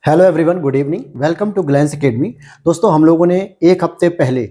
Hello everyone, good evening. Welcome to Glance academy. दोस्तों, हम लोगों ने एक हफ्ते पहले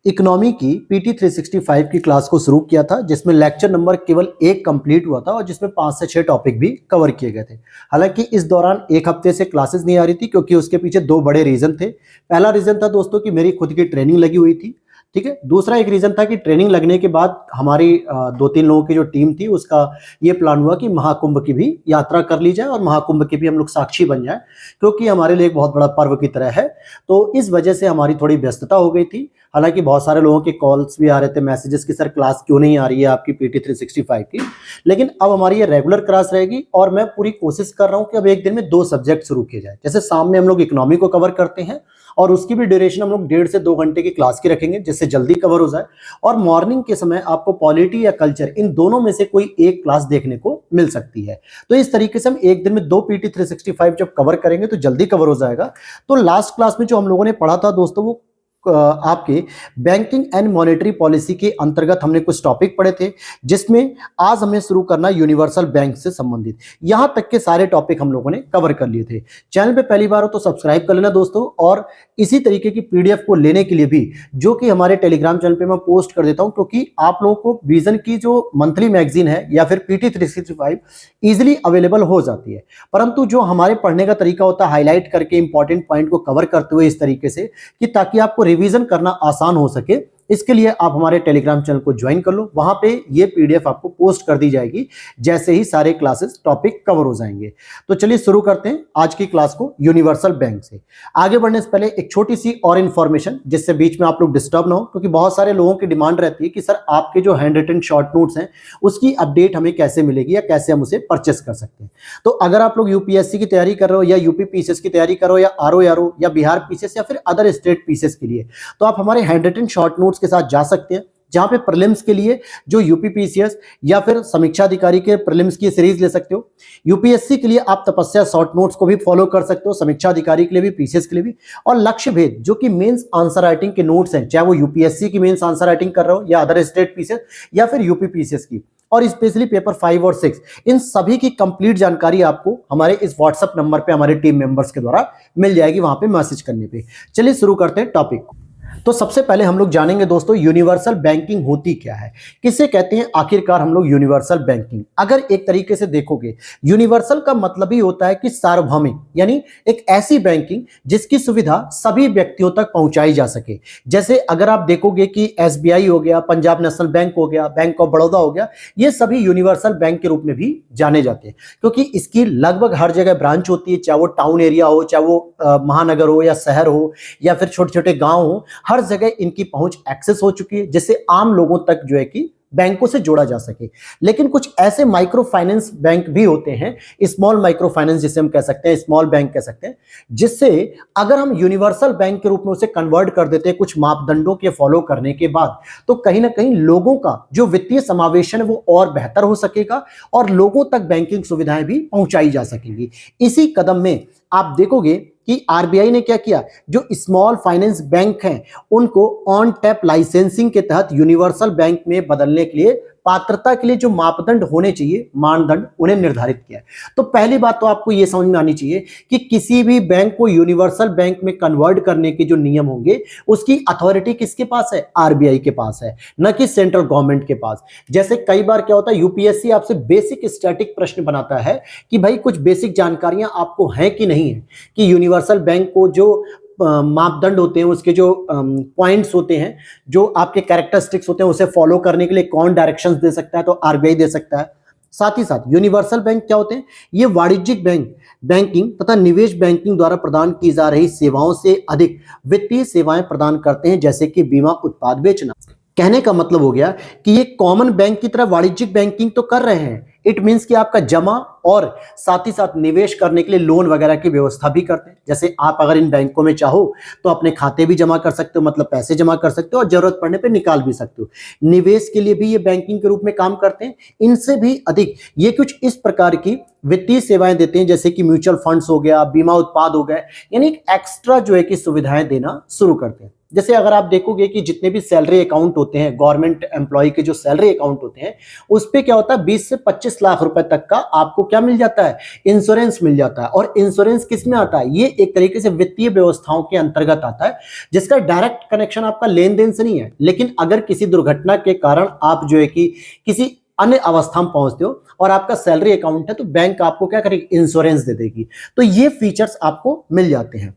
इकोनॉमी की पीटी 365 की क्लास को शुरू किया था, जिसमें लेक्चर नंबर केवल एक कंप्लीट हुआ था और जिसमें 5 से 6 टॉपिक भी कवर किए गए थे। हालांकि इस दौरान एक हफ्ते से क्लासेस नहीं आ रही थी, क्योंकि उसके पीछे दो बड़े रीजन थे। पहला रीजन था दोस्तों कि मेरी खुद की ट्रेनिंग लगी हुई थी, ठीक है। दूसरा एक रीजन था कि ट्रेनिंग लगने के बाद हमारी 2-3 लोगों की जो टीम थी, उसका ये प्लान हुआ कि महाकुंभ की भी यात्रा कर ली जाए और महाकुंभ के भी हम लोग साक्षी बन जाए, क्योंकि हमारे लिए एक बहुत बड़ा पर्व की तरह है। तो इस वजह से हमारी थोड़ी व्यस्तता हो गई थी। हालांकि बहुत सारे लोगों के कॉल्स भी आ रहे थे, मैसेजेस कि सर क्लास क्यों नहीं आ रही है आपकी पीटी 365 की। लेकिन अब हमारी ये रेगुलर क्लास रहेगी और मैं पूरी कोशिश कर रहा हूं कि अब एक दिन में 2 सब्जेक्ट शुरू किए जाए। जैसे शाम में हम लोग इकोनॉमी को कवर करते हैं और उसकी भी ड्यूरेशन हम लोग 1.5 से 2 घंटे की क्लास की रखेंगे, जिससे जल्दी कवर हो जाए। और मॉर्निंग के समय आपको पॉलिटी या कल्चर, इन दोनों में से कोई एक क्लास देखने को मिल सकती है। तो इस तरीके से हम एक दिन में 2 पीटी 365 जब कवर करेंगे तो जल्दी कवर हो जाएगा। तो लास्ट क्लास में जो हम लोगों ने पढ़ा था दोस्तों, वो आपके बैंकिंग एंड मॉनेटरी पॉलिसी के अंतर्गत हमने कुछ टॉपिक पढ़े थे, जिसमें आज हमें शुरू करना यूनिवर्सल बैंक से संबंधित। यहां तक के सारे टॉपिक हम लोगों ने कवर कर लिए थे। चैनल पे पहली बार हो तो सब्सक्राइब कर लेना दोस्तों, और इसी तरीके की पीडीएफ को लेने के लिए भी, जो कि हमारे टेलीग्राम चैनल पे मैं पोस्ट कर देता हूं, क्योंकि आप लोगों को विजन की जो मंथली मैगजीन है या फिर पीटी 365 इजिली अवेलेबल हो जाती है। परंतु जो हमारे पढ़ने का तरीका होता है, हाईलाइट करके इंपॉर्टेंट पॉइंट को कवर करते हुए इस तरीके से कि ताकि आपको रिवीजन करना आसान हो सके, इसके लिए आप हमारे टेलीग्राम चैनल को ज्वाइन कर लो। वहां पे ये पीडीएफ आपको पोस्ट कर दी जाएगी जैसे ही सारे क्लासेस टॉपिक कवर हो जाएंगे। तो चलिए शुरू करते हैं आज की क्लास को यूनिवर्सल बैंक से। आगे बढ़ने से पहले एक छोटी सी और इंफॉर्मेशन, जिससे बीच में आप लोग डिस्टर्ब ना हो, क्योंकि बहुत सारे लोगों की डिमांड रहती है कि सर आपके जो हैंड रिटन शॉर्ट नोट्स हैं उसकी अपडेट हमें कैसे मिलेगी या कैसे हम उसे परचेस कर सकते हैं। तो अगर आप लोग यूपीएससी की तैयारी कर रहे हो या यूपी पीसीएस की तैयारी कर रहे हो या आरओ या बिहार पीसीएस या फिर अदर स्टेट पीसीएस के लिए, तो आप हमारे हैंड रिटन शॉर्ट नोट्स के साथ जा सकते हैं, जहां पे प्रीलिम्स के लिए जो यूपी पीसीएस या फिर समीक्षा अधिकारी के प्रीलिम्स की सीरीज ले सकते हो। यूपीएससी के लिए आप तपस्या शॉर्ट नोट्स को भी फॉलो कर सकते हो, समीक्षा अधिकारी के लिए भी, पीसीएस के लिए भी। और लक्ष्य भेद जो कि मेंस आंसर राइटिंग के नोट्स हैं, चाहे वो यूपीएससी की मेंस आंसर राइटिंग कर रहे हो या अदर स्टेट पीसीएस या फिर यूपी पीसीएस की, और स्पेशली पेपर 5 और 6, इन सभी की कंप्लीट जानकारी आपको हमारे इस व्हाट्सएप नंबर पे हमारे टीम मेंबर्स के द्वारा मिल जाएगी, वहां पे मैसेज करने पे। चलिए शुरू करते हैं टॉपिक को। तो सबसे पहले हम लोग जानेंगे दोस्तों यूनिवर्सल बैंकिंग होती क्या है, किसे कहते हैं आखिरकार हम लोग यूनिवर्सल बैंकिंग। अगर एक तरीके से देखोगे, यूनिवर्सल का मतलब ही होता है कि सार्वभौमिक, यानी एक ऐसी बैंकिंग जिसकी सुविधा सभी व्यक्तियों तक पहुंचाई जा सके। जैसे अगर आप देखोगे कि एसबीआई हो गया, पंजाब नेशनल बैंक हो गया, बैंक ऑफ बड़ौदा हो गया, ये सभी यूनिवर्सल बैंक के रूप में भी जाने जाते हैं, क्योंकि इसकी लगभग हर जगह ब्रांच होती है, चाहे वो टाउन एरिया हो, चाहे वो महानगर हो या शहर हो या फिर छोटे छोटे गांव हो, हर जगह इनकी पहुंच एक्सेस हो चुकी है, जिससे आम लोगों तक जो है कि बैंकों से जोड़ा जा सके। लेकिन कुछ ऐसे माइक्रो फाइनेंस बैंक भी होते हैं, स्मॉल माइक्रो फाइनेंस जिसे हम कह सकते हैं, स्मॉल बैंक कह सकते हैं, जिससे अगर हम यूनिवर्सल बैंक के रूप में उसे कन्वर्ट कर देते हैं कुछ मापदंडों के फॉलो करने के बाद, तो कहीं ना कहीं लोगों का जो वित्तीय समावेशन है वो और बेहतर हो सकेगा और लोगों तक बैंकिंग सुविधाएं भी पहुंचाई जा सकेंगी। इसी कदम में आप देखोगे कि आरबीआई ने क्या किया, जो स्मॉल फाइनेंस बैंक हैं उनको ऑन टैप लाइसेंसिंग के तहत यूनिवर्सल बैंक में बदलने के लिए पात्रता के लिए जो मापदंड होने चाहिए, मानदंड, उन्हें निर्धारित किया है। तो पहली बात तो आपको यह समझ में आनी चाहिए कि किसी भी बैंक को यूनिवर्सल बैंक में कन्वर्ट करने के जो नियम होंगे, उसकी अथॉरिटी किसके पास है, आरबीआई के पास है, न कि सेंट्रल गवर्नमेंट के पास। जैसे कई बार क्या होता है, यूपीएससी आपसे बेसिक स्टैटिक प्रश्न बनाता है कि भाई कुछ बेसिक जानकारियां आपको हैं कि नहीं है, कि यूनिवर्सल बैंक को जो मापदंड होते हैं, उसके जो पॉइंट्स होते हैं, जो आपके कैरेक्टरिस्टिक्स होते हैं, उसे फॉलो करने के लिए कौन डायरेक्शंस दे सकता है, तो आरबीआई दे सकता है। साथ ही साथ यूनिवर्सल बैंक क्या होते हैं, ये वाणिज्यिक बैंकिंग तथा निवेश बैंकिंग द्वारा प्रदान की जा रही सेवाओं से अधिक वित्तीय सेवाएं प्रदान करते हैं, जैसे कि बीमा उत्पाद बेचना। कहने का मतलब हो गया कि ये कॉमन बैंक की तरह वाणिज्यिक बैंकिंग तो कर रहे हैं, इट मीन्स कि आपका जमा और साथ ही साथ निवेश करने के लिए लोन वगैरह की व्यवस्था भी करते हैं। जैसे आप अगर इन बैंकों में चाहो तो अपने खाते भी जमा कर सकते हो, मतलब पैसे जमा कर सकते हो, और जरूरत पड़ने पे निकाल भी सकते हो। निवेश के लिए भी ये बैंकिंग के रूप में काम करते हैं। इनसे भी अधिक ये कुछ इस प्रकार की वित्तीय सेवाएं देते हैं, जैसे कि म्यूचुअल फंड्स हो गया, बीमा उत्पाद हो गए, यानी एक्स्ट्रा जो है कि सुविधाएं देना शुरू करते हैं। जैसे अगर आप देखोगे कि जितने भी सैलरी अकाउंट होते हैं, गवर्नमेंट एम्प्लॉय के जो सैलरी अकाउंट होते हैं, उस पे क्या होता है 20 से 25 लाख रुपए तक का आपको क्या मिल जाता है, इंश्योरेंस मिल जाता है। और इंश्योरेंस किस में आता है, ये एक तरीके से वित्तीय व्यवस्थाओं के अंतर्गत आता है, जिसका डायरेक्ट कनेक्शन आपका लेन देन से नहीं है, लेकिन अगर किसी दुर्घटना के कारण आप जो है कि किसी अन्य अवस्था में पहुंचते हो और आपका सैलरी अकाउंट है, तो बैंक आपको क्या करेगी, इंश्योरेंस दे देगी। तो ये फीचर्स आपको मिल जाते हैं।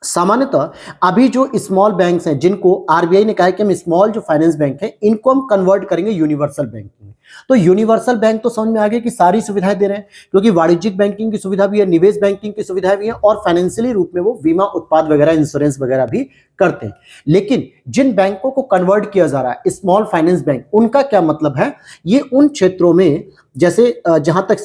सामान्यतः अभी जो स्मॉल बैंक्स हैं, जिनको आरबीआई ने कहा है कि हम स्मॉल जो फाइनेंस बैंक है इनको हम कन्वर्ट करेंगे यूनिवर्सल बैंक में। तो यूनिवर्सल बैंक तो समझ में आ गया कि सारी सुविधाएं दे रहे हैं, क्योंकि वाणिज्यिक बैंकिंग की सुविधा भी है, निवेश बैंकिंग की सुविधाएं भी है, और फाइनेंशियली रूप में वो बीमा उत्पाद वगैरह, इंश्योरेंस वगैरह भी करते हैं। लेकिन जिन बैंकों को कन्वर्ट किया जा रहा है स्मॉल फाइनेंस बैंक, उनका क्या मतलब है, ये उन क्षेत्रों में जैसे जहां तक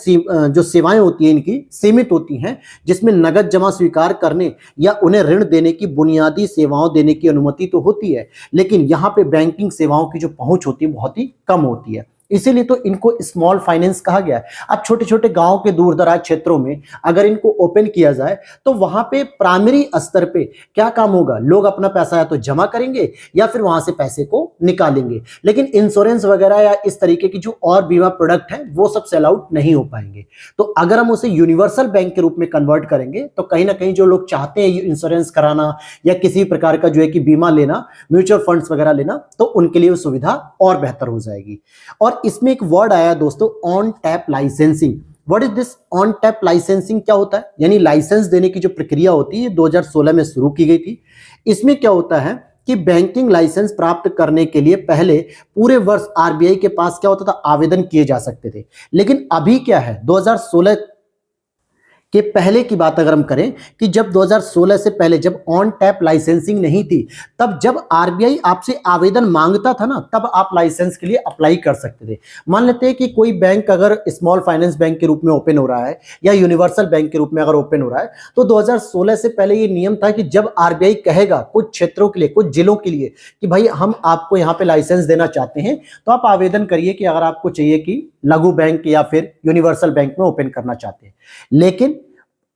जो सेवाएं होती हैं इनकी सीमित होती हैं, जिसमें नगद जमा स्वीकार करने या उन्हें ऋण देने की बुनियादी सेवाओं देने की अनुमति तो होती है, लेकिन यहां पे बैंकिंग सेवाओं की जो पहुंच होती है बहुत ही कम होती है। इसीलिए तो इनको स्मॉल फाइनेंस कहा गया है। अब छोटे छोटे गांव के दूर दराज क्षेत्रों में अगर इनको ओपन किया जाए, तो वहां पे प्राइमरी स्तर पे क्या काम होगा, लोग अपना पैसा या तो जमा करेंगे या फिर वहां से पैसे को निकालेंगे, लेकिन इंश्योरेंस वगैरह या इस तरीके की जो और बीमा प्रोडक्ट है वो सब सेल आउट नहीं हो पाएंगे। तो अगर हम उसे यूनिवर्सल बैंक के रूप में कन्वर्ट करेंगे, तो कहीं ना कहीं जो लोग चाहते हैं इंश्योरेंस कराना या किसी प्रकार का जो है कि बीमा लेना, म्यूचुअल फंड्स वगैरह लेना, तो उनके लिए सुविधा और बेहतर हो जाएगी। और इसमें एक वर्ड आया दोस्तों, on tap licensing. What is this on tap licensing, क्या होता है, यानी लाइसेंस देने की जो प्रक्रिया होती है 2016 में शुरू की गई थी। इसमें क्या होता है कि बैंकिंग लाइसेंस प्राप्त करने के लिए पहले पूरे वर्ष आरबीआई के पास क्या होता था, आवेदन किए जा सकते थे। लेकिन अभी क्या है, 2016 के पहले की बात अगर हम करें कि जब 2016 से पहले जब ऑन टैप लाइसेंसिंग नहीं थी, तब जब आरबीआई आपसे आवेदन मांगता था ना, तब आप लाइसेंस के लिए अप्लाई कर सकते थे। मान लेते हैं कि कोई बैंक अगर स्मॉल फाइनेंस बैंक के रूप में ओपन हो रहा है या यूनिवर्सल बैंक के रूप में अगर ओपन हो रहा है, तो 2016 से पहले ये नियम था कि जब आरबीआई कहेगा कुछ क्षेत्रों के लिए, कुछ जिलों के लिए कि भाई हम आपको यहाँ पे लाइसेंस देना चाहते हैं, तो आप आवेदन करिए कि अगर आपको चाहिए कि लघु बैंक या फिर यूनिवर्सल बैंक में ओपन करना चाहते हैं। लेकिन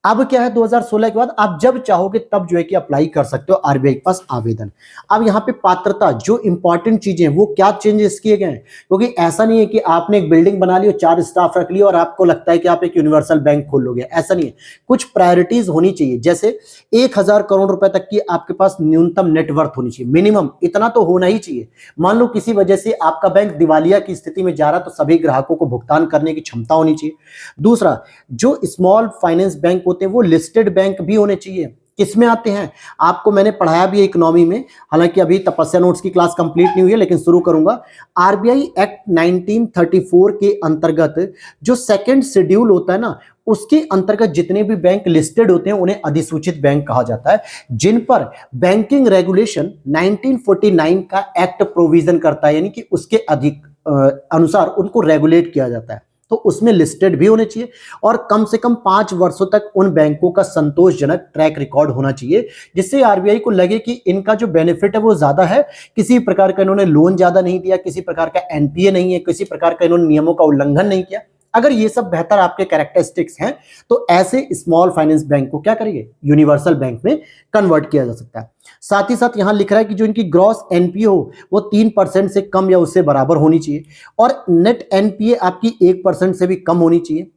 अब क्या है, 2016 के बाद आप जब चाहोगे तब जो है कि अप्लाई कर सकते हो आरबीआई के पास आवेदन। अब यहाँ पे पात्रता, जो इंपॉर्टेंट चीजें हैं वो क्या चेंजेस किए गए हैं, क्योंकि ऐसा नहीं है कि आपने एक बिल्डिंग बना ली और 4 स्टाफ रख लिया और आपको लगता है कि आप एक यूनिवर्सल बैंक खोल लोगे, ऐसा नहीं है। कुछ प्रायोरिटीज होनी चाहिए, जैसे 1000 करोड़ रुपए तक की आपके पास न्यूनतम नेटवर्थ होनी चाहिए, मिनिमम इतना तो होना ही चाहिए। मान लो किसी वजह से आपका बैंक दिवालिया की स्थिति में जा रहा, तो सभी ग्राहकों को भुगतान करने की क्षमता होनी चाहिए। दूसरा, जो स्मॉल फाइनेंस बैंक होते हैं वो लिस्टेड बैंक भी होने चाहिए। किसमें आते हैं, आपको मैंने पढ़ाया भी है इकोनॉमी में, हालांकि अभी तपस्या नोट्स की क्लास कंप्लीट नहीं हुई है, लेकिन शुरू करूंगा। आरबीआई एक्ट 1934 के अंतर्गत जो सेकंड शेड्यूल होता है ना, उसके अंतर्गत जितने भी बैंक लिस्टेड होते हैं उन्हें अधिसूचित बैंक कहा जाता है, जिन पर बैंकिंग रेगुलेशन 1949 का एक्ट प्रोविजन करता है, यानी कि उसके अधिक अनुसार उनको रेगुलेट किया जाता है। तो उसमें लिस्टेड भी होने चाहिए और कम से कम 5 वर्षों तक उन बैंकों का संतोषजनक ट्रैक रिकॉर्ड होना चाहिए, जिससे आरबीआई को लगे कि इनका जो बेनिफिट है वो ज्यादा है, किसी प्रकार का इन्होंने लोन ज्यादा नहीं दिया, किसी प्रकार का एनपीए नहीं है, किसी प्रकार का इन्होंने नियमों का उल्लंघन नहीं किया। अगर ये सब बेहतर आपके कैरेक्टरिस्टिक्स हैं, तो ऐसे स्मॉल फाइनेंस बैंक को क्या करिए, यूनिवर्सल बैंक में कन्वर्ट किया जा सकता है। साथ ही साथ यहां लिख रहा है कि जो इनकी ग्रॉस एनपीए हो वो 3% से कम या उससे बराबर होनी चाहिए, और नेट एनपीए आपकी 1% से भी कम होनी चाहिए।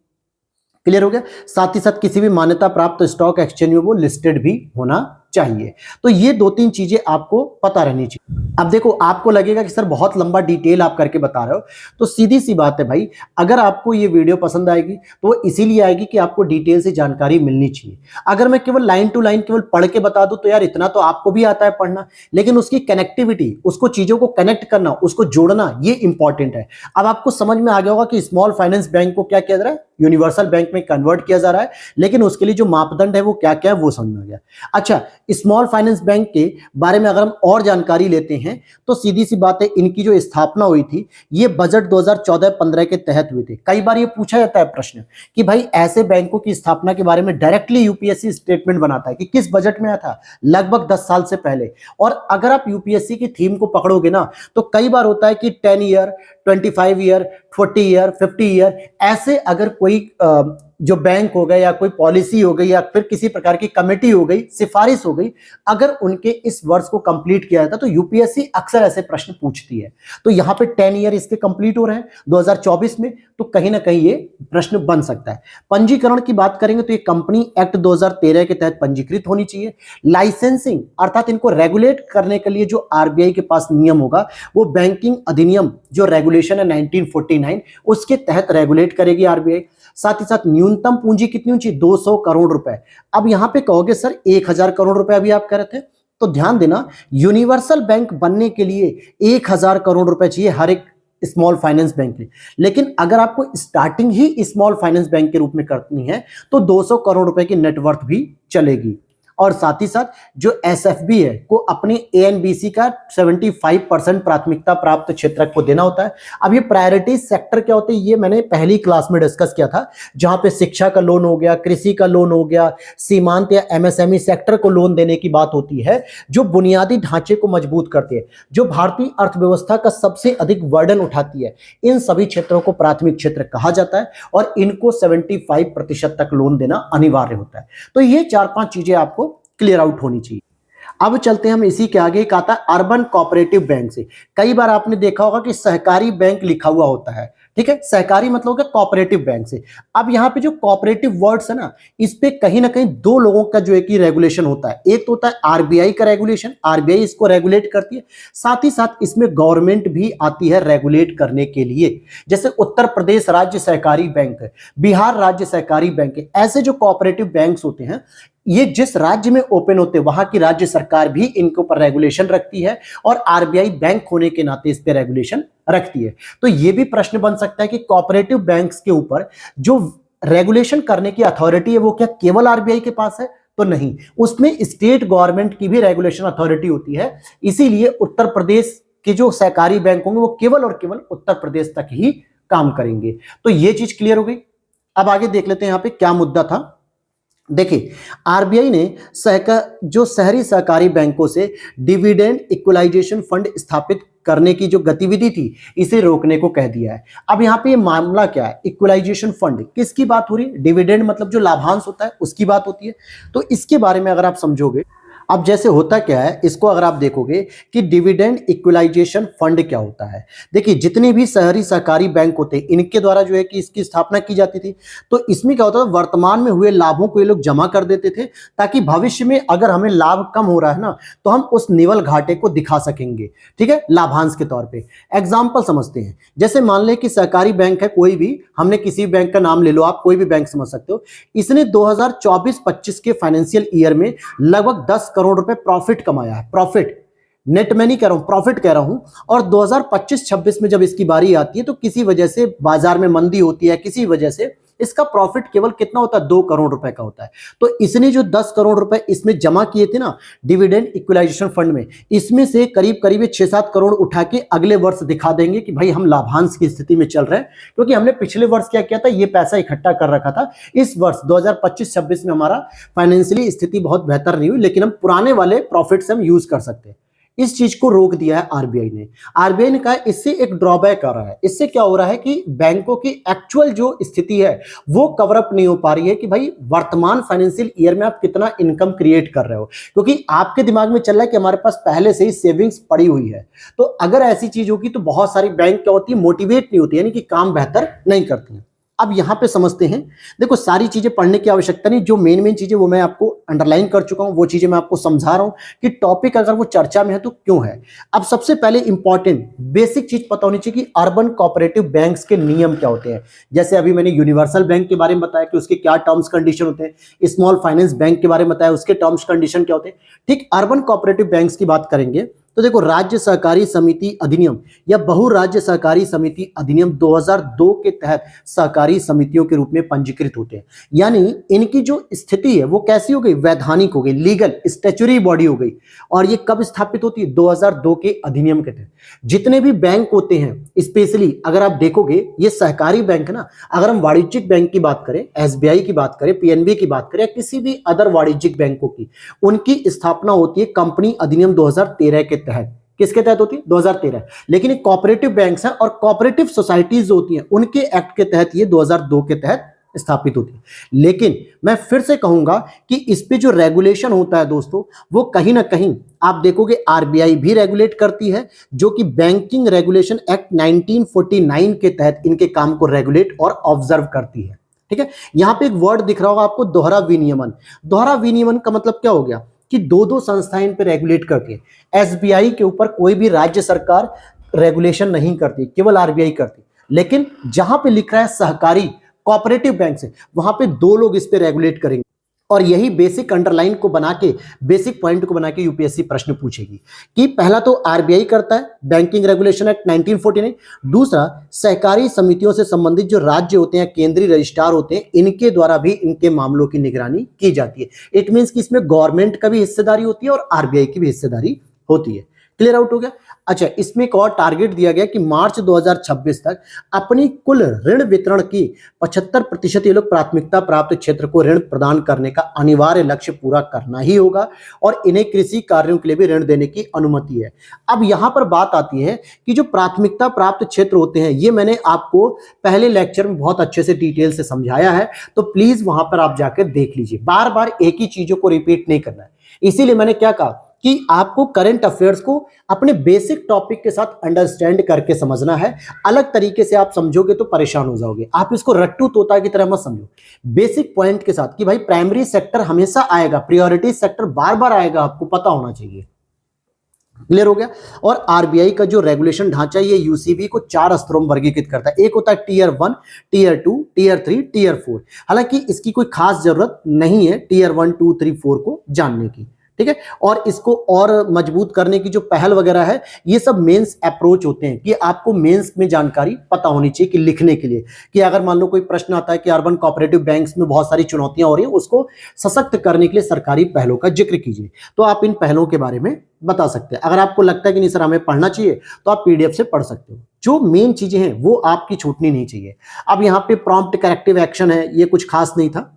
क्लियर हो गया। साथ ही साथ किसी भी मान्यता प्राप्त स्टॉक एक्सचेंज में वो लिस्टेड भी होना चाहिए। तो ये 2-3 चीजें आपको पता रहनी चाहिए। अब देखो, आपको लगेगा कि सर बहुत लंबा डिटेल आप करके बता रहे हो, तो सीधी सी बात है भाई, अगर आपको ये वीडियो पसंद आएगी तो वो इसीलिए आएगी कि आपको डिटेल से जानकारी मिलनी चाहिए। अगर मैं केवल लाइन टू लाइन केवल पढ़ के बता दूं, तो यार इतना तो आपको भी आता है पढ़ना, लेकिन उसकी कनेक्टिविटी, उसको चीजों को कनेक्ट करना, उसको जोड़ना, ये इंपॉर्टेंट है। अब आपको समझ में आ गया होगा कि स्मॉल फाइनेंस बैंक को क्या किया जा रहा है, यूनिवर्सल बैंक में कन्वर्ट किया जा रहा है, लेकिन उसके लिए जो मापदंड है वो क्या क्या है वो समझ में आ गया। अच्छा, स्मॉल फाइनेंस बैंक के बारे में अगर हम और जानकारी लेते हैं, तो सीधी सी बात है, इनकी जो स्थापना हुई थी ये बजट 2014-15 के तहत हुई थी। कई बार ये पूछा जाता है प्रश्न कि भाई ऐसे बैंकों की स्थापना के बारे में डायरेक्टली यूपीएससी स्टेटमेंट बनाता है कि किस बजट में आया था, लगभग 10 साल से पहले। और अगर आप यूपीएससी की थीम को पकड़ोगे ना, तो कई बार होता है कि 10 ईयर, 25 ईयर, 40 ईयर, 50 ईयर, ऐसे अगर कोई जो बैंक हो गए या कोई पॉलिसी हो गई या फिर किसी प्रकार की कमेटी हो गई, सिफारिश हो गई, अगर उनके इस वर्ष को कंप्लीट किया जाता तो यूपीएससी अक्सर ऐसे प्रश्न पूछती है। तो यहां पे 10 ईयर इसके कंप्लीट हो रहे हैं 2024 में, तो कहीं ना कहीं ये प्रश्न बन सकता है। पंजीकरण की बात करेंगे तो ये कंपनी एक्ट 2013 के तहत पंजीकृत होनी चाहिए। लाइसेंसिंग अर्थात इनको रेगुलेट करने के लिए जो आरबीआई के पास नियम होगा वो बैंकिंग अधिनियम जो रेगुलेशन है 1949 उसके तहत रेगुलेट करेगी आरबीआई। साथ ही साथ न्यूनतम पूंजी कितनी होनी चाहिए? 200 करोड़ रुपए। अब यहां पे कहोगे सर 1000 करोड़ रुपए अभी आप कह रहे थे, तो ध्यान देना यूनिवर्सल बैंक बनने के लिए 1000 करोड़ रुपए चाहिए हर एक स्मॉल फाइनेंस बैंक में। लेकिन अगर आपको स्टार्टिंग ही स्मॉल फाइनेंस बैंक के रूप में करनी है तो 200 करोड़ रुपए की नेटवर्थ भी चलेगी। और साथ ही साथ जो एसएफबी है को अपनी एएनबीसी का 75% प्राथमिकता प्राप्त क्षेत्र को देना होता है। अब ये प्रायोरिटी सेक्टर क्या होते हैं ये मैंने पहली क्लास में डिस्कस किया था, जहां पे शिक्षा का लोन हो गया, कृषि का लोन हो गया, सीमांत या एमएसएमई सेक्टर को लोन देने की बात होती है, जो बुनियादी ढांचे को मजबूत करती है, जो भारतीय अर्थव्यवस्था का सबसे अधिक वर्डन उठाती है। इन सभी क्षेत्रों को प्राथमिक क्षेत्र कहा जाता है और इनको 75% तक लोन देना अनिवार्य होता है। तो ये 4-5 चीजें आपको क्लियर आउट होनी चाहिए। अब चलते हैं हम इसी के आगे, एक आता है अर्बन कोऑपरेटिव बैंक से। कई बार आपने देखा होगा कि सहकारी बैंक लिखा हुआ होता है, ठीक है, सहकारी मतलब होगा कोऑपरेटिव बैंक से। अब यहां पे जो कोऑपरेटिव वर्ड्स है ना, इस पे कहीं ना कहीं दो लोगों का जो है कि रेगुलेशन होता है। एक तो होता है आरबीआई का रेगुलेशन, आरबीआई इसको रेगुलेट करती है, साथ ही साथ इसमें गवर्नमेंट भी आती है रेगुलेट करने के लिए। जैसे उत्तर प्रदेश राज्य सहकारी बैंक है, बिहार राज्य सहकारी बैंक है, ऐसे जो कोऑपरेटिव बैंक्स होते हैं ये जिस राज्य में ओपन होते हैं वहां की राज्य सरकार भी इनके ऊपर रेगुलेशन रखती है और आरबीआई बैंक होने के नाते इस पे रेगुलेशन रखती है। तो ये भी प्रश्न बन सकता है कि कोऑपरेटिव बैंक्स के ऊपर जो रेगुलेशन करने की अथॉरिटी है वो क्या केवल आरबीआई के पास है? तो नहीं, उसमें स्टेट गवर्नमेंट की भी रेगुलेशन अथॉरिटी होती है। इसीलिए उत्तर प्रदेश के जो सहकारी बैंक होंगे वो केवल और केवल उत्तर प्रदेश तक ही काम करेंगे। तो ये चीज क्लियर हो गई। अब आगे देख लेते हैं यहां पे क्या मुद्दा था। देखिए, आरबीआई ने जो शहरी सहकारी बैंकों से डिविडेंड इक्वलाइजेशन फंड स्थापित करने की जो गतिविधि थी इसे रोकने को कह दिया है। अब यहाँ पे ये मामला क्या है? इक्वलाइजेशन फंड किसकी बात हो रही है? डिविडेंड मतलब जो लाभांश होता है उसकी बात होती है। तो इसके बारे में अगर आप समझोगे, अब जैसे होता क्या है, इसको अगर आप देखोगे कि डिविडेंड इक्वलाइजेशन फंड क्या होता है। देखिए, जितने भी शहरी सहकारी बैंक होते हैं इनके द्वारा जो है कि इसकी स्थापना की जाती थी। तो इसमें क्या होता था, वर्तमान में हुए लाभों को ये लोग जमा कर देते थे ताकि भविष्य में अगर हमें लाभ कम हो रहा है ना तो हम उस निवल घाटे को दिखा सकेंगे, ठीक है, लाभांश के तौर पर। एग्जाम्पल समझते हैं, जैसे मान लें कि सहकारी बैंक है कोई भी, हमने किसी बैंक का नाम ले लो, आप कोई भी बैंक समझ सकते हो। इसने 2024-25 के फाइनेंशियल ईयर में लगभग 10 करोड़ रुपए प्रॉफिट कमाया है। प्रॉफिट, नेट में नहीं कह रहा हूं, प्रॉफिट कह रहा हूं। और 2025-26 में जब इसकी बारी आती है तो किसी वजह से बाजार में मंदी होती है, किसी वजह से इसका प्रॉफिट केवल कितना होता है? 2 करोड़ रुपए का होता है। तो इसने जो 10 करोड़ रुपए इसमें जमा किए थे ना डिविडेंड इक्वलाइजेशन फंड में, इसमें से करीब करीब 6-7 करोड़ उठा के अगले वर्ष दिखा देंगे कि भाई हम लाभांश की स्थिति में चल रहे हैं, क्योंकि हमने पिछले वर्ष क्या किया था, ये पैसा इकट्ठा कर रखा था। इस वर्ष 2025-26 में हमारा फाइनेंशियली स्थिति बहुत बेहतर नहीं हुई, लेकिन हम पुराने वाले प्रॉफिट से हम यूज कर सकते हैं। इस चीज को रोक दिया है आरबीआई ने। आरबीआई ने कहा इससे एक ड्रॉबैक आ रहा है। इससे क्या हो रहा है कि बैंकों की एक्चुअल जो स्थिति है वो कवर अप नहीं हो पा रही है कि भाई वर्तमान फाइनेंशियल ईयर में आप कितना इनकम क्रिएट कर रहे हो, क्योंकि आपके दिमाग में चल रहा है कि हमारे पास पहले से ही सेविंग्स पड़ी हुई है। तो अगर ऐसी चीज होगी तो बहुत सारी बैंक क्या होती है, मोटिवेट नहीं होती, यानी कि काम बेहतर नहीं करती है। अब यहां पे समझते हैं, देखो सारी चीजें पढ़ने की आवश्यकता नहीं, जो मेन चीजें वो मैं आपको अंडरलाइन कर चुका हूं, वो चीजें मैं आपको समझा रहा हूं कि टॉपिक अगर वो चर्चा में है तो क्यों है। अब सबसे पहले इंपॉर्टेंट बेसिक चीज पता होनी चाहिए कि अर्बन कोऑपरेटिव बैंक्स के नियम क्या होते हैं। जैसे अभी मैंने यूनिवर्सल बैंक के बारे में बताया कि उसके क्या टर्म्स कंडीशन होते हैं, स्मॉल फाइनेंस बैंक के बारे में बताया उसके टर्म्स कंडीशन क्या होते हैं। ठीक, अर्बन कोऑपरेटिव बैंक्स की बात करेंगे तो देखो, राज्य सहकारी समिति अधिनियम या बहुराज्य सहकारी समिति अधिनियम 2002 के तहत सहकारी समितियों के रूप में पंजीकृत होते हैं। यानी इनकी जो स्थिति है वो कैसी हो गई, वैधानिक हो गई, लीगल स्टैच्यूटरी बॉडी हो गई। और ये कब स्थापित होती है, 2002 के अधिनियम के तहत। जितने भी बैंक होते हैं, स्पेशली अगर आप देखोगे ये सहकारी बैंक है ना, अगर हम वाणिज्यिक बैंक की बात करें, एसबीआई की बात करें, पीएनबी की बात करें, किसी भी अदर वाणिज्यिक बैंकों की, उनकी स्थापना होती है कंपनी अधिनियम 2013 के तहत। किसके तहत होती है, 2013। लेकिन ये कोऑपरेटिव बैंक्स हैं और कोऑपरेटिव सोसाइटीज होती हैं, उनके एक्ट के तहत ये 2002 के तहत स्थापित होती है। लेकिन मैं फिर से कहूंगा कि इस पे जो रेगुलेशन होता है दोस्तों, वो कहीं ना कहीं आप देखोगे आरबीआई भी रेगुलेट करती है, जो कि बैंकिंग रेगुलेशन एक्ट 1949 के तहत इनके काम को रेगुलेट और ऑब्जर्व करती है। ठीक है, यहां पे एक वर्ड दिख रहा होगा आपको, दोहरा विनियमन। दोहरा विनियमन का मतलब क्या हो गया कि दो दो संस्थाएं इन पे रेगुलेट करती है। एसबीआई के ऊपर कोई भी राज्य सरकार रेगुलेशन नहीं करती, केवल आरबीआई करती। लेकिन जहां पे लिख रहा है सहकारी कोऑपरेटिव बैंक से, वहां पे दो लोग इस पे रेगुलेट करेंगे। और यही बेसिक अंडरलाइन को बना के, बेसिक पॉइंट को बना के यूपीएससी प्रश्न पूछेगी कि पहला तो आरबीआई करता है, बैंकिंग रेगुलेशन एक्ट 1949। दूसरा, सहकारी समितियों से संबंधित जो राज्य होते हैं, केंद्रीय रजिस्ट्रार होते हैं, इनके द्वारा भी इनके मामलों की निगरानी की जाती है। इट मींस कि इसमें गवर्नमेंट का भी हिस्सेदारी होती है और आरबीआई की भी हिस्सेदारी होती है। क्लियर आउट हो गया। अच्छा, इसमें एक और टारगेट दिया गया कि मार्च 2026 तक अपनी कुल ऋण वितरण की 75% ये लोग प्राथमिकता प्राप्त क्षेत्र को ऋण प्रदान करने का अनिवार्य लक्ष्य पूरा करना ही होगा, और इन्हें कृषि कार्यों के लिए भी ऋण देने की अनुमति है। अब यहां पर बात आती है कि जो प्राथमिकता प्राप्त क्षेत्र होते हैं, ये मैंने आपको पहले लेक्चर में बहुत अच्छे से डिटेल से समझाया है, तो प्लीज वहां पर आप जाकर देख लीजिए। बार बार एक ही चीजों को रिपीट नहीं करना है। इसीलिए मैंने क्या कहा कि आपको करंट अफेयर्स को अपने बेसिक टॉपिक के साथ अंडरस्टैंड करके समझना है। अलग तरीके से आप समझोगे तो परेशान हो जाओगे। आप इसको रट्टू तोता की तरह मत समझो, बेसिक पॉइंट के साथ कि भाई प्राइमरी सेक्टर हमेशा आएगा, प्रायोरिटी सेक्टर बार बार आएगा, आपको पता होना चाहिए। क्लियर हो गया। और आरबीआई का जो रेगुलेशन ढांचा, ये यूसीबी को 4 स्तरों में वर्गीकृत करता है। एक होता है टीयर 1, टीयर 2, टीयर 3, टीयर 4। हालांकि इसकी कोई खास जरूरत नहीं है टीयर 1, 2, 3, 4 को जानने की। ठीक है, और इसको और मजबूत करने की जो पहल वगैरह है, ये सब मेंस अप्रोच होते हैं कि आपको मेंस में जानकारी पता होनी चाहिए कि लिखने के लिए, कि अगर मान लो कोई प्रश्न आता है कि अर्बन कोऑपरेटिव बैंक्स में बहुत सारी चुनौतियां हो रही हैं, उसको सशक्त करने के लिए सरकारी पहलों का जिक्र कीजिए, तो आप इन पहलों के बारे में बता सकते हैं। अगर आपको लगता है कि नहीं सर हमें पढ़ना चाहिए, तो आप पीडीएफ से पढ़ सकते हो। जो मेन चीजें हैं वो आपकी छूटनी नहीं चाहिए। अब यहाँ पे प्रॉम्प्ट करेक्टिव एक्शन है, ये कुछ खास नहीं था।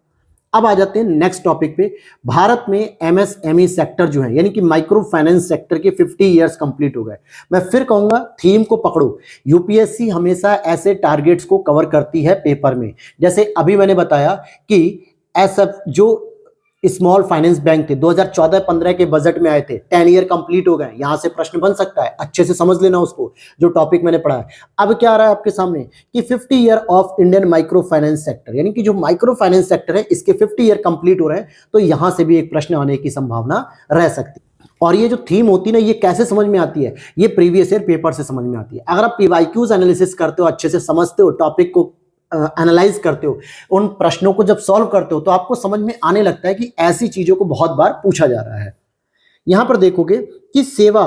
अब आ जाते हैं नेक्स्ट टॉपिक पे। भारत में एमएसएमई सेक्टर जो है, यानी कि माइक्रो फाइनेंस सेक्टर के 50 इयर्स कंप्लीट हो गए। मैं फिर कहूंगा थीम को पकड़ो। यूपीएससी हमेशा ऐसे टारगेट्स को कवर करती है पेपर में। जैसे अभी मैंने बताया कि एसएफ जो स्मॉल फाइनेंस बैंक थे 2014-15 के बजट में आए थे, 10 ईयर कंप्लीट हो गए। यहां से प्रश्न बन सकता है, अच्छे से समझ लेना उसको, जो टॉपिक मैंने पढ़ा है। अब क्या आ रहा है आपके सामने कि 50 year of Indian micro finance sector, यानी कि जो माइक्रो फाइनेंस सेक्टर है इसके 50 ईयर कंप्लीट हो रहे हैं, तो यहां से भी एक प्रश्न आने की संभावना रह सकती है। और ये जो थीम होती है ना, ये कैसे समझ में आती है? ये प्रीवियस ईयर पेपर से समझ में आती है। अगर आप पीवाईक्यूज एनालिसिस करते हो, अच्छे से समझते हो, टॉपिक को एनालाइज करते हो, उन प्रश्नों को जब सॉल्व करते हो, तो आपको समझ में आने लगता है कि ऐसी चीजों को बहुत बार पूछा जा रहा है। यहां पर देखोगे कि सेवा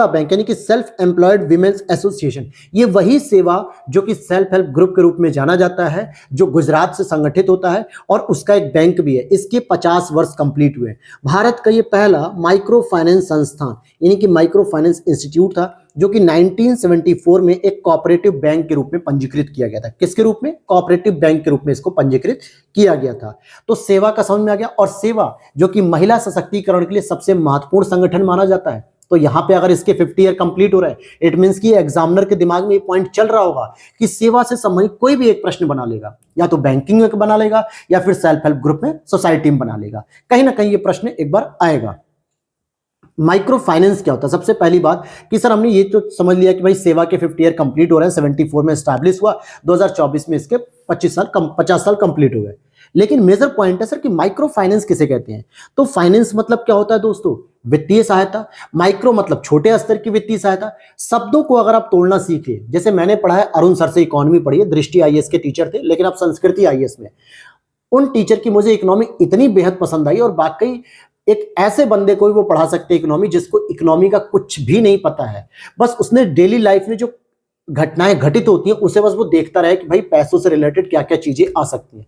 बैंक यानी कि सेल्फ एम्प्लॉयड विमेन्स एसोसिएशन, ये वही सेवा जो कि सेल्फ हेल्प ग्रुप के रूप में जाना जाता है, जो गुजरात से संगठित होता है, और उसका एक बैंक भी है। इसके 50 वर्ष कंप्लीट हुए। भारत का ये पहला माइक्रो फाइनेंस संस्थान यानी कि माइक्रो फाइनेंस इंस्टीट्यूट था, जो कि 1974 में एक कोऑपरेटिव बैंक के रूप में पंजीकृत किया गया था। किसके रूप में? कोऑपरेटिव बैंक के रूप में इसको पंजीकृत किया गया था। तो सेवा का समझ में आ गया। और सेवा जो कि महिला सशक्तिकरण के लिए सबसे महत्वपूर्ण संगठन माना जाता है, तो यहां पे अगर इसके 50 ईयर कंप्लीट हो रहा है, इट मींस कि एग्जामिनर के दिमाग में ये पॉइंट चल रहा होगा कि सेवा से संबंधित कोई भी एक प्रश्न बना लेगा, या तो बैंकिंग में बना लेगा या फिर सेल्फ हेल्प ग्रुप में, सोसाइटी में बना लेगा। कहीं ना कहीं ये प्रश्न एक बार आएगा। माइक्रो फाइनेंस क्या होता है? सबसे पहली बात कि सर हमने ये तो समझ लिया कि भाई सेवा के 50 ईयर कंप्लीट हो रहे हैं, 74 में एस्टैब्लिश हुआ, 2024 में इसके 50 साल कंप्लीट हो गए। लेकिन मेजर पॉइंट है सर कि माइक्रो फाइनेंस किसे कहते हैं? तो फाइनेंस मतलब क्या होता है दोस्तों? वित्तीय सहायता। माइक्रो मतलब छोटे स्तर की वित्तीय सहायता। शब्दों को अगर आप तोड़ना सीखे, जैसे मैंने पढ़ा है, अरुण सर से इकोनॉमी पढ़ी है, दृष्टि आईएएस के टीचर थे, लेकिन आप संस्कृति आईएएस में, उन टीचर की मुझे इकोनॉमी इतनी बेहद पसंद आई। और वाकई एक ऐसे बंदे को भी वो पढ़ा सकते हैं इकोनॉमी, जिसको इकोनॉमी का कुछ भी नहीं पता है, बस उसने डेली लाइफ में जो घटनाएं घटित होती हैं उसे बस वो देखता रहे कि भाई पैसों से रिलेटेड क्या क्या चीजें आ सकती हैं।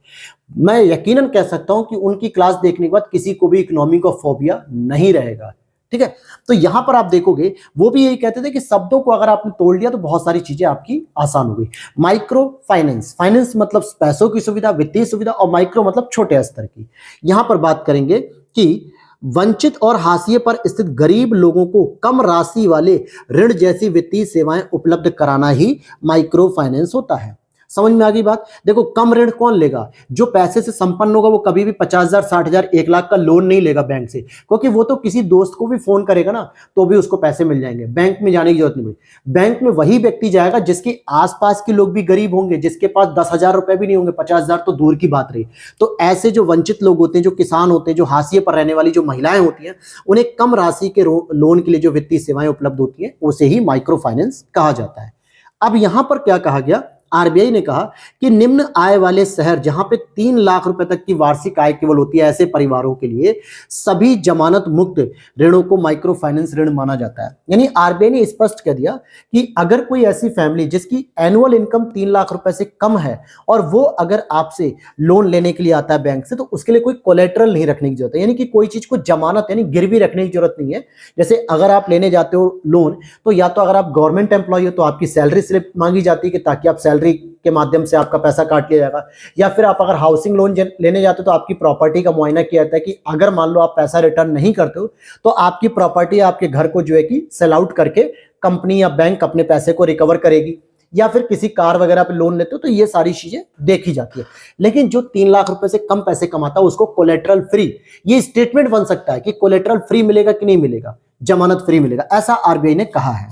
मैं यकीनन कह सकता हूं कि उनकी क्लास देखने के बाद किसी को भी इकोनॉमी का फोबिया नहीं रहेगा। ठीक है, तो यहां पर आप देखोगे वो भी यही कहते थे कि शब्दों को अगर आपने तोड़ लिया तो बहुत सारी चीजें आपकी आसान हो गई। माइक्रो फाइनेंस, फाइनेंस मतलब पैसों की सुविधा, वित्तीय सुविधा, और माइक्रो मतलब छोटे स्तर की। यहां पर बात करेंगे कि वंचित और हाशिए पर स्थित गरीब लोगों को कम राशि वाले ऋण जैसी वित्तीय सेवाएं उपलब्ध कराना ही माइक्रो फाइनेंस होता है। समझ में आ गई बात। देखो कम ऋण कौन लेगा, जो पैसे से संपन्न होगा वो कभी भी 50,000 60,000 1 लाख का लोन नहीं लेगा बैंक से, क्योंकि वो तो किसी दोस्त को भी फोन करेगा ना तो भी उसको पैसे मिल जाएंगे, बैंक में जाने की जरूरत नहीं पड़ेगी। बैंक में वही व्यक्ति जाएगा जिसके आसपास के लोग भी गरीब होंगे, जिसके पास 10,000 रुपए भी नहीं होंगे, 50,000 तो दूर की बात रही। तो ऐसे जो वंचित लोग होते हैं, जो किसान होते हैं, जो हाशिए पर रहने वाली जो महिलाएं होती हैं, उन्हें कम राशि के लोन के लिए जो वित्तीय सेवाएं उपलब्ध होती हैं उसे ही माइक्रो फाइनेंस कहा जाता है। अब यहां पर क्या कहा गया, आरबीआई ने कहा कि निम्न आय वाले शहर जहां पे 3 लाख रुपए तक की वार्षिक आय केवल होती है, ऐसे परिवारों के लिए सभी जमानत मुक्त ऋणों को माइक्रो फाइनेंस ऋण माना जाता है। यानी आरबीआई ने स्पष्ट कर दिया कि अगर कोई ऐसी फैमिली जिसकी एनुअल इनकम 3 लाख रुपए से कम है और वो अगर आपसे लोन लेने के लिए आता है बैंक से, तो उसके लिए कोई कोलेटरल नहीं रखने की जरूरत है, यानी कि कोई चीज को जमानत यानी गिरवी रखने की जरूरत नहीं है। जैसे अगर आप लेने जाते हो लोन, तो या तो अगर आप गवर्नमेंट एम्प्लॉय हो तो आपकी सैलरी स्लिप मांगी जाती है कि ताकि आप सैलरी के माध्यम से आपका पैसा काट लिया जाएगा, या फिर आप अगर हाउसिंग लोन लेने जाते हो तो आपकी प्रॉपर्टी का मुआयना किया जाता है कि अगर मान लो आप पैसा रिटर्न नहीं करते हो तो आपकी प्रॉपर्टी, आपके घर को जो है कि सेल आउट करके कंपनी या बैंक अपने पैसे को रिकवर करेगी, या फिर किसी कार वगैरह पे लोन लेते हो तो ये सारी चीजें देखी जाती है। लेकिन जो 3 लाख रुपए से कम पैसे कमाता है उसको कोलेटरल फ्री, ये स्टेटमेंट बन सकता है कि कोलेटरल फ्री मिलेगा कि नहीं मिलेगा, जमानत फ्री मिलेगा, ऐसा आरबीआई ने कहा है।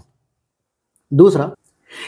दूसरा,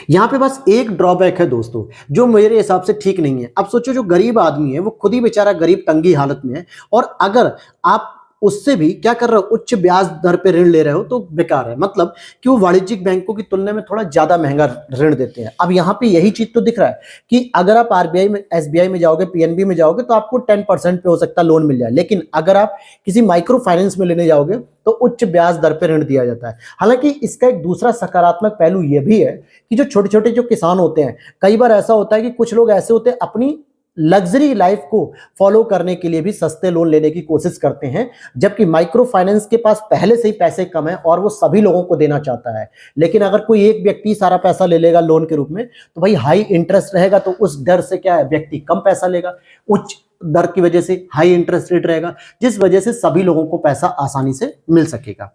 यहां पे बस एक ड्रॉबैक है दोस्तों, जो मेरे हिसाब से ठीक नहीं है। अब सोचो जो गरीब आदमी है वो खुद ही बेचारा गरीब तंगी हालत में है, और अगर आप उससे भी क्या कर रहे हो, उच्च ब्याज दर पे ऋण ले रहे हो, तो बेकार है। मतलब कि वो वाणिज्यिक बैंकों की तुलना में थोड़ा ज्यादा महंगा ऋण देते हैं। अब यहाँ पे यही चीज तो दिख रहा है कि अगर आप आरबीआई में, एसबीआई में जाओगे, पीएनबी में जाओगे तो आपको 10% पे हो सकता है लोन मिल जाए, लेकिन अगर आप किसी माइक्रो फाइनेंस में लेने जाओगे तो उच्च ब्याज दर पे ऋण दिया जाता है। हालांकि इसका एक दूसरा सकारात्मक पहलू यह भी है कि जो छोटे छोटे जो किसान होते हैं, कई बार ऐसा होता है कि कुछ लोग ऐसे होते हैं अपनी लग्जरी लाइफ को फॉलो करने के लिए भी सस्ते लोन लेने की कोशिश करते हैं, जबकि माइक्रो फाइनेंस के पास पहले से ही पैसे कम है और वो सभी लोगों को देना चाहता है। लेकिन अगर कोई एक व्यक्ति सारा पैसा ले लेगा लोन के रूप में, तो भाई हाई इंटरेस्ट रहेगा, तो उस डर से क्या है, व्यक्ति कम पैसा लेगा, उच्च दर की वजह से हाई इंटरेस्ट रेट रहेगा, जिस वजह से सभी लोगों को पैसा आसानी से मिल सकेगा।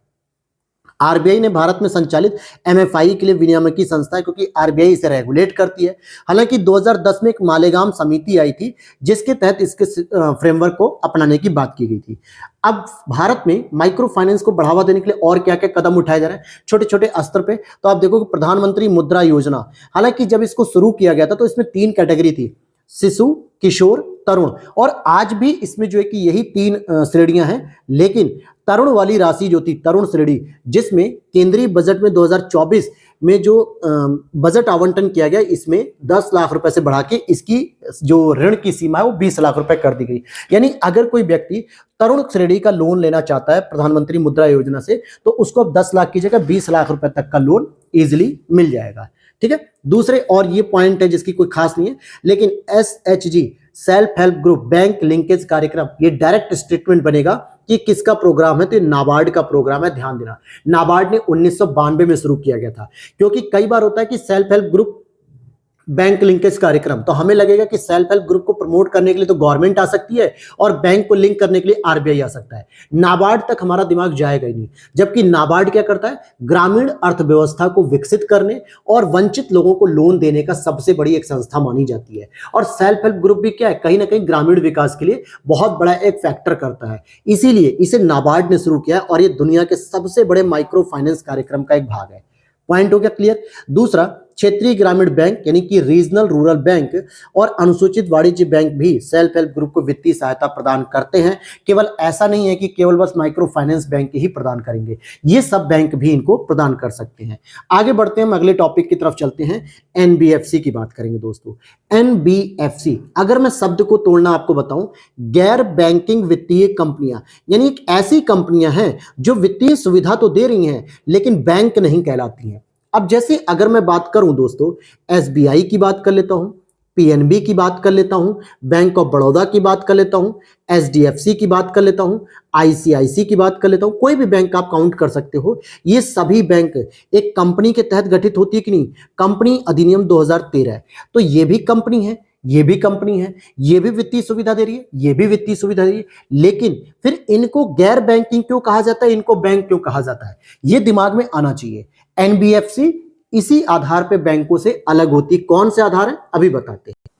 आरबीआई ने भारत में संचालित एमएफआई के लिए विनियामकी संस्था है, क्योंकि आरबीआई इसे रेगुलेट करती है। हालांकि 2010 में एक मालेगाम समिति आई थी जिसके तहत इसके फ्रेमवर्क को अपनाने की बात की गई थी। अब भारत में माइक्रो फाइनेंस को बढ़ावा देने के लिए और क्या क्या कदम उठाए जा रहे हैं छोटे छोटे स्तर पे, तो आप देखो कि प्रधानमंत्री मुद्रा योजना, हालांकि जब इसको शुरू किया गया था तो इसमें 3 कैटेगरी थी, शिशु, किशोर, तरुण, और आज भी इसमें जो है कि यही 3 श्रेणियां हैं। लेकिन तरुण वाली राशि जो थी, तरुण श्रेणी, जिसमें केंद्रीय बजट में 2024 में जो बजट आवंटन किया गया, इसमें 10 लाख रुपए से बढ़ा के इसकी जो ऋण की सीमा है वो 20 लाख रुपए कर दी गई। यानी अगर कोई व्यक्ति तरुण श्रेणी का लोन लेना चाहता है प्रधानमंत्री मुद्रा योजना से, तो उसको अब 10 लाख की जगह 20 लाख रुपए तक का लोन इजिली मिल जाएगा। ठीक है। दूसरे और ये पॉइंट है जिसकी कोई खास नहीं है, लेकिन SHG self help group bank linkage कार्यक्रम, ये डायरेक्ट स्टेटमेंट बनेगा कि किसका प्रोग्राम है, तो ये नाबार्ड का प्रोग्राम है। ध्यान देना, नाबार्ड ने 1992 में शुरू किया गया था, क्योंकि कई बार होता है कि self help group bank linkage कार्यक्रम, तो हमें लगेगा कि सेल्फ हेल्प ग्रुप को प्रमोट करने के लिए तो गवर्नमेंट आ सकती है और बैंक को लिंक करने के लिए आरबीआई आ सकता है। नाबार्ड तक हमारा दिमाग जाएगा ही नहीं, जबकि नाबार्ड क्या करता है, ग्रामीण अर्थव्यवस्था को विकसित करने और वंचित लोगों को लोन देने का सबसे बड़ी एक संस्था मानी जाती है। और सेल्फ हेल्प ग्रुप भी क्या है, कहीं ना कहीं ग्रामीण विकास के लिए बहुत बड़ा एक फैक्टर करता है, इसीलिए इसे नाबार्ड ने शुरू किया और ये दुनिया के सबसे बड़े माइक्रो फाइनेंस कार्यक्रम का एक भाग है। पॉइंट हो गया क्लियर। दूसरा, क्षेत्रीय ग्रामीण बैंक यानी कि रीजनल रूरल बैंक और अनुसूचित वाणिज्य बैंक भी सेल्फ हेल्प ग्रुप को वित्तीय सहायता प्रदान करते हैं। केवल ऐसा नहीं है कि केवल बस माइक्रो फाइनेंस बैंक ही प्रदान करेंगे, ये सब बैंक भी इनको प्रदान कर सकते हैं। आगे बढ़ते हैं, हम अगले टॉपिक की तरफ चलते हैं, एनबीएफसी की बात करेंगे दोस्तों। एनबीएफसी, अगर मैं शब्द को तोड़ना आपको बताऊं, गैर बैंकिंग वित्तीय कंपनियां, यानी एक ऐसी कंपनियां हैं जो वित्तीय सुविधा तो दे रही हैं लेकिन बैंक नहीं कहलाती हैं। अब जैसे अगर मैं बात करूं दोस्तों, एसबीआई की बात कर लेता हूं, पीएनबी की बात कर लेता हूं, बैंक ऑफ बड़ौदा की बात कर लेता हूं, एचडीएफसी की बात कर लेता हूं, आईसीआईसी की बात कर लेता हूं, कोई भी बैंक आप काउंट कर सकते हो। ये सभी बैंक एक कंपनी के तहत गठित होती है कि नहीं, कंपनी अधिनियम 2013 है, तो ये भी कंपनी है, ये भी कंपनी है, ये भी वित्तीय सुविधा दे रही है, ये भी वित्तीय सुविधा दे रही है, लेकिन फिर इनको गैर बैंकिंग क्यों कहा जाता है, इनको बैंक क्यों कहा जाता है, ये दिमाग में आना चाहिए। एनबीएफसी इसी आधार पे बैंकों से अलग होती है। कौन से आधार है अभी बताते हैं।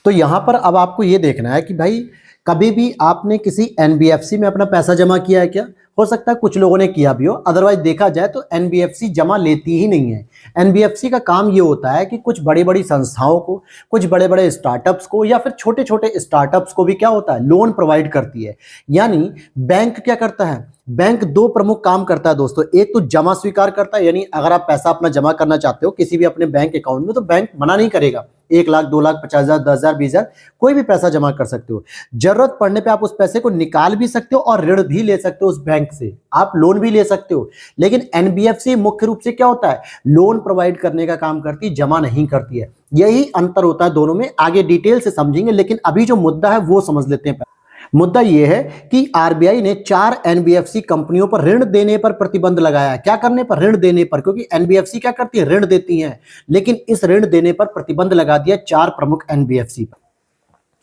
तो यहां पर अब आपको ये देखना है कि भाई कभी भी आपने किसी एनबीएफसी में अपना पैसा जमा किया है क्या? हो सकता है कुछ लोगों ने किया भी हो, अदरवाइज देखा जाए तो एनबीएफसी जमा लेती ही नहीं है। एनबीएफसी का काम ये होता है कि कुछ बड़ी बड़ी संस्थाओं को, कुछ बड़े बड़े स्टार्टअप्स को या फिर छोटे छोटे स्टार्टअप्स को भी क्या होता है, लोन प्रोवाइड करती है। यानी बैंक क्या करता है, बैंक दो प्रमुख काम करता है दोस्तों। एक तो जमा स्वीकार करता है, यानी अगर आप पैसा अपना जमा करना चाहते हो किसी भी अपने बैंक अकाउंट में तो बैंक मना नहीं करेगा। 1 लाख, 2 लाख, 50,000, 10,000, 20,000 कोई भी पैसा जमा कर सकते हो। जरूरत पड़ने पे आप उस पैसे को निकाल भी सकते हो और ऋण भी ले सकते हो उस बैंक से, आप लोन भी ले सकते हो। लेकिन एनबीएफसी मुख्य रूप से क्या होता है, लोन प्रोवाइड करने का काम करती है, जमा नहीं करती है। यही अंतर होता है दोनों में, आगे डिटेल से समझेंगे। लेकिन अभी जो मुद्दा है वो समझ लेते हैं। मुद्दा यह है कि आरबीआई ने 4 एनबीएफसी कंपनियों पर ऋण देने पर प्रतिबंध लगाया है। क्या करने पर, ऋण देने पर, क्योंकि एनबीएफसी क्या करती है, ऋण देती हैं। लेकिन इस ऋण देने पर प्रतिबंध लगा दिया 4 प्रमुख एनबीएफसी पर।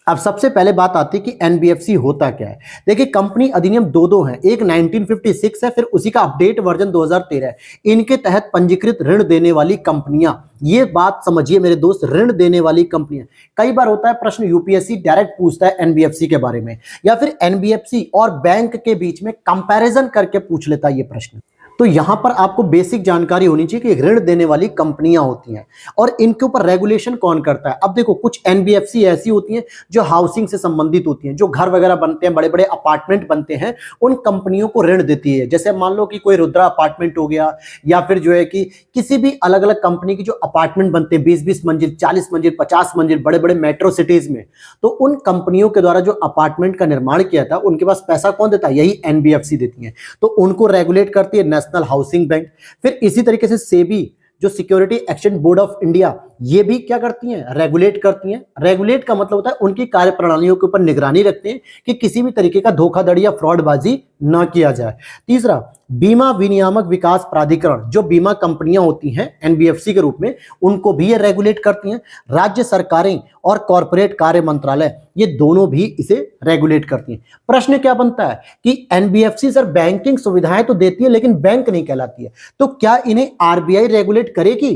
अब सबसे पहले बात आती है कि एनबीएफसी होता क्या है। देखिए कंपनी अधिनियम दो हैं, एक 1956 है, फिर उसी का अपडेट वर्जन 2013 है। इनके तहत पंजीकृत ऋण देने वाली कंपनियां, ये बात समझिए मेरे दोस्त, ऋण देने वाली कंपनियां। कई बार होता है प्रश्न, यूपीएससी डायरेक्ट पूछता है एनबीएफसी के बारे में, या फिर एनबीएफसी और बैंक के बीच में कंपैरिजन करके पूछ लेता है ये प्रश्न। तो यहां पर आपको बेसिक जानकारी होनी चाहिए कि ऋण देने वाली कंपनियां होती हैं और इनके ऊपर रेगुलेशन कौन करता है। अब देखो कुछ एनबीएफसी ऐसी होती हैं जो हाउसिंग से संबंधित होती हैं, जो घर वगैरह बनते हैं, बड़े बड़े अपार्टमेंट बनते हैं, उन कंपनियों को ऋण देती है। जैसे मान लो कि कोई रुद्रा अपार्टमेंट हो गया, या फिर जो है कि किसी भी अलग अलग कंपनी की जो अपार्टमेंट बनते हैं 20-20 मंजिल, 40 मंजिल, 50 मंजिल, बड़े बड़े मेट्रो सिटीज में, तो उन कंपनियों के द्वारा जो अपार्टमेंट का निर्माण किया था उनके पास पैसा कौन देता है, यही एनबीएफसी देती है। तो उनको रेगुलेट करती है नेशनल हाउसिंग बैंक। फिर इसी तरीके से सेबी, जो security exchange board of India, ये भी क्या करती हैं, रेगुलेट करती हैं। रेगुलेट का मतलब होता है उनकी कार्यप्रणालियों के ऊपर निगरानी रखते हैं कि किसी भी तरीके का धोखाधड़ी या फ्रॉडबाजी ना किया जाए। तीसरा, बीमा विनियामक विकास प्राधिकरण, जो बीमा कंपनियां होती हैं एनबीएफसी के रूप में, उनको भी ये रेगुलेट करती हैं। राज्य सरकारें और कॉर्पोरेट कार्य मंत्रालय, ये दोनों भी इसे रेगुलेट करती हैं। प्रश्न क्या बनता है कि एनबीएफसी सर बैंकिंग सुविधाएं तो देती है लेकिन बैंक नहीं कहलाती है, तो क्या इन्हें आरबीआई रेगुलेट करेगी?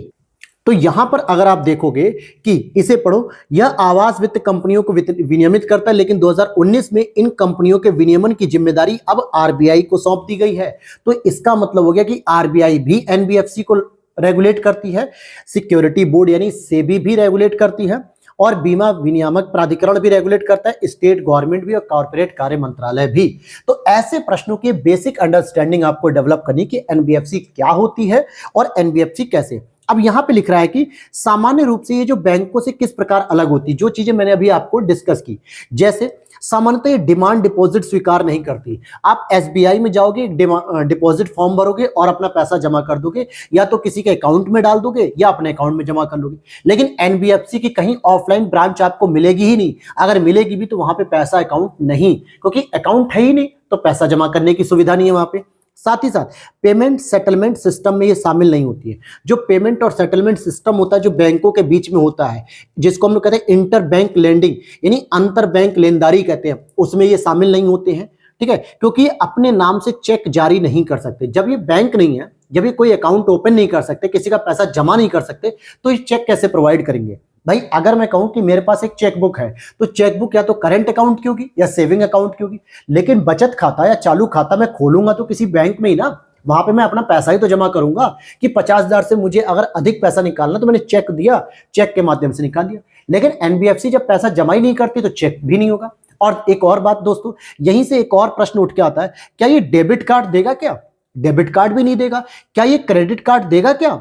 तो यहां पर अगर आप देखोगे कि इसे पढ़ो, यह आवास वित्त कंपनियों को विनियमित करता है, लेकिन 2019 में इन कंपनियों के विनियमन की जिम्मेदारी अब आरबीआई को सौंप दी गई है। तो इसका मतलब हो गया कि आरबीआई भी एनबीएफसी को रेगुलेट करती है, सिक्योरिटी बोर्ड यानी सेबी भी रेगुलेट करती है, और बीमा विनियामक प्राधिकरण भी रेगुलेट करता है, स्टेट गवर्नमेंट भी और कॉर्पोरेट कार्य मंत्रालय भी। तो ऐसे प्रश्नों की बेसिक अंडरस्टैंडिंग आपको डेवलप करनी कि एनबीएफसी क्या होती है और एनबीएफसी कैसे। अब यहां पे लिख रहा है कि सामान्य रूप से ये जो बैंकों से किस प्रकार अलग होती है, जो चीजें मैंने अभी आपको डिस्कस की। जैसे सामान्यतः ये डिमांड डिपॉजिट स्वीकार नहीं करती। आप एसबीआई में जाओगे, डिपॉजिट फॉर्म भरोगे और अपना पैसा जमा कर दोगे, या तो किसी के अकाउंट में डाल दोगे या अपने अकाउंट में जमा कर लोगे। लेकिन एनबीएफसी की कहीं ऑफलाइन ब्रांच आपको मिलेगी ही नहीं। अगर मिलेगी भी तो वहां पे पैसा अकाउंट नहीं, क्योंकि अकाउंट है ही नहीं, तो पैसा जमा करने की सुविधा नहीं है वहां पे। साथ ही साथ पेमेंट सेटलमेंट सिस्टम में ये शामिल नहीं होती है। जो पेमेंट और सेटलमेंट सिस्टम होता है जो बैंकों के बीच में होता है, जिसको हम लोग कहते हैं इंटर बैंक लेंडिंग यानी अंतर बैंक लेनदारी कहते हैं, उसमें ये शामिल नहीं होते हैं। ठीक है, क्योंकि ये अपने नाम से चेक जारी नहीं कर सकते। जब ये बैंक नहीं है, जब ये कोई अकाउंट ओपन नहीं कर सकते, किसी का पैसा जमा नहीं कर सकते, तो ये चेक कैसे प्रोवाइड करेंगे? भाई अगर मैं कहूं कि मेरे पास एक चेकबुक है, तो चेकबुक या तो करंट अकाउंट की होगी या सेविंग अकाउंट की होगी। लेकिन बचत खाता या चालू खाता मैं खोलूंगा तो किसी बैंक में ही ना, वहां पे मैं अपना पैसा ही तो जमा करूंगा कि 50,000 से मुझे अगर अधिक पैसा निकालना तो मैंने चेक दिया, चेक के माध्यम से निकाल लिया। लेकिन एनबीएफसी जब पैसा जमा ही नहीं करती तो चेक भी नहीं होगा। और एक और बात दोस्तों, यहीं से एक और प्रश्न उठ के आता है, क्या ये डेबिट कार्ड देगा? क्या डेबिट कार्ड भी नहीं देगा। क्या ये क्रेडिट कार्ड देगा? क्या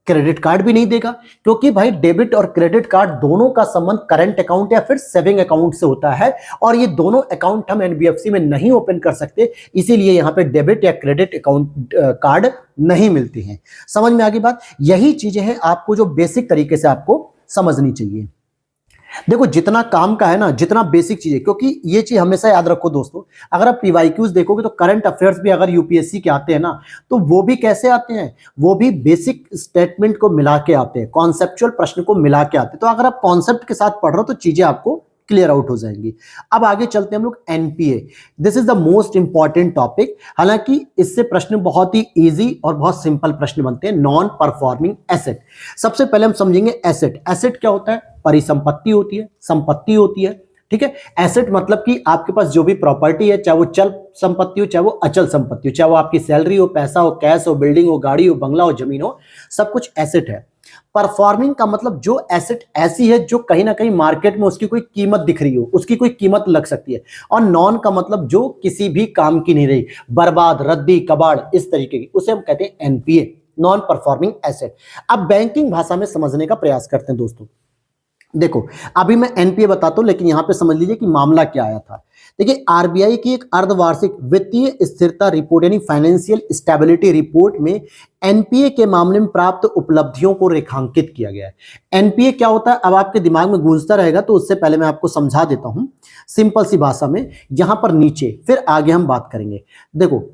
क्रेडिट कार्ड भी नहीं देगा, क्योंकि भाई डेबिट और क्रेडिट कार्ड दोनों का संबंध करंट अकाउंट या फिर सेविंग अकाउंट से होता है, और ये दोनों अकाउंट हम एनबीएफसी में नहीं ओपन कर सकते। इसीलिए यहां पे डेबिट या क्रेडिट अकाउंट कार्ड नहीं मिलते हैं। समझ में आ गई बात? यही चीजें हैं आपको जो बेसिक तरीके से आपको समझनी चाहिए। देखो जितना काम का है ना, जितना बेसिक चीजें, क्योंकि ये चीज हमेशा याद रखो दोस्तों, अगर आप पीवाईक्यूज देखोगे तो करंट अफेयर्स भी अगर यूपीएससी के आते हैं ना, तो वो भी कैसे आते हैं, वो भी बेसिक स्टेटमेंट को मिला के आते हैं, कॉन्सेप्चुअल प्रश्न को मिला के आते हैं। तो अगर आप कॉन्सेप्ट के साथ पढ़ रहे हो तो चीजें आपको क्लियर आउट हो जाएंगी। अब आगे चलते हैं हम लोग NPA. This is the most important topic. हालांकि इससे प्रश्न बहुत ही इजी और बहुत सिंपल प्रश्न बनते हैं। नॉन परफॉर्मिंग एसेट, सबसे पहले हम समझेंगे एसेट। एसेट क्या होता है? परिसंपत्ति होती है, संपत्ति होती है, ठीक है। एसेट मतलब कि आपके पास जो भी प्रॉपर्टी है, चाहे वो चल संपत्ति हो, चाहे वो अचल संपत्ति हो, चाहे वो आपकी सैलरी हो, पैसा हो, कैश हो, बिल्डिंग हो, गाड़ी हो, बंगला हो, जमीन हो, सब कुछ एसेट है। परफॉर्मिंग का मतलब जो एसेट ऐसी है जो कहीं ना कहीं मार्केट में उसकी कोई कीमत दिख रही हो, उसकी कोई कीमत लग सकती है। और नॉन का मतलब जो किसी भी काम की नहीं रही, बर्बाद, रद्दी, कबाड़, इस तरीके की, उसे हम कहते हैं एनपीए, नॉन परफॉर्मिंग एसेट। अब बैंकिंग भाषा में समझने का प्रयास करते हैं दोस्तों। देखो, अभी मैं एनपीए बताता हूं, लेकिन यहां पे समझ लीजिए कि मामला क्या आया था। देखिए, आरबीआई की एक अर्धवार्षिक वित्तीय स्थिरता रिपोर्ट यानी फाइनेंशियल स्टेबिलिटी रिपोर्ट में एनपीए के मामले में प्राप्त उपलब्धियों को रेखांकित किया गया है। एनपीए क्या होता है, अब आपके दिमाग में गूंजता रहेगा, तो उससे पहले मैं आपको समझा देता हूं सिंपल सी भाषा में। यहां पर नीचे, फिर आगे हम बात करेंगे। देखो,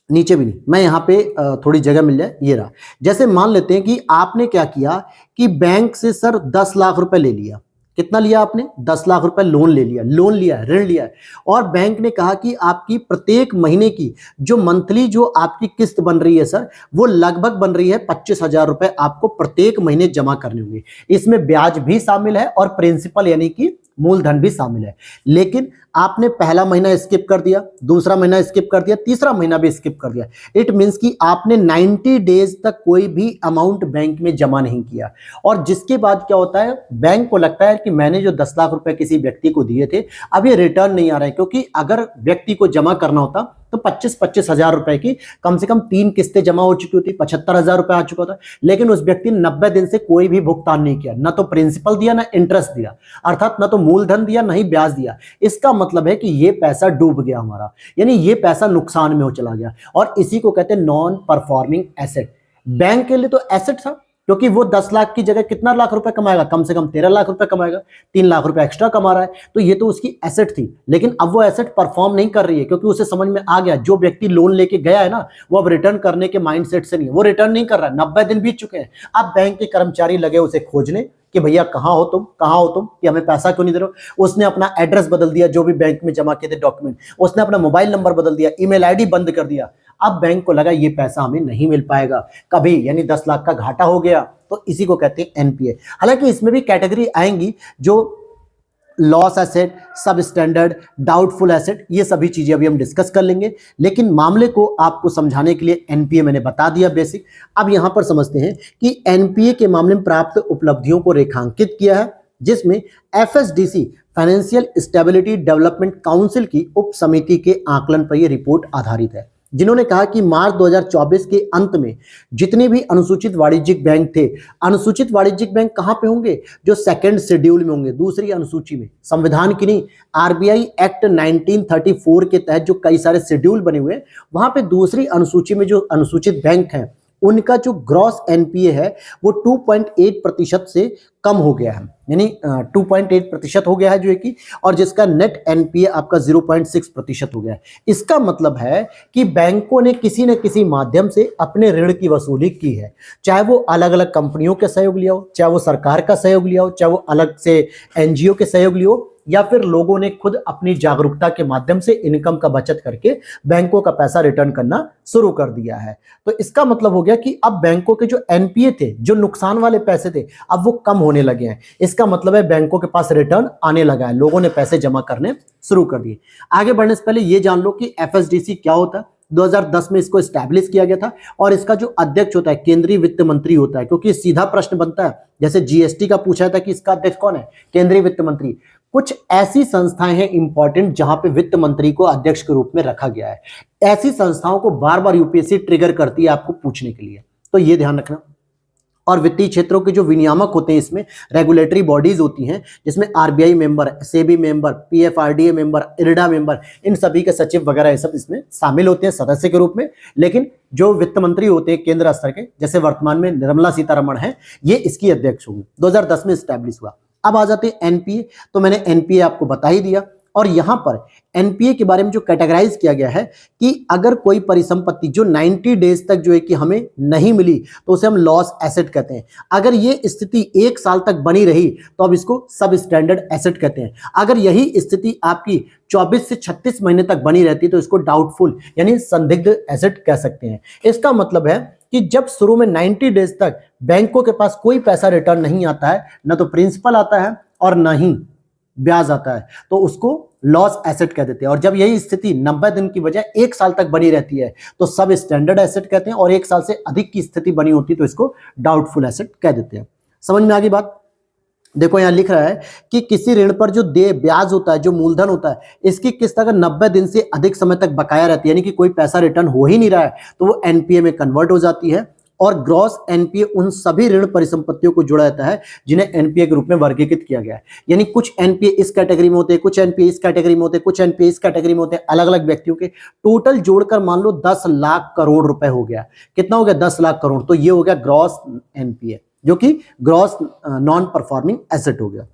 नीचे भी नहीं, मैं यहाँ पे थोड़ी जगह मिल जाए, ये रहा। जैसे मान लेते हैं कि आपने क्या किया कि बैंक से सर 10 लाख रुपए ले लिया। कितना लिया आपने? 10 लाख रुपए लोन ले लिया, लोन लिया, ऋण लिया है। और बैंक ने कहा कि आपकी प्रत्येक महीने की जो मंथली जो आपकी किस्त बन रही है सर, वो लगभग बन रही है 25,000 रुपए आपको प्रत्येक महीने जमा करने होंगे। इसमें ब्याज भी शामिल है और प्रिंसिपल यानी कि मूलधन भी शामिल है। लेकिन आपने पहला महीना स्किप कर दिया, दूसरा महीना स्किप कर दिया, तीसरा महीना भी स्किप कर दिया। इट मींस कि आपने 90 डेज तक कोई भी अमाउंट बैंक में जमा नहीं किया। और जिसके बाद क्या होता है, बैंक को लगता है कि मैंने जो 10 लाख रुपए किसी व्यक्ति को दिए थे, अब ये रिटर्न नहीं आ रहा है। क्योंकि अगर व्यक्ति को जमा करना होता तो 25-25 हजार रुपए की कम से कम 3 किस्तें जमा हो चुकी होती, 75,000 रुपए आ चुका होता। लेकिन उस व्यक्ति ने 90 दिन से कोई भी भुगतान नहीं किया, ना तो प्रिंसिपल दिया, ना इंटरेस्ट दिया, अर्थात ना तो मूलधन दिया, ना ही ब्याज दिया। इसका मतलब है कि ये पैसा डूब गया हमारा, यानी ये पैसा नुकसान में हो चला गया। और इसी को कहते हैं नॉन परफॉर्मिंग एसेट। बैंक के लिए तो एसेट था, क्योंकि वो 10 लाख की जगह कितना लाख रुपए कमाएगा? कम से कम 13 लाख रुपए कमाएगा, 3 लाख रुपए एक्स्ट्रा कमा रहा है, तो ये तो उसकी एसेट थी। लेकिन अब वो एसेट परफॉर्म नहीं कर रही है, क्योंकि उसे समझ में आ गया जो व्यक्ति लोन लेके गया है ना, वो अब रिटर्न करने के माइंडसेट से नहीं है, वो रिटर्न नहीं कर रहा है। 90 दिन बीत चुके हैं। अब बैंक के कर्मचारी लगे उसे खोजने कि भैया कहाँ हो तुम, कहाँ हो तुम, कि हमें पैसा क्यों नहीं दे रहे हो। उसने अपना एड्रेस बदल दिया, जो भी बैंक में जमा किए थे डॉक्यूमेंट, उसने अपना मोबाइल नंबर बदल दिया, ईमेल आईडी बंद कर दिया। अब बैंक को लगा ये पैसा हमें नहीं मिल पाएगा कभी, यानी 10 लाख का घाटा हो गया। तो इसी को कहते हैं एनपीए। हालांकि इसमें भी कैटेगरी आएंगी जो लॉस एसेट, सब स्टैंडर्ड, डाउटफुल एसेट, ये सभी चीजें अभी हम डिस्कस कर लेंगे। लेकिन मामले को आपको समझाने के लिए एनपीए मैंने बता दिया बेसिक। अब यहां पर समझते हैं कि एनपीए के मामले में प्राप्त उपलब्धियों को रेखांकित किया है, जिसमें FSDC financial stability development council की उप समिति के आकलन पर यह रिपोर्ट आधारित है, जिन्होंने कहा कि मार्च 2024 के अंत में जितने भी अनुसूचित वाणिज्यिक बैंक थे, अनुसूचित वाणिज्यिक बैंक कहां पे होंगे? जो सेकंड शेड्यूल में होंगे, दूसरी अनुसूची में, संविधान की नहीं, आरबीआई एक्ट 1934 के तहत जो कई सारे शेड्यूल बने हुए हैं, वहां पे दूसरी अनुसूची में जो अनुसूचित बैंक हैं, उनका जो ग्रॉस एनपीए है वो 2.8% से कम हो गया है, यानी 2.8% हो गया है जो कि, और जिसका नेट एनपीए आपका 0.6% हो गया है। इसका मतलब है कि बैंकों ने किसी न किसी माध्यम से अपने ऋण की वसूली की है, चाहे वो अलग अलग कंपनियों के सहयोग लिया हो, चाहे वो सरकार का सहयोग लिया हो, चाहे वो अलग से एनजीओ के सहयोग लिया हो, या फिर लोगों ने खुद अपनी जागरूकता के माध्यम से इनकम का बचत करके बैंकों का पैसा रिटर्न करना शुरू कर दिया है। तो इसका मतलब हो गया कि अब बैंकों के जो एनपीए थे, जो नुकसान वाले पैसे थे, अब वो कम होने लगे हैं। इसका मतलब है बैंकों के पास रिटर्न आने लगा है, लोगों ने पैसे जमा करने शुरू कर दिए। आगे बढ़ने से पहले ये जान लो कि एफएसडीसी क्या होता है। 2010 में इसको स्टैब्लिश किया गया था, और इसका जो अध्यक्ष होता है केंद्रीय वित्त मंत्री होता है, क्योंकि सीधा प्रश्न बनता है, जैसे जीएसटी का पूछा था कि इसका अध्यक्ष कौन है, केंद्रीय वित्त मंत्री। कुछ ऐसी संस्थाएं हैं इंपॉर्टेंट जहां पे वित्त मंत्री को अध्यक्ष के रूप में रखा गया है। ऐसी संस्थाओं को बार बार यूपीएससी ट्रिगर करती है आपको पूछने के लिए, तो ये ध्यान रखना। और वित्तीय क्षेत्रों के जो विनियामक होते हैं, इसमें रेगुलेटरी बॉडीज होती हैं, जिसमें RBI member, SEBI member, PFRDA member, IRDA member, इन सभी के सचिव वगैरह ये सब इसमें शामिल होते हैं सदस्य के रूप में। लेकिन जो वित्त मंत्री होते हैं केंद्र स्तर के, जैसे वर्तमान में निर्मला सीतारमण है, ये इसकी अध्यक्ष होंगे। 2010 में स्टैब्लिश हुआ। अब आ जाते हैं एनपीए। तो मैंने एनपीए आपको बता ही दिया। और यहां पर एनपीए के बारे में जो कैटेगराइज किया गया है कि अगर कोई परिसंपत्ति जो 90 डेज तक जो है कि हमें नहीं मिली तो उसे हम लॉस एसेट कहते हैं। अगर ये स्थिति 1 साल तक बनी रही तो अब इसको सब स्टैंडर्ड एसेट कहते हैं। अगर यही स्थिति आपकी 24 से 36 महीने तक बनी रहती तो इसको डाउटफुल यानी संदिग्ध एसेट कह सकते हैं। इसका मतलब है कि जब शुरू में 90 डेज तक बैंकों के पास कोई पैसा रिटर्न नहीं आता है, ना तो प्रिंसिपल आता है और ना ही ब्याज आता है, तो उसको लॉस एसेट कह देते हैं। और जब यही स्थिति 90 दिन की बजाय 1 साल तक बनी रहती है तो सब स्टैंडर्ड एसेट कहते हैं, और 1 साल से अधिक की स्थिति बनी होती है तो इसको डाउटफुल एसेट कह देते हैं। समझ में आ गई बात? देखो यहां लिख रहा है कि किसी ऋण पर जो दे ब्याज होता है, जो मूलधन होता है, इसकी किस्त अगर 90 दिन से अधिक समय तक बकाया रहती है, यानी कि कोई पैसा रिटर्न हो ही नहीं रहा है, तो वो एनपीए में कन्वर्ट हो जाती है। और ग्रॉस एनपीए उन सभी ऋण परिसंपत्तियों को जोड़ा जाता है जिन्हें एनपीए के रूप में वर्गीकृत किया गया है। यानी कुछ एनपीए इस कैटेगरी में होते हैं, कुछ एनपीए इस कैटेगरी में होते हैं, कुछ एनपीए इस कैटेगरी में होते हैं, अलग अलग व्यक्तियों के। टोटल जोड़कर मान लो 10 लाख करोड़ रुपए हो गया। कितना हो गया? 10 लाख करोड़। तो ये हो गया ग्रॉस एनपीए, जो कि ग्रॉस नॉन परफॉर्मिंग एसेट हो गया।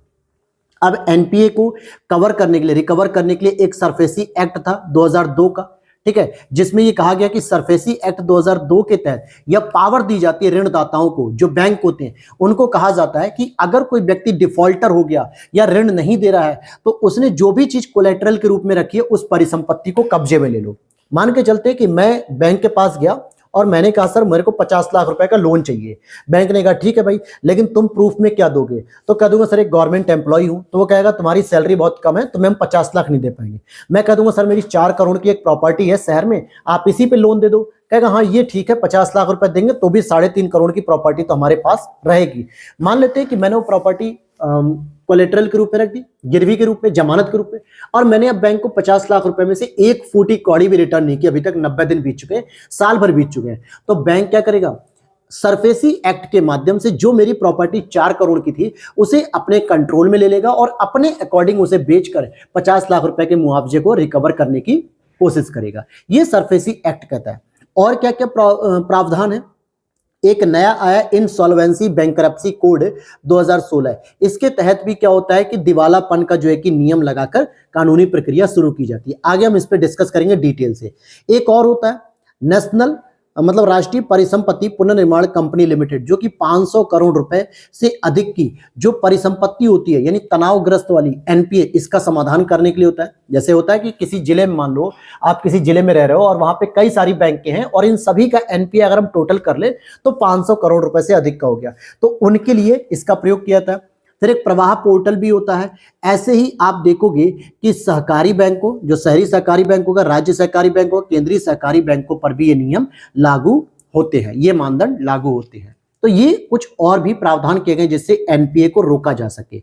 अब एनपीए को कवर करने के लिए, रिकवर करने के लिए एक सरफेसी एक्ट था 2002 का, ठीक है, जिसमें ये कहा गया कि सरफेसी एक्ट 2002 के तहत यह पावर दी जाती है ऋणदाताओं को, जो बैंक होते हैं उनको कहा जाता है कि अगर कोई व्यक्ति डिफॉल्टर हो गया या ऋण नहीं दे रहा है तो उसने जो भी चीज कोलेटरल के रूप में रखी है उस परिसंपत्ति को कब्जे में ले लो। मान के चलते कि मैं बैंक के पास गया और मैंने कहा सर मेरे को 50 लाख रुपए का लोन चाहिए। बैंक ने कहा ठीक है भाई, लेकिन तुम प्रूफ में क्या दोगे? तो कह दूंगा सर एक गवर्नमेंट एम्प्लॉय हूं। तो वो कहेगा तुम्हारी सैलरी बहुत कम है, तुम्हें हम 50 लाख नहीं दे पाएंगे। मैं कह दूंगा सर मेरी 4 करोड़ की एक प्रॉपर्टी है शहर में, आप इसी पे लोन दे दो। कहेगा हाँ ये ठीक है, 50 लाख रुपए देंगे तो भी 3.5 करोड़ की प्रॉपर्टी तो हमारे पास रहेगी। मान लेते हैं कि मैंने वो प्रॉपर्टी कोलेटरल के रूप में रख दी, गिरवी के रूप में, जमानत के रूप में, और मैंने अब बैंक को 50 लाख रुपए में से 1 फूटी कौड़ी भी रिटर्न नहीं की। अभी तक 90 दिन बीत चुके हैं, साल भर बीत चुके हैं। तो बैंक क्या करेगा? सरफेसी एक्ट के माध्यम से जो मेरी प्रॉपर्टी 4 करोड़ की थी उसे अपने कंट्रोल में ले लेगा और अपने अकॉर्डिंग उसे बेचकर 50 लाख रुपए के मुआवजे को रिकवर करने की कोशिश करेगा। यह सरफेसी एक्ट कहता है। और क्या क्या प्रावधान है? एक नया आया इंसॉल्वेंसी बैंकरप्सी कोड 2016। इसके तहत भी क्या होता है कि दिवालापन का जो है कि नियम लगाकर कानूनी प्रक्रिया शुरू की जाती है। आगे हम इस पे डिस्कस करेंगे डिटेल से। एक और होता है नेशनल मतलब राष्ट्रीय परिसंपत्ति पुनर्निर्माण कंपनी लिमिटेड, जो कि 500 करोड़ रुपए से अधिक की जो परिसंपत्ति होती है यानी तनावग्रस्त वाली एनपीए, इसका समाधान करने के लिए होता है। जैसे होता है कि किसी जिले में, मान लो आप किसी जिले में रह रहे हो और वहां पे कई सारी बैंकें हैं और इन सभी का एनपीए अगर हम टोटल कर ले तो 500 करोड़ रुपए से अधिक का हो गया, तो उनके लिए इसका प्रयोग किया जाता है। फिर एक प्रवाह पोर्टल भी होता है। ऐसे ही आप देखोगे कि सहकारी बैंकों, जो शहरी सहकारी बैंक होगा, राज्य सहकारी बैंक होगा, केंद्रीय सहकारी बैंकों पर भी ये नियम लागू होते हैं, ये मानदंड लागू होते हैं। तो ये कुछ और भी प्रावधान किए गए जिससे एनपीए को रोका जा सके।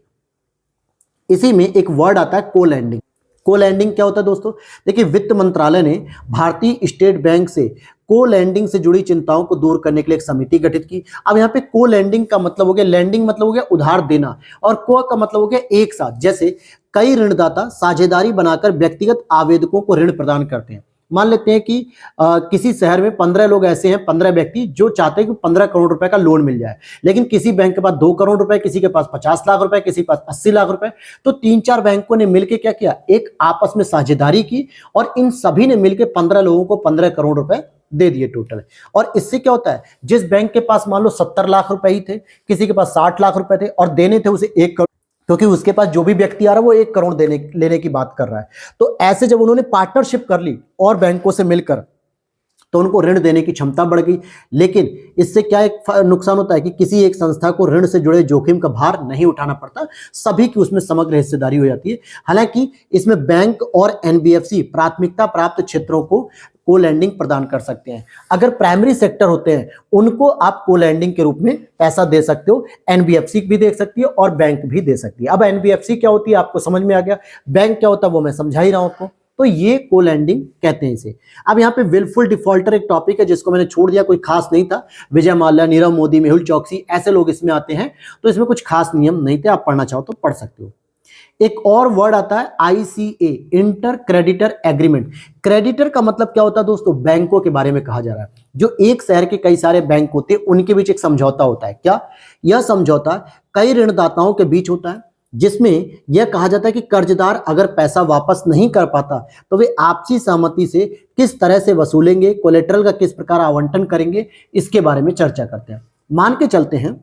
इसी में एक वर्ड आता है को लैंडिंग। को लैंडिंग क्या होता है दोस्तों? देखिए वित्त मंत्रालय ने भारतीय स्टेट बैंक से को लैंडिंग से जुड़ी चिंताओं को दूर करने के लिए एक समिति गठित की। अब यहाँ पे को लैंडिंग का मतलब हो गया, लैंडिंग मतलब हो गया उधार देना, और को का मतलब हो गया एक साथ। जैसे कई ऋणदाता साझेदारी बनाकर व्यक्तिगत आवेदकों को ऋण प्रदान करते हैं। मान लेते हैं कि किसी शहर में 15 लोग ऐसे हैं, 15 व्यक्ति जो चाहते हैं कि 15 करोड़ रुपए का लोन मिल जाए, लेकिन किसी बैंक के पास 2 करोड़ रुपए, किसी के पास 50 लाख रुपए, किसी के पास 80 लाख रुपए। तो 3-4 बैंकों ने मिलकर क्या किया? एक आपस में साझेदारी की और इन सभी ने मिलकर 15 लोगों को 15 करोड़ रुपए दे दिए टोटल। और इससे क्या होता है, जिस बैंक के पास मान लो 70 लाख रुपए ही थे, किसी के पास 60 लाख रुपए थे और देने थे उसे 1 करोड़, क्योंकि उसके पास जो भी व्यक्ति आ रहा है वो 1 करोड़ लेने की बात कर रहा है। तो ऐसे जब उन्होंने पार्टनरशिप कर ली और बैंकों से मिलकर, तो उनको ऋण देने की क्षमता बढ़ गई। लेकिन इससे क्या एक नुकसान होता है कि किसी एक संस्था को ऋण से जुड़े जोखिम का भार नहीं उठाना पड़ता, सभी की उसमें समग्र हिस्सेदारी हो जाती है। हालांकि इसमें बैंक और एनबीएफसी प्राथमिकता प्राप्त क्षेत्रों को को लैंडिंग प्रदान कर सकते हैं। अगर प्राइमरी सेक्टर होते हैं उनको आप को लैंडिंग के रूप में पैसा दे सकते हो, एनबीएफसी भी दे सकती है और बैंक भी दे सकती है। अब एनबीएफसी क्या होती है आपको समझ में आ गया, बैंक क्या होता है वो मैं समझा ही रहा हूं आपको। तो ये को लैंडिंग कहते हैं इसे। अब यहाँ पे विलफुल डिफॉल्टर एक टॉपिक है जिसको मैंने छोड़ दिया, कोई खास नहीं था। विजय माल्या, नीरव मोदी, मेहुल चौकसी ऐसे लोग इसमें आते हैं, तो इसमें कुछ खास नियम नहीं थे, आप पढ़ना चाहो तो पढ़ सकते हो। एक और वर्ड आता है ICA, inter creditor agreement. Creditor का मतलब क्या होता है दोस्तों? बैंकों के बारे में कहा जा रहा है। जो एक शहर के कई सारे बैंक होते हैं उनके बीच एक समझौता होता है। क्या? यह समझौता कई ऋणदाताओं के बीच होता है जिसमें यह कहा जाता है कि कर्जदार अगर पैसा वापस नहीं कर पाता तो वे आपसी सहमति से किस तरह से वसूलेंगे, कोलेटरल का किस प्रकार आवंटन करेंगे, इसके बारे में चर्चा करते हैं। मान के चलते हैं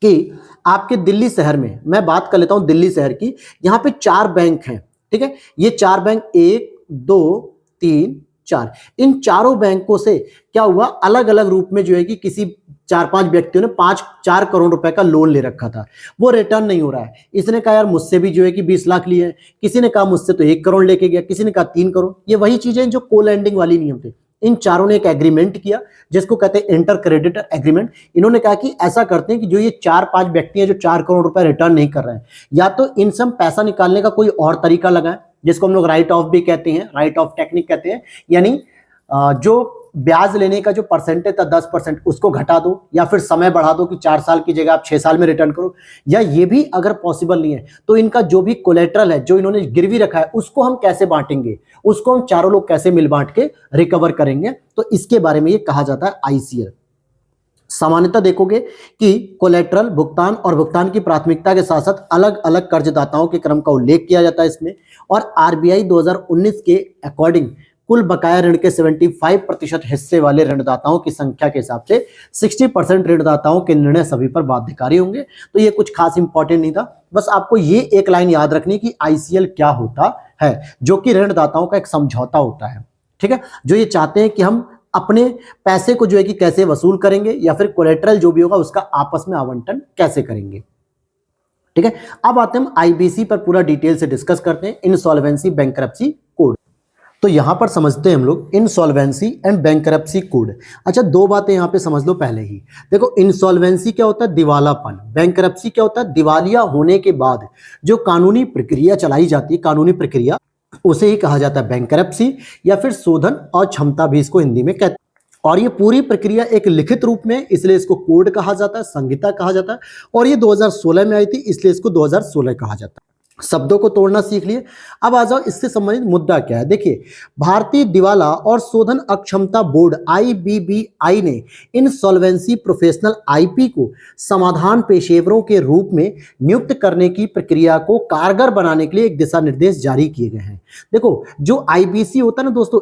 कि आपके दिल्ली शहर में, मैं बात कर लेता हूं दिल्ली शहर की, यहां पे 4 बैंक हैं, ठीक है। ये 4 बैंक 1 2 3 4, इन चारों बैंकों से क्या हुआ, अलग अलग रूप में जो है कि किसी 4-5 व्यक्तियों ने 4 करोड़ रुपए का लोन ले रखा था, वो रिटर्न नहीं हो रहा है। इसने कहा यार मुझसे भी जो है कि 20 लाख लिए हैं, किसी ने कहा मुझसे तो 1 करोड़ लेके गया, किसी ने कहा 3 करोड़। ये वही चीजें जो को लैंडिंग वाली नियम थे। इन चारों ने एक एग्रीमेंट किया जिसको कहते हैं इंटर क्रेडिटर एग्रीमेंट। इन्होंने कहा कि ऐसा करते हैं कि जो ये 4-5 व्यक्ति हैं जो 4 करोड़ रुपए रिटर्न नहीं कर रहे हैं, या तो इनसे हम पैसा निकालने का कोई और तरीका लगाएं, जिसको हम लोग राइट ऑफ भी कहते हैं, राइट ऑफ टेक्निक कहते हैं, यानी जो ब्याज लेने का जो परसेंटेज था 10% उसको घटा दो, या फिर समय बढ़ा दो कि 4 साल की जगह आप 6 साल में रिटर्न करो, या ये भी अगर पॉसिबल नहीं है तो इनका जो भी कोलेटरल है, जो इन्होंने गिरवी रखा है, उसको हम कैसे बांटेंगे, उसको हम चारों लोग कैसे मिल बांट के रिकवर करेंगे, तो इसके बारे में ये कहा जाता है आईसीएल। सामान्यतः देखोगे कि कोलेटरल भुगतान और भुगतान की प्राथमिकता के साथ साथ अलग अलग कर्जदाताओं के क्रम का उल्लेख किया जाता है इसमें, और आरबीआई 2019 के अकॉर्डिंग कुल बकाया ऋण के 75% हिस्से वाले ऋणदाताओं की संख्या के हिसाब से 60% ऋणदाताओं के निर्णय सभी पर बाध्यकारी होंगे। तो ये कुछ खास इंपॉर्टेंट नहीं था, बस आपको ये एक लाइन याद रखनी कि आईसीएल क्या होता है, जो कि ऋणदाताओं का एक समझौता होता है, ठीक है, जो ये चाहते हैं कि हम अपने पैसे को जो है कि कैसे वसूल करेंगे, या फिर कोलेटरल जो भी होगा उसका आपस में आवंटन कैसे करेंगे, ठीक है। अब आते हैं हम आईबीसी पर पूरा डिटेल से डिस्कस करते हैं, इंसॉल्वेंसी बैंकरप्सी कोड। तो यहां पर समझते हैं हम लोग इंसॉल्वेंसी एंड बैंकरप्सी कोड। अच्छा, 2 बातें यहां पे समझ लो पहले ही। देखो, इंसॉल्वेंसी क्या होता है, दिवालापन। बैंकरप्सी क्या होता है, दिवालिया होने के बाद जो कानूनी प्रक्रिया चलाई जाती है, कानूनी प्रक्रिया, उसे ही कहा जाता है बैंकरप्सी, या फिर शोधन और क्षमता भी इसको हिंदी में कहते हैं। और ये पूरी प्रक्रिया एक लिखित रूप में, इसलिए इसको कोड कहा जाता है, संहिता कहा जाता है, और ये 2016 में आई थी, इसलिए इसको 2016 कहा जाता है। शब्दों को तोड़ना सीख लिए। अब आ जाओ इससे संबंधित मुद्दा क्या है। देखिए, भारतीय दिवाला और शोधन अक्षमता बोर्ड आईबीबीआई ने इंसॉल्वेंसी प्रोफेशनल आईपी को समाधान पेशेवरों के रूप में नियुक्त करने की प्रक्रिया को कारगर बनाने के लिए एक दिशा निर्देश जारी किए गए हैं। देखो, जो आईबीसी होता है ना दोस्तों,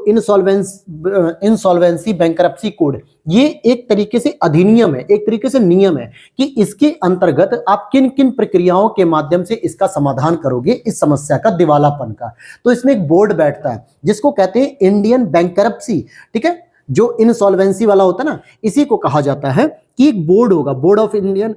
इंसॉल्वेंसी बैंकरप्सी कोड, ये एक तरीके से अधिनियम है, एक तरीके से नियम है कि इसके अंतर्गत आप किन किन प्रक्रियाओं के माध्यम से इसका समाधान करोगे, इस समस्या का, दिवालापन का। तो इसमें एक बोर्ड बैठता है जिसको कहते हैं इंडियन बैंकरप्सी, ठीक है, जो इंसॉल्वेंसी वाला होता है ना, इसी को कहा जाता है कि एक बोर्ड होगा, board of Indian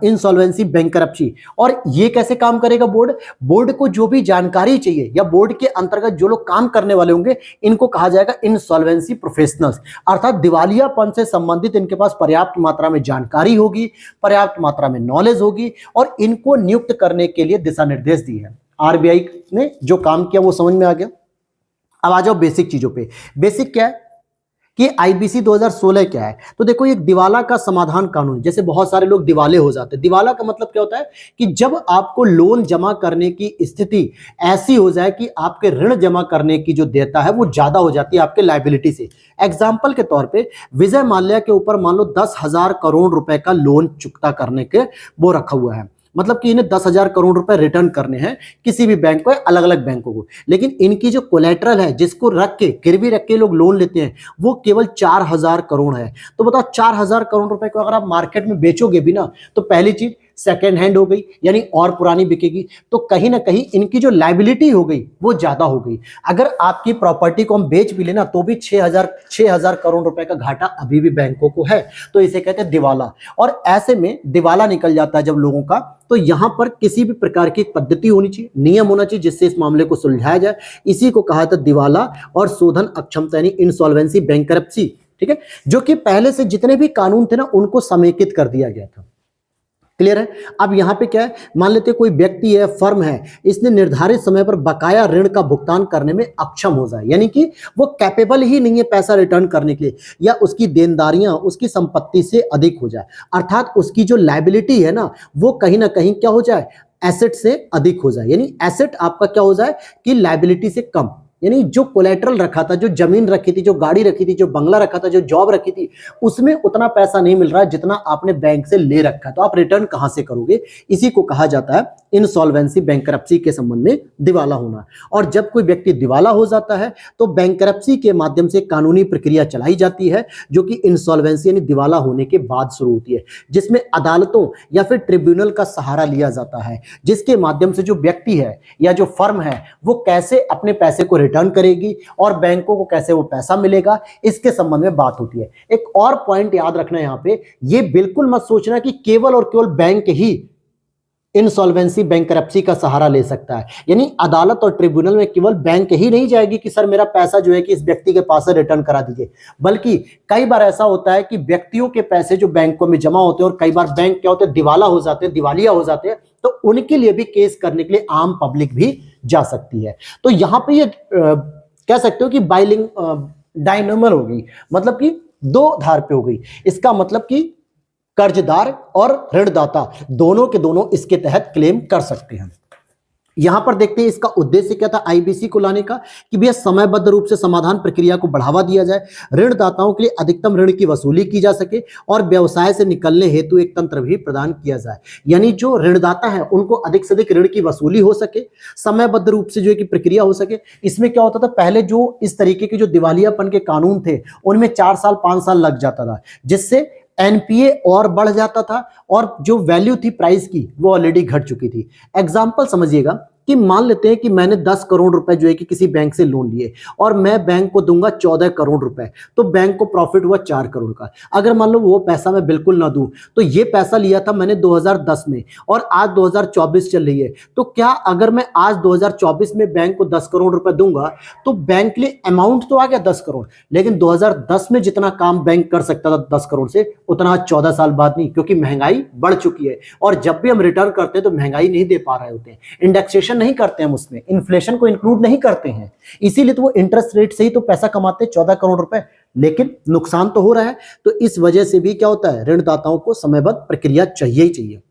insolvency bankruptcy. और ये कैसे काम करेगा बोर्ड, बोर्ड को जो भी जानकारी चाहिए या बोर्ड के अंतर्गत जो लोग काम करने वाले होंगे, इनको कहा जाएगा इंसॉल्वेंसी प्रोफेशनल्स, अर्थात दिवालियापन से संबंधित इनके पास पर्याप्त मात्रा में जानकारी होगी, पर्याप्त मात्रा में नॉलेज होगी, और इनको नियुक्त करने के लिए दिशा निर्देश दिए हैं। आरबीआई ने जो काम किया वो समझ में आ गया। अब आ जाओ बेसिक चीजों पे। बेसिक क्या है कि आईबीसी 2016 क्या है, तो देखो, एक दिवाला का समाधान कानून। जैसे बहुत सारे लोग दिवाले हो जाते हैं, दिवाला का मतलब क्या होता है कि जब आपको लोन जमा करने की स्थिति ऐसी हो जाए कि आपके ऋण जमा करने की जो देयता है वो ज्यादा हो जाती है आपके लायबिलिटी से। एग्जाम्पल के तौर पे विजय माल्या के ऊपर मान लो 10,000 करोड़ रुपए का लोन चुकता करने के वो रखा हुआ है, मतलब कि इन्हें 10,000 करोड़ रुपए रिटर्न करने हैं किसी भी बैंक को, अलग अलग बैंकों को, लेकिन इनकी जो कोलेटरल है, जिसको रख के, गिरवी रख के लोग लोन लेते हैं, वो केवल 4,000 करोड़ है। तो बताओ, 4,000 करोड़ रुपए को अगर आप मार्केट में बेचोगे भी ना, तो पहली चीज सेकेंड हैंड हो गई, यानी और पुरानी बिकेगी, तो कहीं ना कहीं इनकी जो लायबिलिटी हो गई वो ज्यादा हो गई। अगर आपकी प्रॉपर्टी को हम बेच भी लेना तो भी 6,000 करोड़ रुपए का घाटा अभी भी बैंकों को है, तो इसे कहते हैं दिवाला। और ऐसे में दिवाला निकल जाता है जब लोगों का, तो यहां पर किसी भी प्रकार की पद्धति होनी चाहिए, नियम होना चाहिए, जिससे इस मामले को सुलझाया जाए। इसी को कहा था दिवाला और शोधन अक्षमता, यानी इंसॉल्वेंसी बैंकरप्सी, ठीक है, जो कि पहले से जितने भी कानून थे ना उनको समेकित कर दिया गया था। क्लियर है। अब यहां पे क्या है, मान लेते कोई व्यक्ति है, फर्म है, इसने निर्धारित समय पर बकाया ऋण का भुगतान करने में अक्षम हो जाए, यानी कि वो कैपेबल ही नहीं है पैसा रिटर्न करने के लिए, या उसकी देनदारियां उसकी संपत्ति से अधिक हो जाए, अर्थात उसकी जो लायबिलिटी है ना वो कहीं ना कहीं क्या हो जाए, एसेट से अधिक हो जाए, यानी एसेट आपका क्या हो जाए कि लायबिलिटी से कम। यानी जो कोलेटरल रखा था, जो जमीन रखी थी, जो गाड़ी रखी थी, जो बंगला रखा था, जो जॉब रखी थी, उसमें उतना पैसा नहीं मिल रहा है जितना आपने बैंक से ले रखा है, तो आप रिटर्न कहां से करोगे? इसी को कहा जाता है इनसॉल्वेंसी, बैंकरप्सी के संबंध में दिवाला होना। और जब कोई व्यक्ति दिवाला हो जाता है तो बैंकरप्सी के माध्यम से कानूनी प्रक्रिया चलाई जाती है, जो कि इनसॉल्वेंसी यानी दिवाला होने के बाद शुरू होती है, जिसमें अदालतों या फिर ट्रिब्यूनल का सहारा लिया जाता है, जिसके माध्यम से जो व्यक्ति है या जो फर्म है वो कैसे अपने पैसे को रिटर्न करेगी और बैंकों को कैसे वो पैसा मिलेगा, इसके संबंध में बात होती है। एक और पॉइंट याद रखना यहां पे, ये बिल्कुल मत सोचना कि केवल और केवल बैंक ही इंसॉल्वेंसी बैंकरप्सी का सहारा ले सकता है, यानी अदालत और ट्रिब्यूनल में केवल बैंक ही नहीं जाएगी कि सर मेरा पैसा जो है कि इस व्यक्ति के पास से रिटर्न करा दीजिए, बल्कि कई बार ऐसा होता है कि व्यक्तियों के पैसे जो बैंकों में जमा होते हैं और कई बार बैंक क्या होते हैं, दिवाला हो जाते हैं, दिवालिया हो जाते हैं, तो उनके लिए भी केस करने के लिए आम पब्लिक भी जा सकती है। तो यहां पर ये कह सकते हो कि बाइलिंग डायनमल हो गई, मतलब कि दो धार पे हो गई। इसका मतलब कि कर्जदार और ऋणदाता दोनों के दोनों इसके तहत क्लेम कर सकते हैं। यहां पर देखते हैं इसका उद्देश्य क्या था आईबीसी को लाने का, कि भैया समयबद्ध रूप से समाधान प्रक्रिया को बढ़ावा दिया जाए, ऋणदाताओं के लिए अधिकतम ऋण की वसूली की जा सके और व्यवसाय से निकलने हेतु एक तंत्र भी प्रदान किया जाए, यानी जो ऋणदाता है उनको अधिक से अधिक ऋण की वसूली हो सके, समयबद्ध रूप से जो है कि प्रक्रिया हो सके। इसमें क्या होता था, पहले जो इस तरीके के जो दिवालियापन के कानून थे उनमें 4 साल 5 साल लग जाता था, जिससे एनपीए और बढ़ जाता था और जो वैल्यू थी प्राइस की वो ऑलरेडी घट चुकी थी। एग्जांपल समझिएगा कि मान लेते हैं कि मैंने 10 करोड़ रुपए जो है कि किसी बैंक से लोन लिए और मैं बैंक को दूंगा 14 करोड़ रुपए, तो बैंक को प्रॉफिट हुआ 4 करोड़ का। अगर मान लो वो पैसा मैं बिल्कुल ना दूं, तो ये पैसा लिया था मैंने 2010 में और आज 2024 चल रही है, तो क्या अगर मैं आज 2024 में बैंक को 10 करोड़ रुपए दूंगा तो बैंक के लिए अमाउंट तो आ गया 10 करोड़, लेकिन 2010 में जितना काम बैंक कर सकता था 10 करोड़ से, उतना आज 14 साल बाद नहीं, क्योंकि महंगाई बढ़ चुकी है। और जब भी हम रिटर्न करते हैं तो महंगाई नहीं दे पा रहे होते हैं, इंडेक्सेशन नहीं करते हैं, उसमें इन्फ्लेशन को इंक्लूड नहीं करते हैं, इसीलिए तो वो इंटरेस्ट रेट से ही तो पैसा कमाते हैं 14 करोड़ रुपए, लेकिन नुकसान तो हो रहा है। तो इस वजह से भी क्या होता है, ऋणदाताओं को समयबद्ध प्रक्रिया चाहिए ही चाहिए।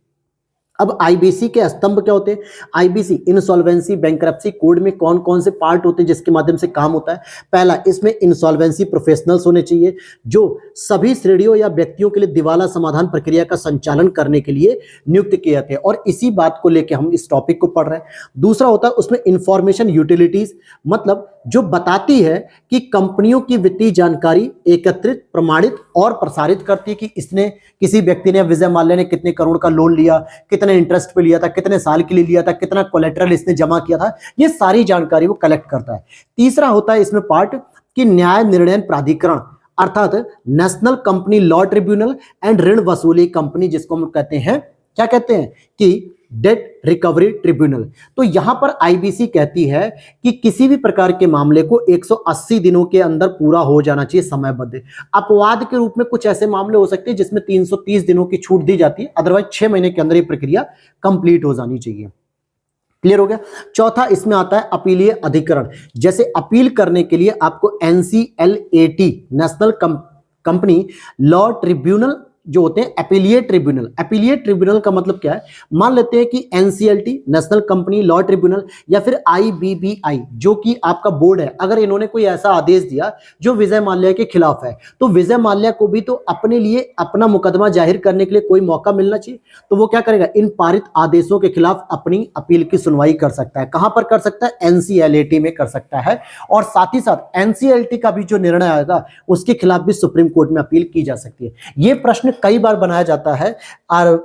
अब आईबीसी के स्तंभ क्या होते हैं? आईबीसी इंसॉल्वेंसी बैंकरप्सी कोड में कौन कौन से पार्ट होते हैं जिसके माध्यम से काम होता है? पहला, इसमें इंसॉल्वेंसी प्रोफेशनल्स होने चाहिए जो सभी श्रेणियों या व्यक्तियों के लिए दिवाला समाधान प्रक्रिया का संचालन करने के लिए नियुक्त किए जाते हैं, और इसी बात को लेकर हम इस टॉपिक को पढ़ रहे हैं। दूसरा होता है उसमें इंफॉर्मेशन यूटिलिटीज, मतलब जो बताती है कि कंपनियों की वित्तीय जानकारी एकत्रित, प्रमाणित और प्रसारित करती है कि इसने, किसी व्यक्ति ने, विजय माल्या ने कितने करोड़ का लोन लिया, कितने इंटरेस्ट पे लिया था, कितने साल के लिए लिया था, कितना कोलेटरल इसने जमा किया था, ये सारी जानकारी वो कलेक्ट करता है। तीसरा होता है इसमें पार्ट कि न्याय निर्णय प्राधिकरण, अर्थात national company law tribunal and ऋण वसूली कंपनी, जिसको हम कहते हैं, क्या कहते हैं कि डेट रिकवरी ट्रिब्यूनल। तो यहां पर आईबीसी कहती है कि किसी भी प्रकार के मामले को 180 दिनों के अंदर पूरा हो जाना चाहिए समयबद्ध। अपवाद के रूप में कुछ ऐसे मामले हो सकते हैं जिसमें 330 दिनों की छूट दी जाती है, अदरवाइज 6 महीने के अंदर ये प्रक्रिया कंप्लीट हो जानी चाहिए। क्लियर हो गया? चौथा इसमें आता है अपीलीय अधिकरण, जैसे अपील करने के लिए आपको NCLAT national company law tribunal जो होते हैं, अपीलिएट ट्रिब्यूनल। अपीलिएट ट्रिब्यूनल का मतलब क्या है? मान लेते हैं कि NCLT national company law tribunal या फिर आईबीबीआई जो कि आपका बोर्ड है, अगर इन्होंने कोई ऐसा आदेश दिया जो विजय माल्या के खिलाफ है, तो विजय माल्या को भी तो अपने लिए अपना मुकदमा जाहिर करने के लिए कोई मौका मिलना चाहिए। तो वो क्या करेगा, इन पारित आदेशों के खिलाफ अपनी अपील की सुनवाई कर सकता है। कहां पर कर सकता है? एनसीएलएटी में कर सकता है, और साथ ही साथ एनसीएलटी का भी जो निर्णय आएगा उसके खिलाफ भी सुप्रीम कोर्ट में अपील की जा सकती है। ये प्रश्न कई बार बनाया जाता है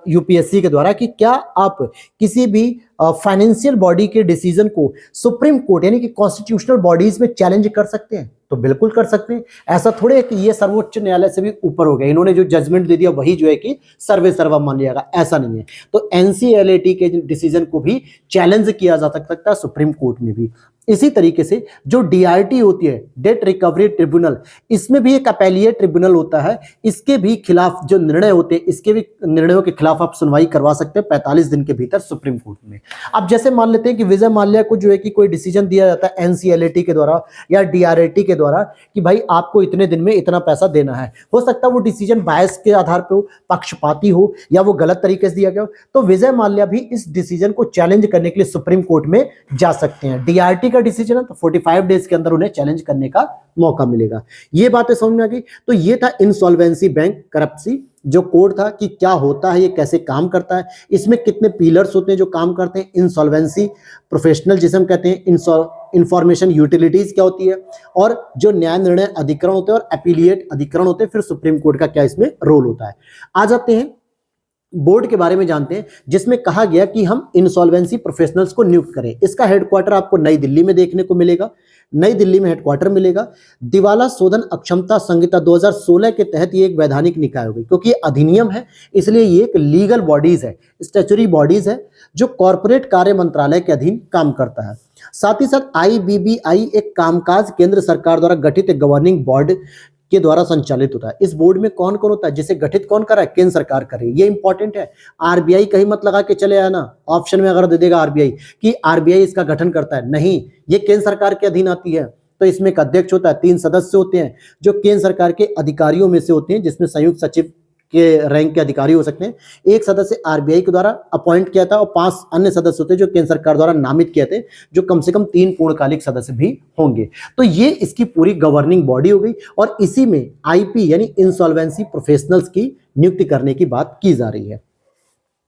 यूपीएससी के द्वारा कि क्या आप किसी भी फाइनेंशियल बॉडी के डिसीजन को सुप्रीम कोर्ट यानी कि कॉन्स्टिट्यूशनल बॉडीज में चैलेंज कर सकते हैं? तो बिल्कुल कर सकते हैं। ऐसा थोड़े है कि ये सर्वोच्च न्यायालय से भी ऊपर हो गया, इन्होंने जो जजमेंट दे दिया वही जो है कि सर्वे सर्वा मान लिया जाएगा, ऐसा नहीं है। तो एनसीएलएटी के डिसीजन को भी चैलेंज किया जा सकता है सुप्रीम कोर्ट में भी। इसी तरीके से जो डीआरटी होती है, डेट रिकवरी ट्रिब्यूनल, इसमें भी एक अपीलिएट ट्रिब्यूनल होता है, इसके भी खिलाफ जो निर्णय होते हैं, इसके भी निर्णयों के खिलाफ आप सुनवाई करवा सकते हैं 45 दिन के भीतर सुप्रीम कोर्ट में। अब जैसे मान लेते हैं कि विजय माल्या को जो है कि कोई डिसीजन दिया जाता है एनसीएलएटी के द्वारा या डीआरटी के द्वारा कि भाई आपको इतने दिन में इतना पैसा देना है। हो सकता है वो डिसीजन बायस के आधार पर हो, पक्षपाती हो, या वो गलत तरीके से दिया गया हो, तो विजय माल्या भी इस डिसीजन को चैलेंज करने के लिए सुप्रीम कोर्ट में जा सकते हैं। डीआरटी का डिसीजन है तो 45 डेज के अंदर उन्हें चैलेंज करने का मौका मिलेगा। ये बातें समझ में आ गई। तो ये था इंसॉल्वेंसी बैंकरप्सी जो कोड था कि क्या होता है, ये कैसे काम करता है, इसमें कितने पिलर्स होते हैं जो काम करते हैं, इंसॉल्वेंसी प्रोफेशनल जिसे हम कहते हैं, इंफॉर्मेशन यूटिलिटीज क्या होती है, और जो न्याय निर्णय अधिकरण होते हैं और अपीलिएट अधिकरण होते हैं, फिर सुप्रीम कोर्ट का क्या इसमें रोल होता है। आ जाते हैं बोर्ड के बारे में जानते हैं, जिसमें कहा गया कि हम इंसॉल्वेंसी प्रोफेशनल्स को नियुक्त करें। इसका हेडक्वार्टर आपको नई दिल्ली में देखने को मिलेगा, नई दिल्ली में हेडक्वार्टर मिलेगा। दिवाला शोधन अक्षमता संहिता 2016 के तहत ये एक वैधानिक निकाय होगी, क्योंकि ये अधिनियम है इसलिए ये एक लीगल बॉडीज है, स्टैच्यूटरी बॉडीज है जो कॉर्पोरेट कार्य मंत्रालय के अधीन काम करता है। साथ ही साथ IBBI एक कामकाज केंद्र सरकार द्वारा गठित एक गवर्निंग बोर्ड के द्वारा संचालित होता है। इस बोर्ड में कौन कौन होता है, जिसे गठित कौन करा है, केंद्र सरकार करे, ये इंपॉर्टेंट है। RBI कहीं मत लगा के चले आना, ऑप्शन में अगर दे देगा RBI कि RBI इसका गठन करता है, नहीं, ये केंद्र सरकार के अधीन आती है। तो इसमें एक अध्यक्ष होता है, 3 सदस्य होते हैं जो केंद्र सरकार के अधिकारियों में से होते हैं, जिसमें संयुक्त सचिव के रैंक के अधिकारी हो सकते हैं। एक सदस्य RBI के द्वारा अपॉइंट किया था और 5 अन्य सदस्य होते हैं जो केंद्र सरकार द्वारा नामित किए थे, जो कम से कम 3 पूर्णकालिक सदस्य भी होंगे। तो ये इसकी पूरी गवर्निंग बॉडी हो गई और इसी में IP यानी इंसॉल्वेंसी प्रोफेशनल्स की नियुक्ति करने की बात की जा रही है।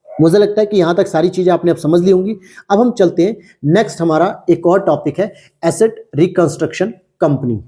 मुझे लगता है कि यहां तक सारी चीजें आपने अब समझ ली होंगी। अब हम चलते हैं, नेक्स्ट हमारा एक और टॉपिक है एसेट रिकंस्ट्रक्शन कंपनी।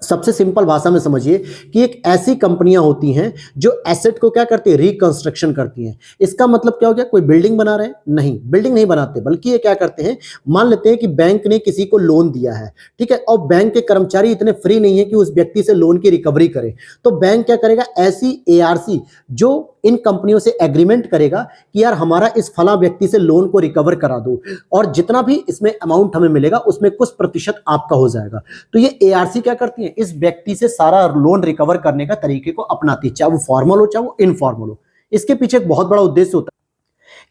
सबसे सिंपल भाषा में समझिए कि एक ऐसी कंपनियां होती हैं जो एसेट को क्या करती है, रिकंस्ट्रक्शन करती हैं। इसका मतलब क्या हो गया, कोई बिल्डिंग बना रहे हैं, नहीं, बिल्डिंग नहीं बनाते, बल्कि ये क्या करते हैं, मान लेते हैं कि बैंक ने किसी को लोन दिया है, ठीक है, और बैंक के कर्मचारी इतने फ्री नहीं है कि उस व्यक्ति से लोन की रिकवरी करे, तो बैंक क्या करेगा, ऐसी ARC जो इन कंपनियों से एग्रीमेंट करेगा कि यार हमारा इस फला व्यक्ति से लोन को रिकवर करा दो और जितना भी इसमें अमाउंट हमें मिलेगा उसमें कुछ प्रतिशत आपका हो जाएगा। तो ये ARC क्या करती है, इस व्यक्ति से सारा लोन रिकवर करने का तरीके को अपनाती है, चाहे वो फॉर्मल हो चाहे वो इनफॉर्मल हो। इसके पीछे एक बहुत बड़ा उद्देश्य होता है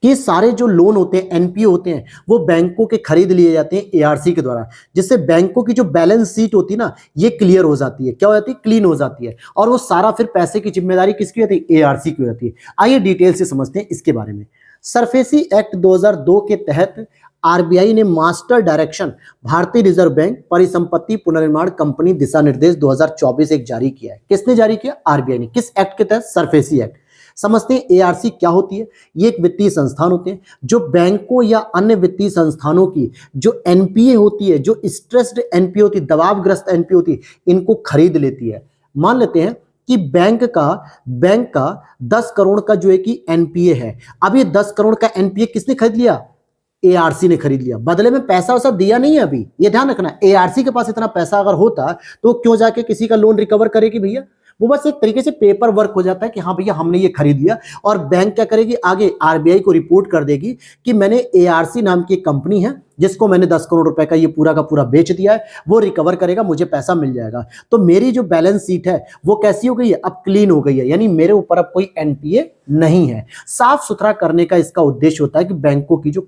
कि सारे जो लोन होते हैं, NPA होते हैं, वो बैंकों के खरीद लिए जाते हैं ARC के द्वारा, जिससे बैंकों की जो बैलेंस शीट होती है ना, ये क्लियर हो जाती है, क्या हो जाती है, क्लीन हो जाती है, और वो सारा फिर पैसे की जिम्मेदारी किसकी होती है, ARC की होती है। आइए डिटेल से समझते हैं इसके बारे में। सरफेसी एक्ट 2002 के तहत RBI ने मास्टर डायरेक्शन भारतीय रिजर्व बैंक परिसंपत्ति पुनर्निर्माण कंपनी दिशा निर्देश 2024 एक जारी किया है। किसने जारी किया, RBI ने। किस एक्ट के तहत, सरफेसी एक्ट। समझते हैं ARC क्या होती है। ये एक वित्तीय संस्थान होते हैं जो बैंकों या अन्य वित्तीय संस्थानों की जो NPA होती है, जो स्ट्रेस्ड NPA होती है, दबावग्रस्त NPA होती है, इनको खरीद लेती है। मान लेते हैं कि बैंक का 10 करोड़ का जो है कि NPA है। अब ये 10 करोड़ का NPA किसने खरीद लिया, ARC ने खरीद लिया। बदले में पैसा वैसा दिया नहीं है अभी, ये ध्यान रखना। ARC के पास इतना पैसा अगर होता तो क्यों जाके किसी का लोन रिकवर करेगी भैया, वो बस एक तरीके से पेपर वर्क हो जाता है कि हाँ भैया हमने ये खरीद लिया, और बैंक क्या करेगी, आगे RBI को रिपोर्ट कर देगी कि मैंने ARC नाम की एक कंपनी है जिसको मैंने 10 करोड़ रुपए का ये पूरा का पूरा बेच दिया है, वो रिकवर करेगा, मुझे पैसा मिल जाएगा। तो मेरी जो बैलेंस शीट है वो कैसी हो गई है, अब क्लीन हो गई है, यानी मेरे ऊपर अब कोई NPA नहीं है। साफ सुथरा करने का इसका उद्देश्य होता है कि बैंकों की जो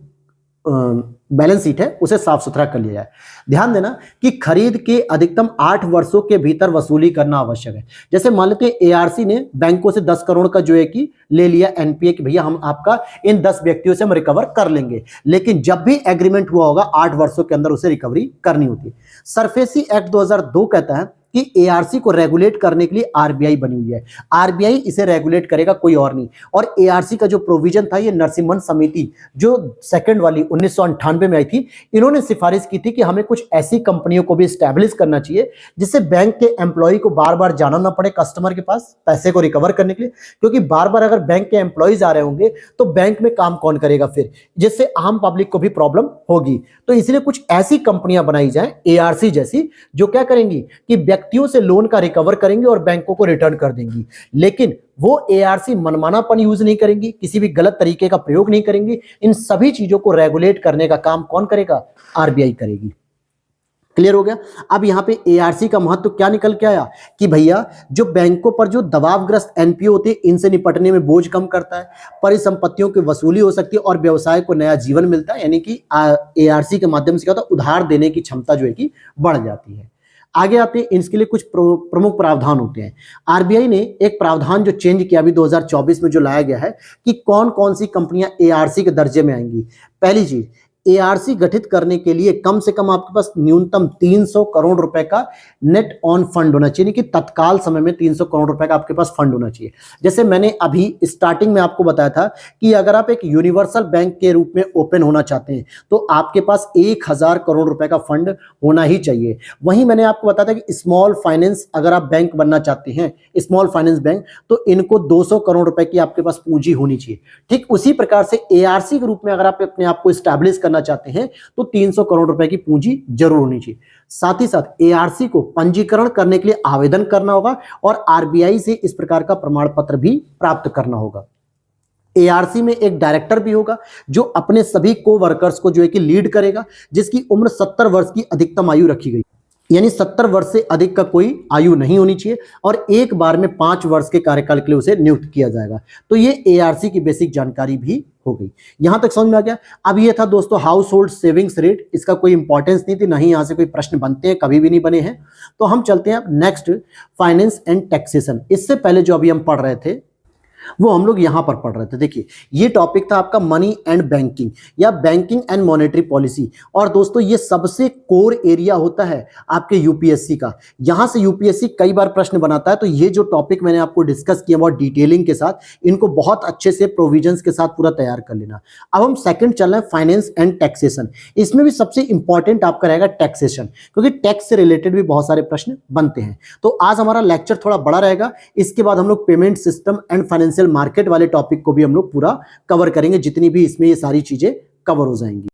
बैलेंस शीट है उसे साफ सुथरा कर लिया जाए। ध्यान देना कि खरीद के अधिकतम 8 वर्षों के भीतर वसूली करना आवश्यक है। जैसे मान लेते हैं ARC ने बैंकों से 10 करोड़ का जो है कि ले लिया NPA कि भैया हम आपका इन 10 व्यक्तियों से हम रिकवर कर लेंगे, लेकिन जब भी एग्रीमेंट हुआ होगा 8 वर्षों के अंदर उसे रिकवरी करनी होती है। सरफेसी एक्ट 2002 कहता है कि ARC को रेगुलेट करने के लिए RBI बनी हुई है। RBI इसे रेगुलेट करेगा, कोई और नहीं। और ARC का जो प्रोविजन था, ये नरसिम्हन समिति जो सेकंड वाली 1998 में आई थी, इन्होंने सिफारिश की थी कि हमें कुछ ऐसी कंपनियों को भी स्टैब्लिश करना चाहिए जिससे बैंक के एम्प्लॉय को बार बार जाना ना पड़े कस्टमर के पास पैसे को रिकवर करने के लिए, क्योंकि बार बार अगर बैंक के एम्प्लॉयज आ रहे होंगे तो बैंक में काम कौन करेगा फिर, जिससे आम पब्लिक को भी प्रॉब्लम होगी। तो इसलिए कुछ ऐसी कंपनियां बनाई जाए ARC जैसी, जो क्या करेंगी कि व्यक्तियों से लोन का रिकवर करेंगी और बैंकों को रिटर्न कर देंगी, लेकिन वो ARC मनमानापन यूज नहीं करेंगी, किसी भी गलत तरीके का प्रयोग नहीं करेंगी। इन सभी चीजों को रेगुलेट करने का काम कौन करेगा, RBI करेगी। क्लियर हो गया। अब यहां पे ARC का महत्व क्या निकल के आया कि भैया जो बैंकों पर जो दबावग्रस्त NPA होते हैं, इनसे निपटने में बोझ कम करता है, परिसंपत्तियों की वसूली हो सकती है और व्यवसाय को नया जीवन मिलता है, यानी कि ARC के माध्यम से क्या होता है, उधार देने की क्षमता जो है कि बढ़ जाती है। आगे आते हैं, इसके लिए कुछ प्रमुख प्रावधान होते हैं। RBI ने एक प्रावधान जो चेंज किया अभी 2024 में जो लाया गया है कि कौन कौन सी कंपनियां ARC के दर्जे में आएंगी। पहली चीज, एआरसी गठित करने के लिए कम से कम आपके पास न्यूनतम 300 करोड़ रुपए का नेट ऑन फंड होना चाहिए, कि तत्काल समय में 300 करोड़ रुपए का आपके पास फंड होना चाहिए। जैसे मैंने अभी स्टार्टिंग में आपको बताया था कि अगर आप एक यूनिवर्सल बैंक के रूप में ओपन होना चाहते हैं तो आपके पास 1000 करोड़ रुपए का फंड होना ही चाहिए। वहीं मैंने आपको बताया था कि स्मॉल फाइनेंस अगर आप बैंक बनना चाहते हैं, स्मॉल फाइनेंस बैंक, तो इनको 200 करोड़ रुपए की आपके पास पूंजी होनी चाहिए। ठीक उसी प्रकार से एआरसी के रूप में अगर आप अपने आप को स्टैब्लिश करना चाहते हैं तो 300 करोड़ रुपए की पूंजी जरूर होनी चाहिए। साथ ही साथ एआरसी को पंजीकरण करने के लिए आवेदन करना होगा और आरबीआई से इस प्रकार का प्रमाण पत्र भी प्राप्त करना होगा। एआरसी में एक डायरेक्टर भी होगा जो अपने सभी को वर्कर्स को जो है कि लीड करेगा, जिसकी उम्र 70 वर्ष की अधिकतम आयु रखी गई, यानी 70 वर्ष से अधिक का कोई आयु नहीं होनी चाहिए और एक बार में 5 वर्ष के कार्यकाल के लिए उसे नियुक्त किया जाएगा। तो ये एआरसी की बेसिक जानकारी भी हो गई। यहां तक समझ में आ गया। अब ये था दोस्तों हाउस होल्ड सेविंग्स रेट, इसका कोई इंपॉर्टेंस नहीं थी, नहीं यहां से कोई प्रश्न बनते हैं, कभी भी नहीं बने हैं। तो हम चलते हैं नेक्स्ट, फाइनेंस एंड टैक्सेशन। इससे पहले जो अभी हम पढ़ रहे थे वो हम लोग यहां पर पढ़ रहे थे। देखिए ये टॉपिक था आपका मनी एंड बैंकिंग या बैंकिंग एंड मॉनेटरी पॉलिसी। और दोस्तों ये सबसे कोर एरिया होता है आपके यूपीएससी का। यहां से यूपीएससी कई बार प्रश्न बनाता है। तो ये जो टॉपिक मैंने आपको डिस्कस किया बहुत डिटेलिंग के साथ, इनको बहुत अच्छे से प्रोविजंस के साथ पूरा तैयार कर लेना। अब हम सेकंड चल रहे हैं फाइनेंस एंड टैक्सेशन। इसमें भी सबसे इंपॉर्टेंट आपका रहेगा टैक्सेशन, क्योंकि टैक्स से रिलेटेड भी बहुत सारे प्रश्न बनते हैं। तो आज हमारा लेक्चर थोड़ा बड़ा रहेगा। इसके बाद हम लोग payment system and financial market वाले टॉपिक को भी हम लोग पूरा कवर करेंगे, जितनी भी इसमें ये सारी चीजें कवर हो जाएंगी।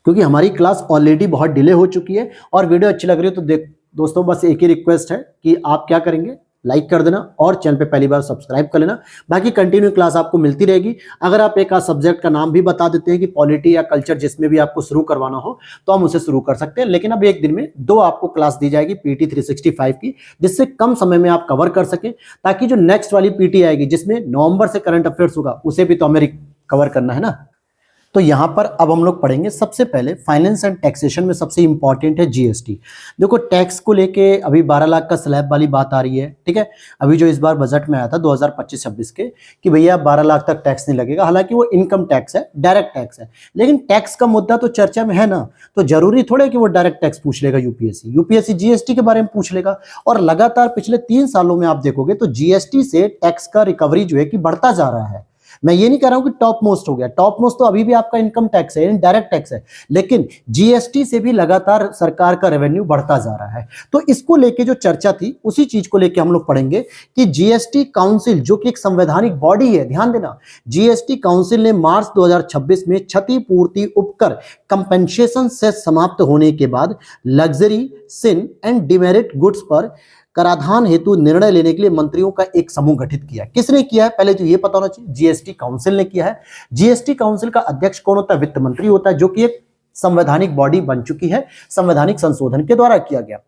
क्योंकि हमारी क्लास ऑलरेडी बहुत डिले हो चुकी है और वीडियो अच्छी लग रही है तो दोस्तों बस एक ही रिक्वेस्ट है कि आप क्या करेंगे, लाइक कर देना और चैनल पे पहली बार सब्सक्राइब कर लेना। बाकी कंटिन्यू क्लास आपको मिलती रहेगी। अगर आप एक सब्जेक्ट का नाम भी बता देते हैं कि पॉलिटी या कल्चर, जिसमें भी आपको शुरू करवाना हो तो हम उसे शुरू कर सकते हैं। लेकिन अब एक दिन में 2 आपको क्लास दी जाएगी पीटी 365 की, जिससे कम समय में आप कवर कर सकें, ताकि जो नेक्स्ट वाली पीटी आएगी जिसमें नवंबर से करंट अफेयर्स होगा उसे भी तो हमें कवर करना है ना। तो यहां पर अब हम लोग पढ़ेंगे सबसे पहले फाइनेंस एंड टैक्सेशन में सबसे इंपॉर्टेंट है जीएसटी। देखो टैक्स को लेके अभी 12 लाख का स्लैब वाली बात आ रही है, ठीक है। अभी जो इस बार बजट में आया था 2025-26 के कि भैया 12 लाख तक टैक्स नहीं लगेगा। हालांकि वो इनकम टैक्स है, डायरेक्ट टैक्स है, लेकिन टैक्स का मुद्दा तो चर्चा में है ना, तो जरूरी थोड़े कि वो डायरेक्ट टैक्स पूछ लेगा यूपीएससी जीएसटी के बारे में पूछ लेगा। और लगातार पिछले 3 सालों में आप देखोगे तो जीएसटी से टैक्स का रिकवरी जो है कि बढ़ता जा रहा है। मैं ये नहीं कह रहा हूं कि टॉप मोस्ट हो गया, टॉप मोस्ट तो अभी भी आपका इनकम टैक्स है, डायरेक्ट टैक्स है, लेकिन जीएसटी से भी लगातार सरकार का रेवेन्यू बढ़ता जा रहा है। तो इसको लेके जो चर्चा थी उसी चीज को लेके हम लोग पढ़ेंगे कि जीएसटी काउंसिल जो कि एक संवैधानिक बॉडी है, ध्यान देना, जीएसटी काउंसिल ने मार्च 2026 में क्षतिपूर्ति उपकर कंपेंसेशन से समाप्त होने के बाद luxury, sin and demerit goods पर कराधान हेतु निर्णय लेने के लिए मंत्रियों का एक समूह गठित किया। किसने किया है पहले तो ये पता होना चाहिए, जीएसटी काउंसिल ने किया है। जीएसटी काउंसिल का अध्यक्ष कौन होता है? वित्त मंत्री होता है, जो कि एक संवैधानिक बॉडी बन चुकी है, संवैधानिक संशोधन के द्वारा किया गया।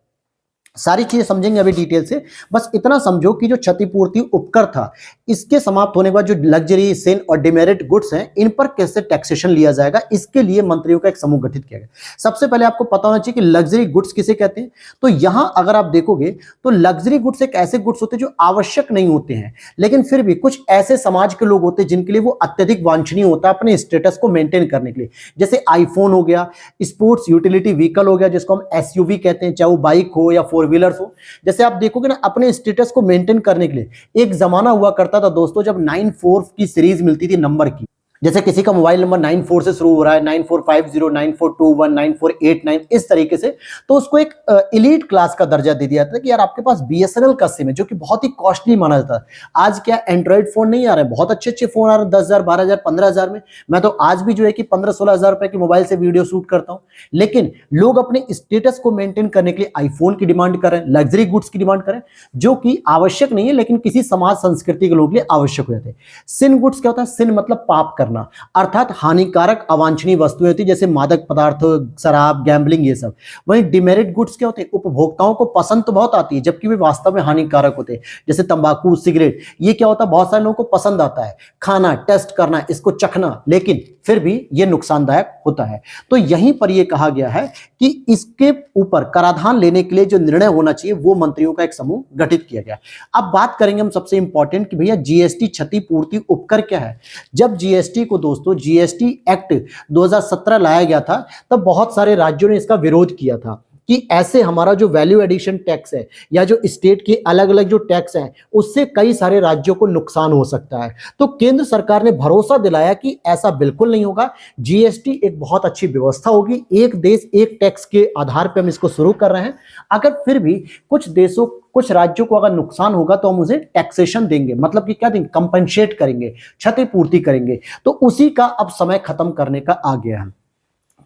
सारी चीजें समझेंगे अभी डिटेल से। बस इतना समझो कि जो क्षतिपूर्ति उपकर था, इसके समाप्त होने के बाद जो लग्जरी, सिन और डिमेरिट गुड्स हैं, इन पर कैसे टैक्सेशन लिया जाएगा, इसके लिए मंत्रियों का एक समूह गठित किया गया। सबसे पहले आपको पता होना चाहिए कि लग्जरी गुड्स किसे कहते हैं। तो यहां अगर आप देखोगे तो लग्जरी गुड्स एक ऐसे गुड्स होते हैं जो आवश्यक नहीं होते हैं, लेकिन फिर भी कुछ ऐसे समाज के लोग होते हैं जिनके लिए वो अत्यधिक वांछनीय होता है अपने स्टेटस को मेंटेन करने के लिए। जैसे आईफोन हो गया, स्पोर्ट्स यूटिलिटी व्हीकल हो गया जिसको हम एसयूवी कहते हैं, चाहे वो बाइक हो या 4 व्हीलर्स हो। जैसे आप देखोगे ना, अपने स्टेटस को मेंटेन करने के लिए एक जमाना हुआ करता था दोस्तों जब 94 की सीरीज मिलती थी नंबर की। जैसे किसी का मोबाइल नंबर 94 से शुरू हो रहा है, 9450, 9421, 9489, इस तरीके से, तो उसको एक एलीट क्लास का दर्जा दे दिया था कि यार आपके पास बीएसएनएल का सिम है, जो कि बहुत ही कॉस्टली माना जाता है। आज क्या एंड्रॉइड फोन नहीं आ रहे हैं, बहुत अच्छे अच्छे फोन आ रहे हैं 10,000, 12,000, 15,000 में। मैं तो आज भी जो है कि 15-16 हजार रुपए के मोबाइल से वीडियो शूट करता हूं। लेकिन लोग अपने स्टेटस को मेंटेन करने के लिए आईफोन की डिमांड कर रहे हैं, लग्जरी गुड्स की डिमांड कर रहे हैं, जो कि आवश्यक नहीं है लेकिन किसी समाज संस्कृति के लोगों के लिए आवश्यक हो जाते हैं। सिन गुड्स क्या होता है? सिन मतलब पाप करना, अर्थात हानिकारक अवांछनीय वस्तुएं होती जैसे मादक पदार्थ, शराब, गैम्बलिंग, ये सब। वहीं डिमेरिट गुड्स क्या होते हैं? उपभोक्ताओं को पसंद तो बहुत आती है जबकि वे वास्तव में हानिकारक होते हैं, जैसे तंबाकू, सिगरेट। ये क्या होता है? बहुत सारे लोगों को पसंद आता है खाना, टेस्ट करना, इसको चखना, लेकिन फिर भी ये नुकसानदायक होता है। तो यहीं पर यह कहा गया है कि इसके ऊपर कराधान लेने के लिए जो निर्णय होना चाहिए वो मंत्रियों का एक समूह गठित किया गया। अब बात करेंगे हम सबसे इंपॉर्टेंट कि भैया जीएसटी क्षतिपूर्ति उपकर क्या है। जब जीएसटी जीएसटी को दोस्तों, जीएसटी एक्ट 2017 लाया गया था, तब बहुत सारे राज्यों ने इसका विरोध किया था कि ऐसे हमारा जो वैल्यू एडिशन टैक्स है या जो स्टेट के अलग अलग जो टैक्स हैं उससे कई सारे राज्यों को नुकसान हो सकता है। तो केंद्र सरकार ने भरोसा दिलाया कि ऐसा बिल्कुल नहीं होगा, जीएसटी एक बहुत अच्छी व्यवस्था होगी, एक देश एक टैक्स के आधार पर हम इसको शुरू कर रहे हैं। अगर फिर भी कुछ राज्यों को अगर नुकसान होगा तो हम उसे टैक्सेशन देंगे, मतलब कि क्या देंगे, कंपनसेट करेंगे, क्षतिपूर्ति करेंगे। तो उसी का अब समय खत्म करने का आ गया है।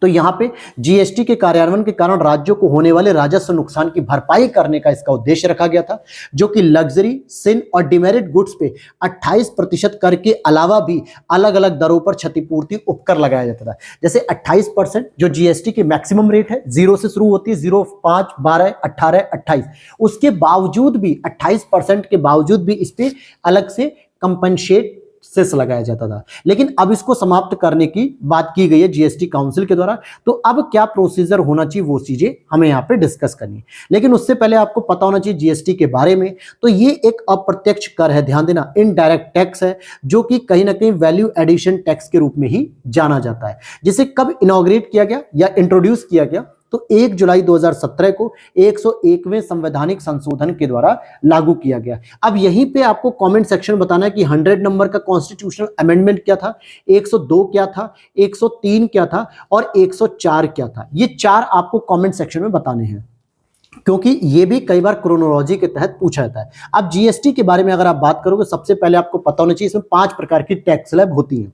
तो यहां पे जीएसटी के कार्यान्वयन के कारण राज्यों को होने वाले राजस्व नुकसान की भरपाई करने का इसका उद्देश्य रखा गया था, जो कि लग्जरी, सिन और डिमेरिट गुड्स पे 28% कर के अलावा भी अलग अलग दरों पर क्षतिपूर्ति उपकर लगाया जाता था। जैसे 28% जो जीएसटी की मैक्सिमम रेट है, 0 से शुरू होती है, 0, 5, 12, 18, 28, उसके बावजूद भी 28% के बावजूद भी इस पे अलग से कंपनसेट सेस लगाया जाता था। लेकिन अब इसको समाप्त करने की बात की गई है जीएसटी काउंसिल के द्वारा। तो अब क्या प्रोसीजर होना चाहिए वो चीजें हमें यहाँ पे डिस्कस करनी है। लेकिन उससे पहले आपको पता होना चाहिए जीएसटी के बारे में। तो ये एक अप्रत्यक्ष कर है, ध्यान देना, इनडायरेक्ट टैक्स है, जो कि कहीं ना कहीं वैल्यू एडिशन टैक्स के रूप में ही जाना जाता है, जिसे कब इनॉग्रेट किया गया या इंट्रोड्यूस किया गया, तो 1 जुलाई 2017 को 101वें संवैधानिक संशोधन के द्वारा लागू किया गया। अब यहीं पे आपको कमेंट सेक्शन बताना है कि 100 नंबर का कॉन्स्टिट्यूशनल अमेंडमेंट क्या था, 102 क्या था, 103 क्या था और 104 क्या था। ये 4 आपको कमेंट सेक्शन में बताने हैं, क्योंकि ये भी कई बार क्रोनोलॉजी के तहत पूछा जाता है। अब जीएसटी के बारे में अगर आप बात करोगे, सबसे पहले आपको पता होना चाहिए इसमें 5 प्रकार की टैक्स स्लैब होती है।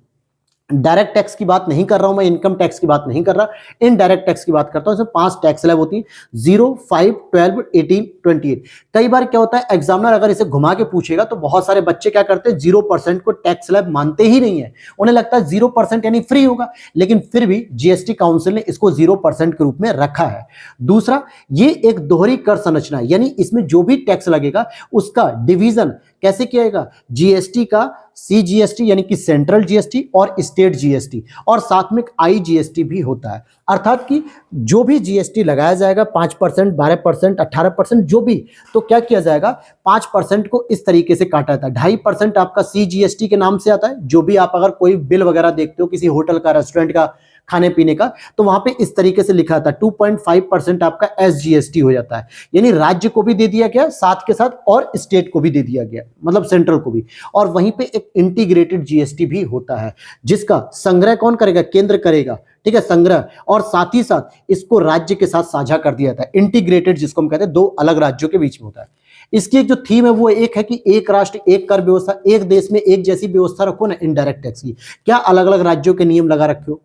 डायरेक्ट टैक्स की बात नहीं कर रहा हूं मैं, इनकम टैक्स की बात नहीं कर रहा, इनडायरेक्ट टैक्स की बात करता हूं। इसमें 5 टैक्स स्लैब होती हैं, 0, 5, 12, 18, 28। कई बार क्या होता है, एग्जामिनर अगर इसे घुमा के पूछेगा तो बहुत सारे बच्चे क्या करते हैं, 0% को टैक्स स्लैब मानते ही नहीं है। उन्हें लगता है 0% यानी फ्री होगा, लेकिन फिर भी जीएसटी काउंसिल ने इसको 0% के रूप में रखा है। दूसरा, ये एक दोहरी कर संरचना है, यानी इसमें जो भी टैक्स लगेगा उसका डिवीजन कैसे किया जाएगा, जीएसटी का सीजीएसटी यानी कि सेंट्रल जीएसटी और स्टेट जीएसटी, और साथ में आईजीएसटी भी होता है। अर्थात कि जो भी जीएसटी लगाया जाएगा 5%, 12%, 18%, जो भी, तो क्या किया जाएगा, 5% को इस तरीके से काटा जाता है। 2.5% आपका सीजीएसटी के नाम से आता है। जो भी आप अगर कोई बिल वगैरह देखते हो किसी होटल का, रेस्टोरेंट का, खाने पीने का, तो वहां पे इस तरीके से लिखा था। 2.5% आपका एसजीएसटी हो जाता है, यानी राज्य को भी दे दिया गया साथ के साथ और स्टेट को भी दे दिया गया, मतलब सेंट्रल को भी। और वहीं पे एक इंटीग्रेटेड जीएसटी भी होता है, जिसका संग्रह कौन करेगा, केंद्र करेगा, ठीक है, संग्रह, और साथ ही साथ इसको राज्य के साथ साझा कर दिया जाता है। इंटीग्रेटेड जिसको हम कहते हैं 2 अलग राज्यों के बीच में होता है। इसकी एक जो थीम है वो एक है कि एक राष्ट्र एक कर व्यवस्था, एक देश में एक जैसी व्यवस्था रखो ना इनडायरेक्ट टैक्स की। क्या अलग अलग राज्यों के नियम लगा रखे हो।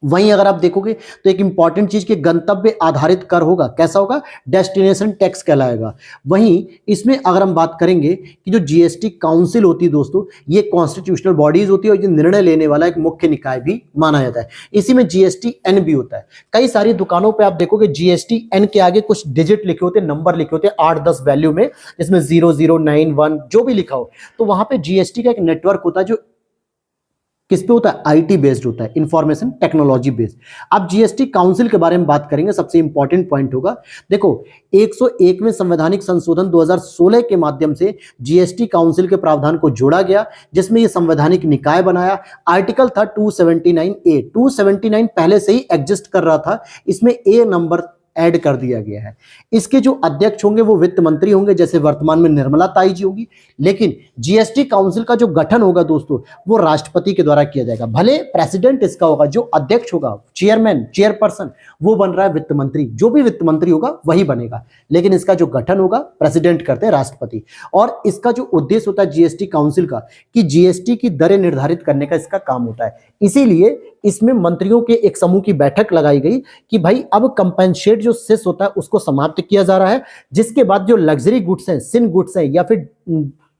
वहीं अगर आप देखोगे तो एक इंपॉर्टेंट चीज के गंतव्य आधारित कर होगा, कैसा होगा, डेस्टिनेशन टैक्स कहलाएगा। वहीं इसमें अगर हम बात करेंगे कि जो जीएसटी काउंसिल होती है दोस्तों, ये कॉन्स्टिट्यूशनल बॉडीज होती है और ये निर्णय लेने वाला एक मुख्य निकाय भी माना जाता है। इसी में जीएसटी एन भी होता है। कई सारी दुकानों पे आप देखोगे जीएसटी एन के आगे कुछ डिजिट लिखे होते हैं, नंबर लिखे होते हैं 8-10 वैल्यू में, जिसमें 0091 जो भी लिखा हो। तो वहां पे जीएसटी का एक नेटवर्क होता है जो किस पे होता है, आईटी बेस्ड होता है, इंफॉर्मेशन टेक्नोलॉजी बेस्ड। अब जीएसटी काउंसिल के बारे में बात करेंगे, सबसे इंपॉर्टेंट पॉइंट होगा, देखो 101वें संवैधानिक संशोधन 2016 के माध्यम से जीएसटी काउंसिल के प्रावधान को जोड़ा गया, जिसमें यह संवैधानिक निकाय बनाया। आर्टिकल था 279A, 279 पहले से ही एग्जिस्ट कर रहा था, इसमें ए नंबर ऐड कर दिया गया है। इसके जो अध्यक्ष होंगे वो वित्त मंत्री होंगे, जैसे वर्तमान में निर्मला ताई जी होगी। लेकिन जीएसटी काउंसिल का जो गठन होगा दोस्तों, वो राष्ट्रपति के द्वारा किया जाएगा। भले प्रेसिडेंट इसका होगा, जो अध्यक्ष होगा, चेयरमैन, चेयरपर्सन, वो बन रहा है वित्त मंत्री, जो भी वित्त मंत्री होगा वही बनेगा। लेकिन इसका जो गठन होगा प्रेसिडेंट करते हैं, राष्ट्रपति। और इसका जो उद्देश्य होता है जीएसटी काउंसिल का, कि जीएसटी की दरें निर्धारित करने का इसका काम होता है। इसीलिए इसमें मंत्रियों के एक समूह की बैठक लगाई गई कि भाई अब कंपनसेट जो सेस होता है उसको समाप्त किया जा रहा है, जिसके बाद जो लग्जरी गुड्स हैं, सिन गुड्स हैं या फिर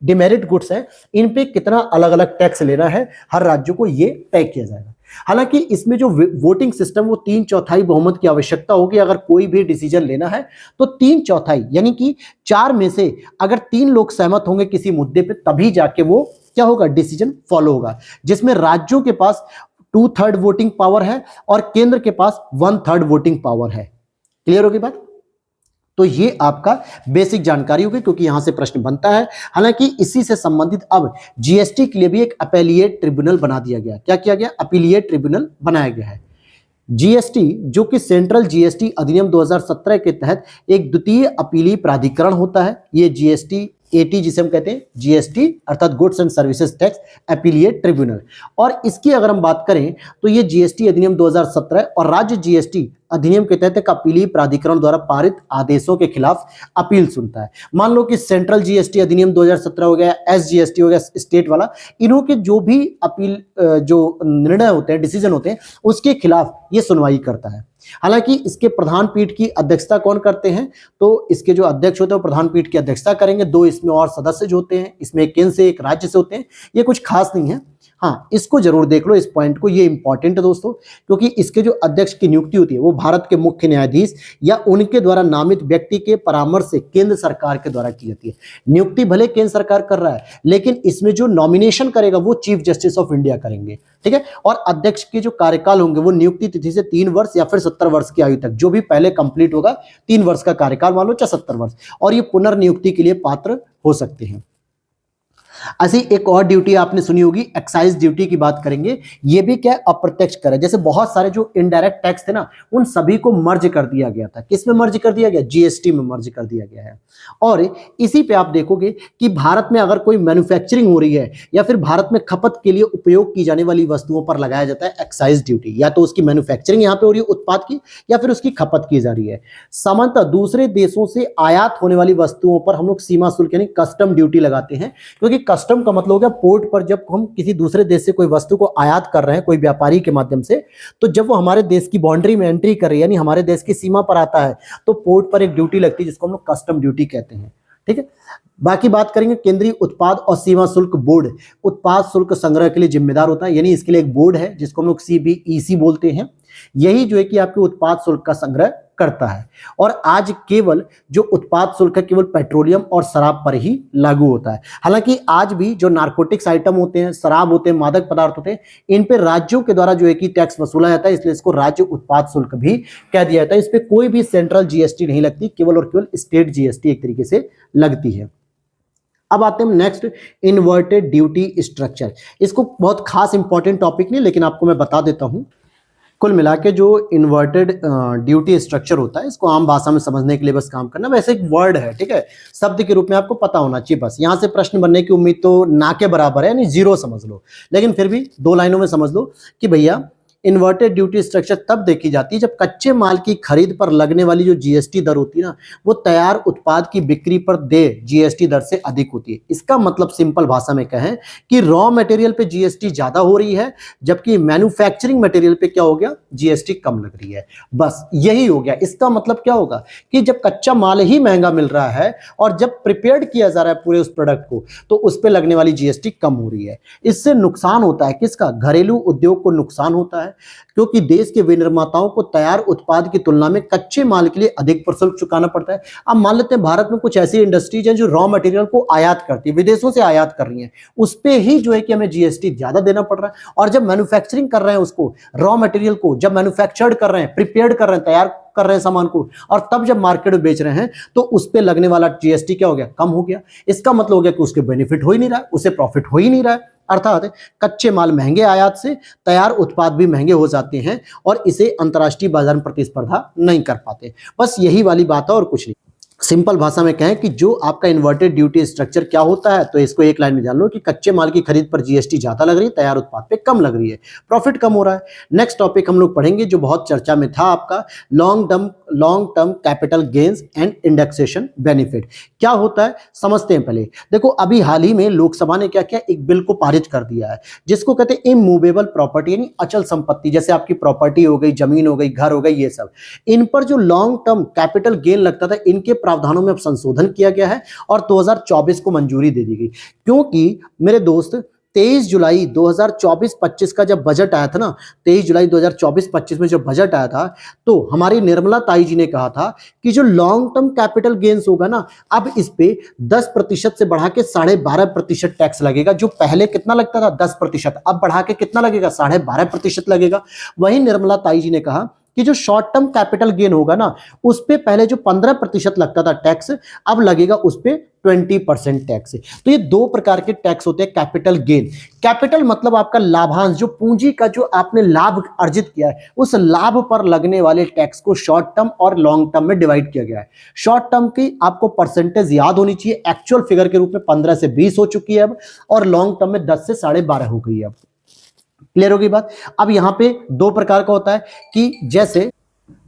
डिमेरिट गुड्स हैं, इन पे कितना अलग अलग टैक्स लेना है हर राज्य को, ये तय किया जाएगा। हालांकि इसमें जो वोटिंग सिस्टम, वो 3/4 बहुमत की आवश्यकता होगी। अगर कोई भी डिसीजन लेना है तो 3/4 यानी कि 4 में से अगर 3 लोग सहमत होंगे किसी मुद्दे पे, तभी जाके वो क्या होगा, डिसीजन फॉलो होगा। जिसमें राज्यों के पास 2/3 वोटिंग पावर है और केंद्र के पास 1/3 वोटिंग पावर है। क्लियर होगी बात। तो ये आपका बेसिक जानकारी होगी, क्योंकि यहां से प्रश्न बनता है। हालांकि इसी से संबंधित अब जीएसटी के लिए भी एक अपीलिएट ट्रिब्यूनल बना दिया गया। क्या किया गया? अपीलिएट ट्रिब्यूनल बनाया गया है। जीएसटी जो कि सेंट्रल जीएसटी अधिनियम 2017 के तहत एक द्वितीय अपीली प्राधिकरण होता है। ये जीएसटी एटी जिसे हम कहते हैं जीएसटी अर्थात goods and services tax appellate tribunal. और इसकी अगर हम बात करें तो ये जीएसटी अधिनियम 2017 और राज्य जीएसटी अधिनियम के तहत एक अपीली प्राधिकरण द्वारा पारित आदेशों के खिलाफ अपील सुनता है। मान लो कि सेंट्रल जीएसटी अधिनियम 2017 हो गया, एसजीएसटी हो गया स्टेट वाला, इन्हों के जो भी अपील जो निर्णय होते हैं, डिसीजन होते हैं, उसके खिलाफ ये सुनवाई करता है। हालांकि इसके प्रधान पीठ की अध्यक्षता कौन करते हैं? तो इसके जो अध्यक्ष होते हैं वो प्रधान पीठ की अध्यक्षता करेंगे। 2 इसमें और सदस्य जो होते हैं, इसमें एक केंद्र से एक राज्य से होते हैं। ये कुछ खास नहीं है, हाँ इसको जरूर देख लो, इस पॉइंट को, ये इंपॉर्टेंट है दोस्तों, क्योंकि इसके जो अध्यक्ष की नियुक्ति होती है वो भारत के मुख्य न्यायाधीश या उनके द्वारा नामित व्यक्ति के परामर्श से केंद्र सरकार के द्वारा की जाती है। नियुक्ति भले केंद्र सरकार कर रहा है, लेकिन इसमें जो नॉमिनेशन करेगा वो चीफ जस्टिस ऑफ इंडिया करेंगे, ठीक है। और अध्यक्ष के जो कार्यकाल होंगे वो नियुक्ति तिथि से 3 वर्ष या फिर 70 वर्ष की आयु तक, जो भी पहले कंप्लीट होगा, 3 वर्ष का कार्यकाल मान लो चाहे 70 वर्ष, और ये पुनर्नियुक्ति के लिए पात्र हो सकते हैं। ऐसी एक और ड्यूटी आपने सुनी होगी, एक्साइज ड्यूटी की बात करेंगे। ये भी क्या, अप्रत्यक्ष कर है। जैसे बहुत सारे जो इनडायरेक्ट टैक्स थे ना, उन सभी को मर्ज कर दिया गया था। किस में मर्ज कर दिया गया? जीएसटी में मर्ज कर दिया गया है। और इसी पे आप देखोगे कि भारत में अगर कोई मैन्युफैक्चरिंग हो रही है या फिर भारत में खपत के लिए उपयोग की जाने वाली वस्तुओं पर लगाया जाता है एक्साइज ड्यूटी। या तो उसकी मैन्युफैक्चरिंग यहाँ पे हो रही है उत्पाद की, या फिर उसकी खपत की जा रही है। सामान्यतः दूसरे देशों से आयात होने वाली वस्तुओं पर हम लोग सीमा शुल्क यानी कस्टम ड्यूटी लगाते हैं, क्योंकि कस्टम का मतलब हो गया पोर्ट पर जब हम किसी दूसरे देश से कोई वस्तु को आयात कर रहे हैं कोई व्यापारी के माध्यम से, तो जब वो हमारे देश की बाउंड्री में एंट्री कर रही है यानी हमारे देश की सीमा पर आता है, तो पोर्ट पर एक ड्यूटी लगती है जिसको हम लोग कस्टम ड्यूटी कहते हैं, ठीक है। बाकी बात करेंगे केंद्रीय उत्पाद और सीमा शुल्क बोर्ड उत्पाद शुल्क संग्रह के लिए जिम्मेदार होता है, यानी इसके लिए एक बोर्ड है जिसको हम लोग सीबीईसी बोलते हैं। यही जो है कि आपके उत्पाद शुल्क का संग्रह करता है। और आज केवल जो उत्पाद शुल्क है केवल पेट्रोलियम और शराब पर ही लागू होता है। हालांकि आज भी जो नारकोटिक्स आइटम होते हैं, शराब होते हैं, मादक पदार्थ होते हैं, इन पे राज्यों के द्वारा जो है कि टैक्स वसूला जाता है, इसलिए इसको राज्य उत्पाद शुल्क भी कह दिया जाता है। इस पे कोई भी सेंट्रल जीएसटी नहीं लगती, केवल और केवल स्टेट जीएसटी एक तरीके से लगती है। अब आते हैं नेक्स्ट, इन्वर्टेड ड्यूटी स्ट्रक्चर। इसको बहुत खास इंपॉर्टेंट टॉपिक नहीं, लेकिन आपको मैं बता देता हूं। कुल मिला के जो इन्वर्टेड ड्यूटी स्ट्रक्चर होता है, इसको आम भाषा में समझने के लिए बस काम करना, वैसे एक वर्ड है, ठीक है, शब्द के रूप में आपको पता होना चाहिए। बस यहां से प्रश्न बनने की उम्मीद तो ना के बराबर है, यानी 0 समझ लो, लेकिन फिर भी 2 लाइनों में समझ लो कि भैया इन्वर्टेड ड्यूटी स्ट्रक्चर तब देखी जाती है जब कच्चे माल की खरीद पर लगने वाली जो जीएसटी दर होती है ना, वो तैयार उत्पाद की बिक्री पर देय जीएसटी दर से अधिक होती है। इसका मतलब सिंपल भाषा में कहें कि रॉ मटेरियल पे जीएसटी ज्यादा हो रही है, जबकि मैन्युफैक्चरिंग मटेरियल पे क्या हो गया, जीएसटी कम लग रही है। बस यही हो गया। इसका मतलब क्या होगा कि जब कच्चा माल ही महंगा मिल रहा है और जब प्रिपेयर्ड किया जा रहा है पूरे उस प्रोडक्ट को, तो उस पर लगने वाली जीएसटी कम हो रही है। इससे नुकसान होता है किसका? घरेलू उद्योग को नुकसान होता है, क्योंकि देश के विनिर्माताओं को तैयार उत्पाद की तुलना में कच्चे माल के लिए अधिक प्रशुल्क चुकाना पड़ता है। अब मान लेते हैं भारत में कुछ ऐसी इंडस्ट्रीज हैं जो रॉ मटेरियल को आयात करती है, विदेशों से आयात कर रही हैं, उस पे ही जो है कि हमें जीएसटी ज्यादा देना पड़ रहा है। और जब मैन्युफैक्चरिंग कर रहे हैं उसको, रॉ मटेरियल को जब मैन्युफैक्चर्ड कर रहे हैं, प्रिपेयर्ड कर रहे हैं, तैयार कर रहे हैं सामान को, और तब जब मार्केट में बेच रहे हैं, तो उस पे लगने वाला जीएसटी क्या हो गया, कम हो गया। इसका मतलब हो गया कि उसके बेनिफिट हो ही नहीं रहा है, उसे प्रॉफिट हो ही नहीं रहा है। अर्थात कच्चे माल महंगे आयात से तैयार उत्पाद भी महंगे हो जाते हैं और इसे अंतर्राष्ट्रीय बाजार में प्रतिस्पर्धा नहीं कर पाते। बस यही वाली बात है और कुछ नहीं। सिंपल भाषा में कहें कि जो आपका इन्वर्टेड ड्यूटी स्ट्रक्चर क्या होता है, तो इसको एक लाइन में जान लो कि कच्चे माल की खरीद पर जीएसटी ज्यादा लग रही है, तैयार उत्पाद पे कम लग रही है, प्रॉफिट कम हो रहा है। नेक्स्ट टॉपिक हम लोग पढ़ेंगे जो बहुत चर्चा में था आपका, long term capital gains and indexation benefit. क्या होता है समझते हैं पहले। देखो अभी हाल ही में लोकसभा ने क्या किया, एक बिल को पारित कर दिया है जिसको कहते हैं इमूवेबल प्रॉपर्टी, यानी अचल संपत्ति, जैसे आपकी प्रॉपर्टी हो गई, जमीन हो गई, घर हो गई, ये सब, इन पर जो लॉन्ग टर्म कैपिटल गेन लगता था, इनके प्रावधानों में अब संशोधन किया गया है और 2024 को मंजूरी दे दी गई। क्योंकि मेरे दोस्त 23 जुलाई 2024-25 का जब बजट आया था ना, 23 जुलाई 2024-25 में जब बजट आया था, तो हमारी निर्मला ताई जी ने कहा था कि जो लॉन्ग टर्म कैपिटल गेन्स होगा ना, अब इस पे 10% से बढ़ा के 12.5% टैक्स लगेगा। जो पहले कितना लगता था 10%, अब बढ़ा के कितना लगेगा 12.5% लगेगा। वही निर्मला ताई जी ने कहा कि जो शॉर्ट टर्म कैपिटल गेन होगा ना, उस पे पहले जो 15% लगता था टैक्स, अब लगेगा उस पे 20% टैक्स। तो ये दो प्रकार के टैक्स होते हैं कैपिटल गेन। कैपिटल मतलब आपका लाभांश, जो पूंजी का जो आपने लाभ अर्जित किया है, उस लाभ पर लगने वाले टैक्स को शॉर्ट टर्म और लॉन्ग टर्म में डिवाइड किया गया है। शॉर्ट टर्म की आपको परसेंटेज याद होनी चाहिए, एक्चुअल फिगर के रूप में 15 से 20 हो चुकी है अब, और लॉन्ग टर्म में 10 से 12.5 हो गई है अब। क्लियर होगी बात। अब यहां पे दो प्रकार का होता है कि जैसे,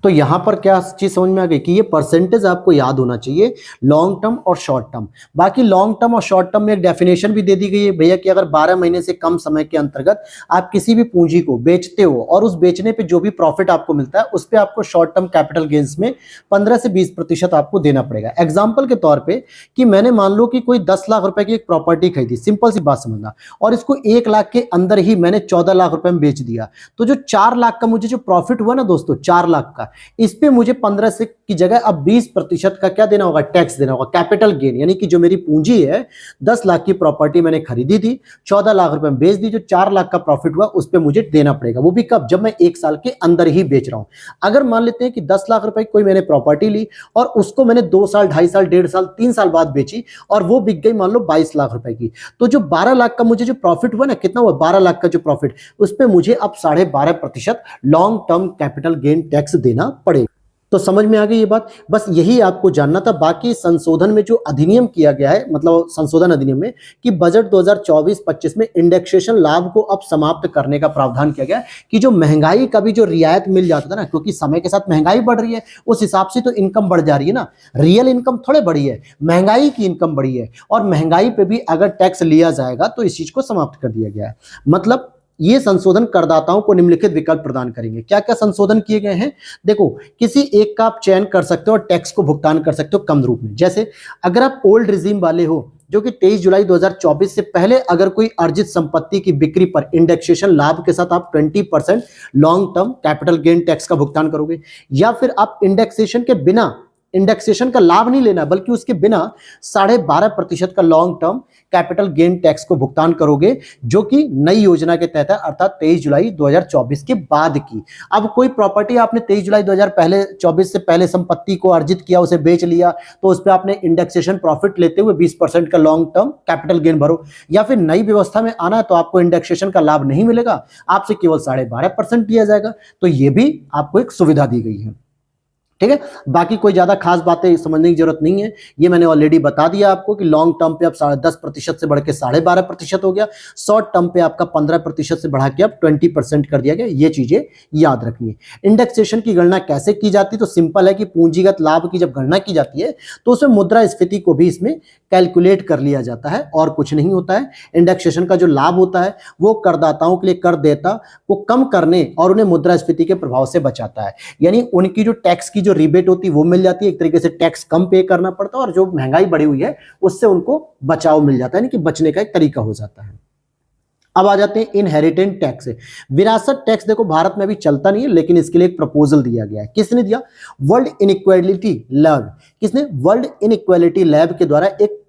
तो यहां पर क्या चीज समझ में आ गई कि ये परसेंटेज आपको याद होना चाहिए, लॉन्ग टर्म और शॉर्ट टर्म। बाकी लॉन्ग टर्म और शॉर्ट टर्म में एक डेफिनेशन भी दे दी गई है भैया कि अगर 12 महीने से कम समय के अंतर्गत आप किसी भी पूंजी को बेचते हो और उस बेचने पे जो भी प्रॉफिट आपको मिलता है उस पे आपको शॉर्ट टर्म कैपिटल गेन्स में 15 से 20% आपको देना पड़ेगा। एग्जाम्पल के तौर पर कि मैंने मान लो कि कोई 10 लाख रुपए की एक प्रॉपर्टी खरीदी, सिंपल सी बात समझना, और इसको 1 लाख के अंदर ही मैंने 14 लाख रुपए में बेच दिया, तो जो 4 लाख का मुझे जो प्रॉफिट हुआ ना दोस्तों, 4 लाख का, इस पे मुझे 15 से की जगह अब 20% का क्या देना होगा, टैक्स देना होगा, कैपिटल गेन। यानी कि जो मेरी पूंजी है, 10 लाख की प्रॉपर्टी मैंने खरीदी थी, 14 लाख रुपए में बेच दी, जो 4 लाख का प्रॉफिट हुआ उस पे मुझे देना पड़ेगा। वो भी कब, जब मैं 1 साल के अंदर ही बेच रहा हूं। अगर मान लेते हैं कि 10 लाख रुपए की कोई मैंने प्रॉपर्टी ली और उसको मैंने 2 साल, 2.5 साल, 1.5 साल, 3 साल बाद बेची और वो बिक गई मान लो 22 लाख रुपए की, तो जो 12 लाख का मुझे जो प्रॉफिट हुआ ना, कितना हुआ, 12 लाख का जो प्रॉफिट, उस पे मुझे अब 12.5% long term capital gain tax देना पड़ेगा। तो समझ में आ गई ये बात, बस यही आपको जानना था। बाकी संशोधन में जो अधिनियम किया गया है, मतलब संशोधन अधिनियम में, कि बजट 2024-25 में इंडेक्सेशन लाभ को अब समाप्त करने का प्रावधान किया गया है कि जो महंगाई का भी जो रियायत मिल जाता था ना, क्योंकि समय के साथ महंगाई बढ़ रही है, उस हिसाब से तो इनकम बढ़ जा रही है ना, रियल इनकम थोड़े बढ़ी है, महंगाई की इनकम बढ़ी है, और महंगाई पे भी अगर टैक्स लिया जाएगा तो इस चीज को समाप्त कर दिया गया है। मतलब ये संशोधन करदाताओं को निम्नलिखित विकल्प प्रदान करेंगे। क्या क्या संशोधन किए गए हैं, देखो, किसी एक का आप चयन कर सकते हो और टैक्स को भुगतान कर सकते हो कम रूप में। जैसे अगर आप ओल्ड रिजीम वाले हो, जो कि 23 जुलाई 2024 से पहले अगर कोई अर्जित संपत्ति की बिक्री पर इंडेक्सेशन लाभ के साथ आप 20% long term capital gain tax का भुगतान करोगे, या फिर आप इंडेक्सेशन के बिना, इंडेक्सेशन का लाभ नहीं लेना बल्कि उसके बिना 12.5% का long term capital gain tax को भुगतान करोगे, जो कि नई योजना के तहत है, अर्थात 23 जुलाई 2024 के बाद की। अब कोई प्रॉपर्टी आपने 23 जुलाई 2024 से पहले संपत्ति को अर्जित किया, उसे बेच लिया, तो उस पर आपने इंडेक्सेशन प्रॉफिट लेते हुए 20% का लॉन्ग टर्म कैपिटल गेन भरो, या फिर नई व्यवस्था में आना है तो आपको इंडेक्सेशन का लाभ नहीं मिलेगा, आपसे केवल 12.5% दिया जाएगा। तो ये भी आपको एक सुविधा दी गई है। ठीक है, बाकी कोई ज्यादा खास बातें समझने की जरूरत नहीं है, ये मैंने ऑलरेडी बता दिया आपको कि लॉन्ग टर्म पे अब 10.5% से बढ़ के 12.5% हो गया, शॉर्ट टर्म पे आपका 15% से बढ़ा के अब 20% कर दिया गया। ये चीजें याद रखनी है। इंडेक्सेशन की गणना कैसे की जाती है, तो सिंपल है कि पूंजीगत लाभ की जब गणना की जाती है तो उसमें मुद्रास्फीति को भी इसमें कैलकुलेट कर लिया जाता है, और कुछ नहीं होता है। इंडेक्सेशन का जो लाभ होता है वो करदाताओं के लिए कर देता को कम करने और उन्हें मुद्रास्फीति के प्रभाव से बचाता है। यानी उनकी जो टैक्स की जो रिबेट होती है वो मिल जाती है, एक तरीके से टैक्स कम पे करना पड़ता है, और जो महंगाई बढ़ी हुई है उससे उनको बचाव मिल जाता है, यानी कि बचने का एक तरीका हो जाता है। अब आ जाते हैं इनहेरिटेंस टैक्स। विरासत टैक्स देखो भारत में अभी चलता नहीं है, लेकिन इसके लिए एक प्रपोजल दिया गया है। किसने दिया, वर्ल्ड इनइक्वालिटी लैब। किसने, वर्ल्ड इनइक्वालिटी लैब के द्वारा एक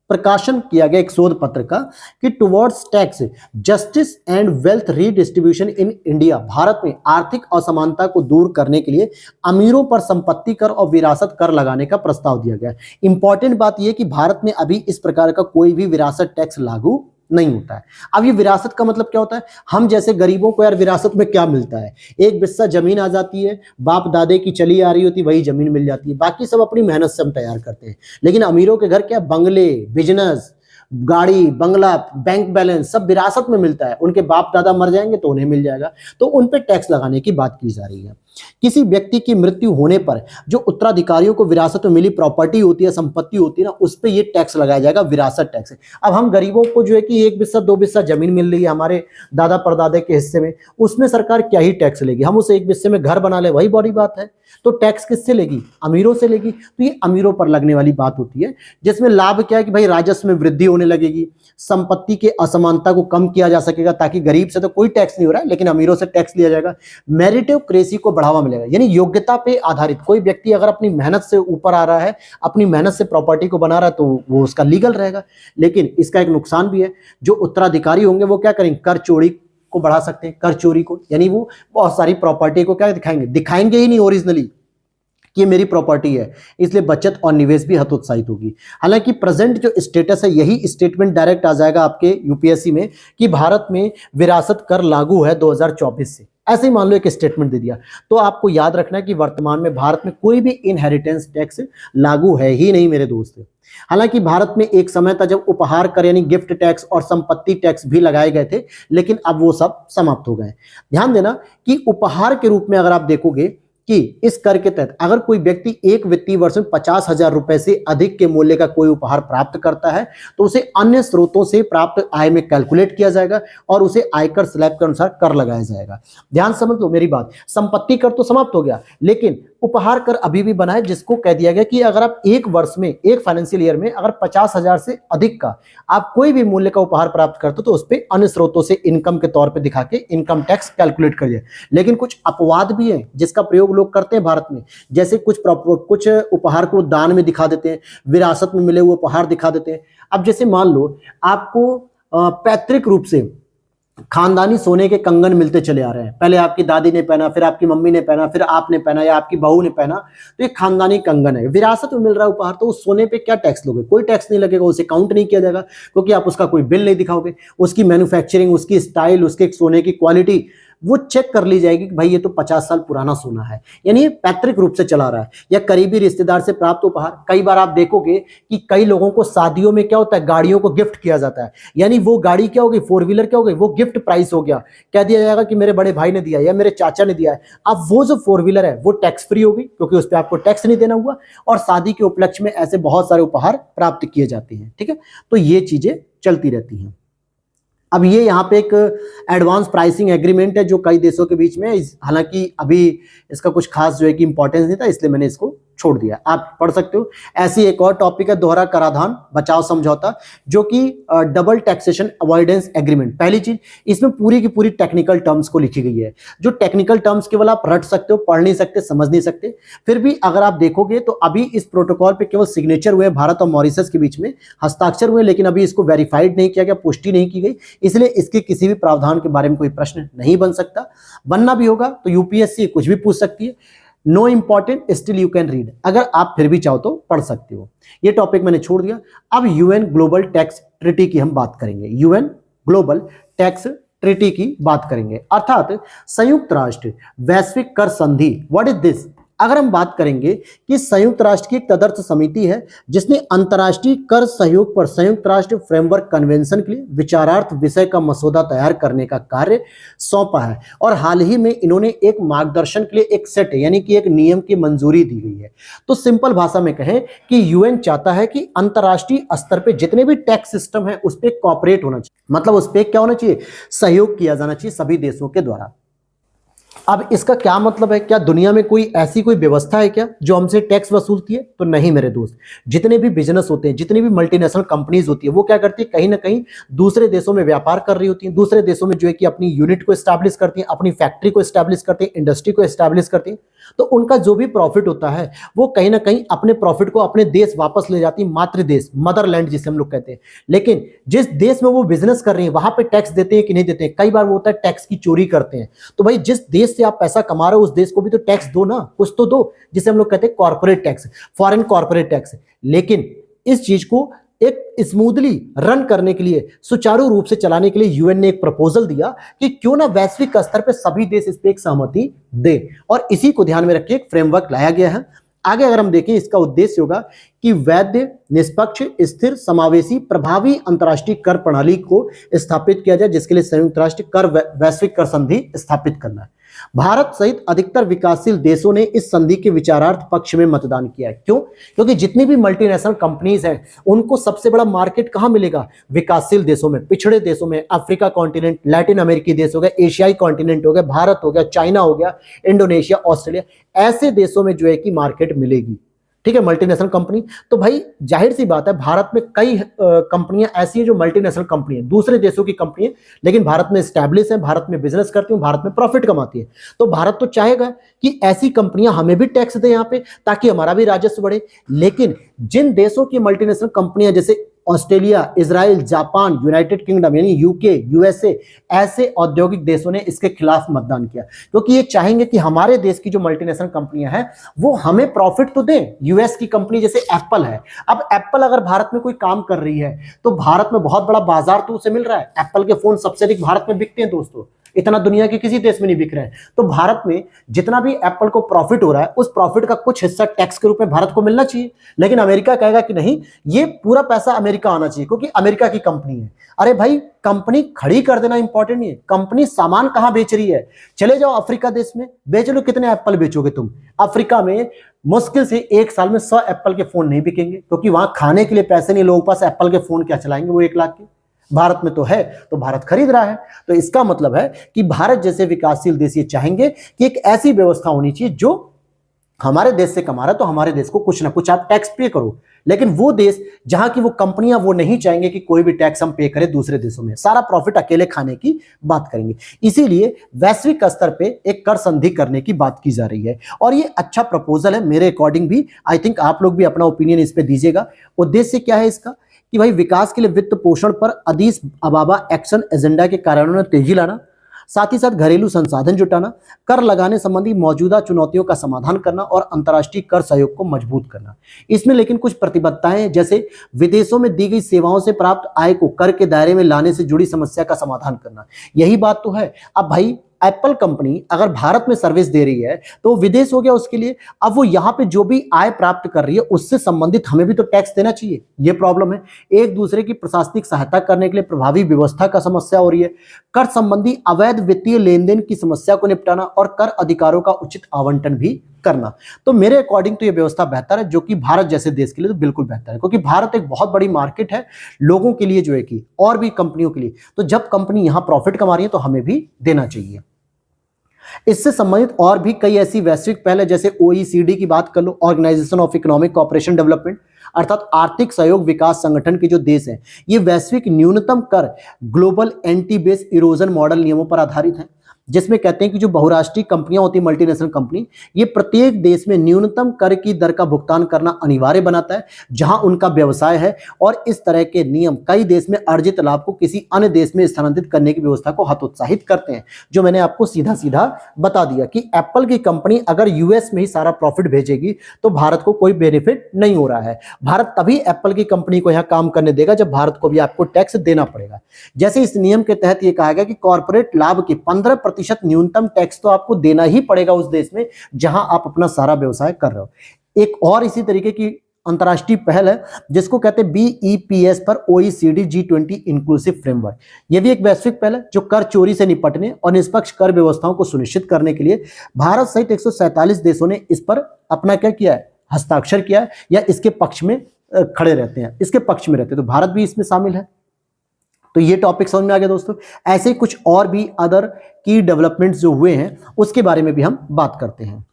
प्रकाशन किया गया एक शोध पत्र का कि towards tax justice and wealth redistribution in India, Bharat में आर्थिक असमानता को दूर करने के लिए अमीरों पर संपत्ति कर और विरासत कर लगाने का प्रस्ताव दिया गया। इंपॉर्टेंट बात यह कि भारत में अभी इस प्रकार का कोई भी विरासत टैक्स लागू नहीं होता है। अब ये विरासत का मतलब क्या होता है, हम जैसे गरीबों को यार विरासत में क्या मिलता है, एक बिस्सा जमीन आ जाती है, बाप दादे की चली आ रही होती वही जमीन मिल जाती है, बाकी सब अपनी मेहनत से हम तैयार करते हैं। लेकिन अमीरों के घर क्या, बंगले, बिजनेस, गाड़ी, बंगला, बैंक बैलेंस सब विरासत में मिलता है। उनके बाप दादा मर जाएंगे तो उन्हें मिल जाएगा, तो उन पे टैक्स लगाने की बात की जा रही है। किसी व्यक्ति की मृत्यु होने पर जो उत्तराधिकारियों को विरासत में मिली प्रॉपर्टी होती है, संपत्ति होती है ना, उस पे ये टैक्स लगाया जाएगा, विरासत टैक्स। अब हम गरीबों को जो है कि 1 बिस्सा 2 बिस्सा जमीन मिल रही है हमारे दादा परदादे के हिस्से में, उसमें सरकार क्या ही टैक्स लेगी, हम उसे 1 बिस्से में घर बना ले वही बड़ी बात है। तो टैक्स किससे लेगी, अमीरों से लेगी। तो ये अमीरों पर लगने वाली बात होती है, जिसमें लाभ क्या है कि भाई राजस्व में वृद्धि होने लगेगी, संपत्ति के असमानता को कम किया जा सकेगा, ताकि गरीब से तो कोई टैक्स नहीं हो रहा है लेकिन अमीरों से टैक्स लिया जाएगा। मेरिटोक्रेसी को बढ़ावा मिलेगा, यानी योग्यता पे आधारित कोई व्यक्ति अगर अपनी मेहनत से ऊपर आ रहा है, अपनी मेहनत से प्रॉपर्टी को बना रहा है, तो वो उसका लीगल रहेगा। लेकिन इसका एक नुकसान भी है, जो उत्तराधिकारी होंगे वो क्या करेंगे, कर चोरी को बढ़ा सकते हैं, कर चोरी को, यानी वो बहुत सारी प्रॉपर्टी को क्या दिखाएंगे, दिखाएंगे ही नहीं ओरिजिनली कि ये मेरी प्रॉपर्टी है, इसलिए बचत और निवेश भी हतोत्साहित होगी। हालांकि प्रेजेंट जो स्टेटस है, यही स्टेटमेंट डायरेक्ट आ जाएगा आपके यूपीएससी में कि भारत में विरासत कर लागू है 2024 से, ऐसे ही मान लो एक स्टेटमेंट दे दिया। तो आपको याद रखना है कि वर्तमान में भारत में कोई भी इनहेरिटेंस टैक्स लागू है ही नहीं मेरे दोस्त। हालांकि भारत में एक समय था जब उपहार कर यानी गिफ्ट टैक्स और संपत्ति टैक्स भी लगाए गए थे, लेकिन अब वो सब समाप्त हो गए। ध्यान देना कि उपहार के रूप में अगर आप देखोगे कि इस कर के तहत अगर कोई व्यक्ति एक वित्तीय वर्ष में 50,000 रुपए से अधिक के मूल्य का कोई उपहार प्राप्त करता है तो उसे अन्य स्रोतों से प्राप्त आय में कैलकुलेट किया जाएगा और उसे आयकर स्लैब के अनुसार कर लगाया जाएगा। ध्यान समझ लो मेरी बात, संपत्ति कर तो समाप्त हो गया, लेकिन उपहार कर अभी भी बना है, जिसको कह दिया गया कि अगर आप एक वर्ष में, एक फाइनेंशियल ईयर में अगर 50,000 से अधिक का आप कोई भी मूल्य का उपहार प्राप्त करते हो तो उस पर अन्य स्रोतों से इनकम के तौर पे दिखा के इनकम टैक्स कैलकुलेट करिए। लेकिन कुछ अपवाद भी है जिसका प्रयोग लोग करते हैं भारत में, जैसे कुछ उपहार को दान में दिखा देते हैं, विरासत में मिले हुए उपहार दिखा देते हैं। अब जैसे मान लो आपको पैतृक रूप से खानदानी सोने के कंगन मिलते चले आ रहे हैं, पहले आपकी दादी ने पहना, फिर आपकी मम्मी ने पहना, फिर आपने पहना या आपकी बहू ने पहना, तो एक खानदानी कंगन है, विरासत में मिल रहा है उपहार, तो उस सोने पे क्या टैक्स लोगे? कोई टैक्स नहीं लगेगा, उसे काउंट नहीं किया जाएगा क्योंकि आप उसका कोई बिल नहीं दिखाओगे। उसकी मैन्युफैक्चरिंग, उसकी स्टाइल, उसके सोने की क्वालिटी वो चेक कर ली जाएगी कि भाई ये तो 50 साल पुराना सोना है, यानी ये पैतृक रूप से चला रहा है। या करीबी रिश्तेदार से प्राप्त उपहार, कई बार आप देखोगे कि कई लोगों को शादियों में क्या होता है, गाड़ियों को गिफ्ट किया जाता है, यानी वो गाड़ी क्या होगी, 4 व्हीलर क्या हो गई, वो गिफ्ट प्राइस हो गया, कह दिया जाएगा कि मेरे बड़े भाई ने दिया या मेरे चाचा ने दिया है। अब वो जो 4 व्हीलर है वो टैक्स फ्री होगी क्योंकि उस पर आपको टैक्स नहीं देना हुआ, और शादी के उपलक्ष्य में ऐसे बहुत सारे उपहार प्राप्त किए जाते हैं। ठीक है, तो ये चीजें चलती रहती हैं। अब ये यहाँ पे एक एडवांस प्राइसिंग एग्रीमेंट है जो कई देशों के बीच में, हालांकि अभी इसका कुछ खास जो है कि इंपॉर्टेंस नहीं था, इसलिए मैंने इसको छोड़ दिया, आप पढ़ सकते हो। ऐसी एक और टॉपिक है दोहरा कराधान बचाव समझौता, जो कि डबल टैक्सेशन अवॉइडेंस एग्रीमेंट। पहली चीज, इसमें पूरी की पूरी टेक्निकल टर्म्स को लिखी गई है, जो टेक्निकल टर्म्स केवल आप रट सकते हो, पढ़ नहीं सकते, समझ नहीं सकते। फिर भी अगर आप देखोगे तो अभी इस प्रोटोकॉल पे केवल सिग्नेचर हुए भारत और मॉरिशस के बीच में, हस्ताक्षर हुए, लेकिन अभी इसको वेरीफाइड नहीं किया गया, पुष्टि नहीं की गई, इसलिए इसके किसी भी प्रावधान के बारे में कोई प्रश्न नहीं बन सकता। बनना भी होगा तो यूपीएससी कुछ भी पूछ सकती है। No important, still you can read, अगर आप फिर भी चाहो तो पढ़ सकते हो। ये टॉपिक मैंने छोड़ दिया। अब यूएन ग्लोबल टैक्स ट्रीटी की हम बात करेंगे, यूएन ग्लोबल टैक्स ट्रीटी की बात करेंगे, अर्थात संयुक्त राष्ट्र वैश्विक कर संधि। What is this? अगर हम बात करेंगे कि संयुक्त राष्ट्र की एक तदर्थ समिति है जिसने अंतर्राष्ट्रीय कर सहयोग पर संयुक्त राष्ट्र फ्रेमवर्क कन्वेंशन के लिए विचारार्थ विषय का मसौदा तैयार करने का कार्य सौंपा है, और हाल ही में इन्होंने एक मार्गदर्शन के लिए एक सेट यानी कि एक नियम की मंजूरी दी गई है। तो सिंपल भाषा में कहें कि यूएन चाहता है कि अंतर्राष्ट्रीय स्तर पर जितने भी टैक्स सिस्टम है उस पर कॉपरेट होना चाहिए, मतलब उस पर क्या होना चाहिए, सहयोग किया जाना चाहिए सभी देशों के द्वारा। अब इसका क्या मतलब है? क्या दुनिया में कोई ऐसी कोई व्यवस्था है क्या जो हमसे टैक्स वसूलती है? तो नहीं मेरे दोस्त। जितने भी बिजनेस होते हैं, जितनी भी मल्टीनेशनल कंपनीज होती है, वो क्या करती है, कहीं ना कहीं दूसरे देशों में व्यापार कर रही होती है, दूसरे देशों में जो है कि अपनी यूनिट को एस्टैब्लिश करती है, अपनी फैक्ट्री को एस्टैब्लिश करती है, इंडस्ट्री को एस्टैब्लिश करती है। तो उनका जो भी प्रॉफिट होता है वो कहीं ना कहीं अपने प्रॉफिट को अपने देश वापस ले जाती है, मातृ देश, मदरलैंड जिसे हम लोग कहते हैं। लेकिन जिस देश में वो बिजनेस कर रही है वहां पे टैक्स देते हैं कि नहीं देते हैं? कई बार वो होता है टैक्स की चोरी करते हैं। तो भाई जिस देश से आप पैसा कमा रहे हो उस देश को भी तो टैक्स दो ना, कुछ तो दो, जिसे हम लोग कहते हैं corporate tax, foreign corporate tax. लेकिन इस चीज को एक स्मूथली रन करने के लिए, सुचारू रूप से चलाने के लिए यूएन ने एक प्रपोजल दिया कि क्यों ना वैश्विक स्तर पर सभी देश इस पर एक सहमति दे, और इसी को ध्यान में रखिए एक फ्रेमवर्क लाया गया है। आगे अगर हम देखें, इसका उद्देश्य होगा कि वैध, निष्पक्ष, स्थिर, समावेशी, प्रभावी अंतर्राष्ट्रीय कर प्रणाली को स्थापित किया जाए, जिसके लिए संयुक्त राष्ट्र कर वैश्विक कर संधि स्थापित करना है। भारत सहित अधिकतर विकासशील देशों ने इस संधि के विचारार्थ पक्ष में मतदान किया है। क्यों? क्योंकि जितनी भी मल्टीनेशनल कंपनीज हैं उनको सबसे बड़ा मार्केट कहां मिलेगा? विकासशील देशों में, पिछड़े देशों में, अफ्रीका कॉन्टिनेंट, लैटिन अमेरिकी देश हो गए, एशियाई कॉन्टिनेंट हो गया, भारत हो गया, चाइना हो गया, इंडोनेशिया, ऑस्ट्रेलिया, ऐसे देशों में जो है कि मार्केट मिलेगी। ठीक है, मल्टीनेशनल कंपनी। तो भाई जाहिर सी बात है भारत में कई कंपनियां ऐसी हैं जो मल्टीनेशनल कंपनी है, दूसरे देशों की कंपनी है, लेकिन भारत में स्टैब्लिश है, भारत में बिजनेस करती है, भारत में प्रॉफिट कमाती है। तो भारत तो चाहेगा कि ऐसी कंपनियां हमें भी टैक्स दें यहाँ पे, ताकि हमारा भी राजस्व बढ़े। लेकिन जिन देशों की मल्टीनेशनल कंपनियां जैसे Australia, Israel, Japan, United kingdom यानी यूके, यूएसए, ऐसे औद्योगिक देशों ने इसके खिलाफ मतदान किया, क्योंकि ये चाहेंगे कि हमारे देश की जो मल्टीनेशनल कंपनियां हैं वो हमें प्रॉफिट तो दें। यूएस की कंपनी जैसे एप्पल है, अब एप्पल अगर भारत में कोई काम कर रही है तो भारत में बहुत बड़ा बाजार तो उसे मिल रहा है। एप्पल के फोन सबसे अधिक भारत में बिकते हैं दोस्तों, इतना दुनिया के किसी देश में नहीं बिक रहे हैं। तो भारत में जितना भी एप्पल को प्रॉफिट हो रहा है उस प्रॉफिट का कुछ हिस्सा टैक्स के रूप में भारत को मिलना चाहिए। लेकिन अमेरिका कहेगा कि नहीं, ये पूरा पैसा अमेरिका आना चाहिए क्योंकि अमेरिका की कंपनी है। अरे भाई, कंपनी खड़ी कर देना इंपॉर्टेंट नहीं है, कंपनी सामान कहां बेच रही है। चले जाओ अफ्रीका देश में, बेच लो, कितने एप्पल बेचोगे तुम। अफ्रीका में मुश्किल से एक साल में 100 एप्पल के फोन नहीं बिकेंगे, क्योंकि वहां खाने के लिए पैसे नहीं, लोगों के पास एप्पल के फोन क्या चलाएंगे वो 1 लाख के। भारत में तो है, तो भारत खरीद रहा है। तो इसका मतलब है कि भारत जैसे विकासशील देश ये चाहेंगे कि एक ऐसी व्यवस्था होनी चाहिए जो हमारे देश से कमा रहा है तो हमारे देश को कुछ ना कुछ आप टैक्स पे करो। लेकिन वो देश जहां की वो कंपनियां वो नहीं चाहेंगे कि कोई भी टैक्स हम पे करें दूसरे देशों में, सारा प्रॉफिट अकेले खाने की बात करेंगे। इसीलिए वैश्विक स्तर पे एक कर संधि करने की बात की जा रही है और ये अच्छा प्रपोजल है मेरे अकॉर्डिंग भी। आई थिंक आप लोग भी अपना ओपिनियन इस पे दीजिएगा। उद्देश्य क्या है इसका कि भाई विकास के लिए वित्त पोषण पर अदीस अबाबा एक्शन एजेंडा के कार्यान्वयन में तेजी लाना, साथ ही साथ घरेलू संसाधन जुटाना, कर लगाने संबंधी मौजूदा चुनौतियों का समाधान करना और अंतर्राष्ट्रीय कर सहयोग को मजबूत करना। इसमें लेकिन कुछ प्रतिबद्धताएं, जैसे विदेशों में दी गई सेवाओं से प्राप्त आय को कर के दायरे में लाने से जुड़ी समस्या का समाधान करना। यही बात तो है। अब भाई एप्पल कंपनी अगर भारत में सर्विस दे रही है तो विदेश हो गया उसके लिए, अब वो यहाँ पे जो भी आय प्राप्त कर रही है उससे संबंधित हमें भी तो टैक्स देना चाहिए। ये प्रॉब्लम है। एक दूसरे की प्रशासनिक सहायता करने के लिए प्रभावी व्यवस्था का समस्या हो रही है, कर संबंधी अवैध वित्तीय लेन देन की समस्या को निपटाना और कर अधिकारों का उचित आवंटन भी करना। तो मेरे अकॉर्डिंग तो ये व्यवस्था बेहतर है, जो कि भारत जैसे देश के लिए तो बिल्कुल बेहतर है, क्योंकि भारत एक बहुत बड़ी मार्केट है लोगों के लिए जो है कि और भी कंपनियों के लिए। तो जब कंपनी यहां प्रॉफिट कमा रही है तो हमें भी देना चाहिए। इससे संबंधित और भी कई ऐसी वैश्विक पहल है, जैसे ओईसीडी की बात कर लो, organisation of economic cooperation development, अर्थात आर्थिक सहयोग विकास संगठन के जो देश हैं ये वैश्विक न्यूनतम कर global anti base erosion model नियमों पर आधारित है, जिसमें कहते हैं कि जो बहुराष्ट्रीय कंपनियां होती है, मल्टीनेशनल कंपनी, ये प्रत्येक देश में न्यूनतम कर की दर का भुगतान करना अनिवार्य बनाता है जहां उनका व्यवसाय है, और इस तरह के नियम कई देश में अर्जित लाभ को किसी अन्य देश में स्थानांतरित करने की व्यवस्था को हतोत्साहित करते हैं। जो मैंने आपको सीधा सीधा बता दिया कि एप्पल की कंपनी अगर यूएस में ही सारा प्रॉफिट भेजेगी तो भारत को कोई बेनिफिट नहीं हो रहा है। भारत तभी एप्पल की कंपनी को यहां काम करने देगा जब भारत को भी आपको टैक्स देना पड़ेगा। जैसे इस नियम के तहत यह कहा गया कि कॉर्पोरेट लाभ के 15% न्यूनतम टैक्स तो आपको देना ही पड़ेगा उस देश में जहां आप अपना सारा व्यवसाय कर रहे हो। एक और इसी तरीके की अंतर्राष्ट्रीय पहल है जिसको कहते हैं बीईपीएस पर ओईसीडी G20 इंक्लूसिव फ्रेमवर्क। यह भी एक वैश्विक पहल है जो कर चोरी से निपटने और निष्पक्ष कर व्यवस्थाओं को सुनिश्चित करने के लिए भारत सहित 147 देशों ने इस पर अपना क्या किया है, हस्ताक्षर किया है या इसके पक्ष में खड़े रहते हैं, इसके पक्ष में रहते हैं। तो भारत भी इसमें शामिल है। तो ये टॉपिक समझ में आ गया दोस्तों। ऐसे कुछ और भी अदर की डेवलपमेंट्स जो हुए हैं उसके बारे में भी हम बात करते हैं।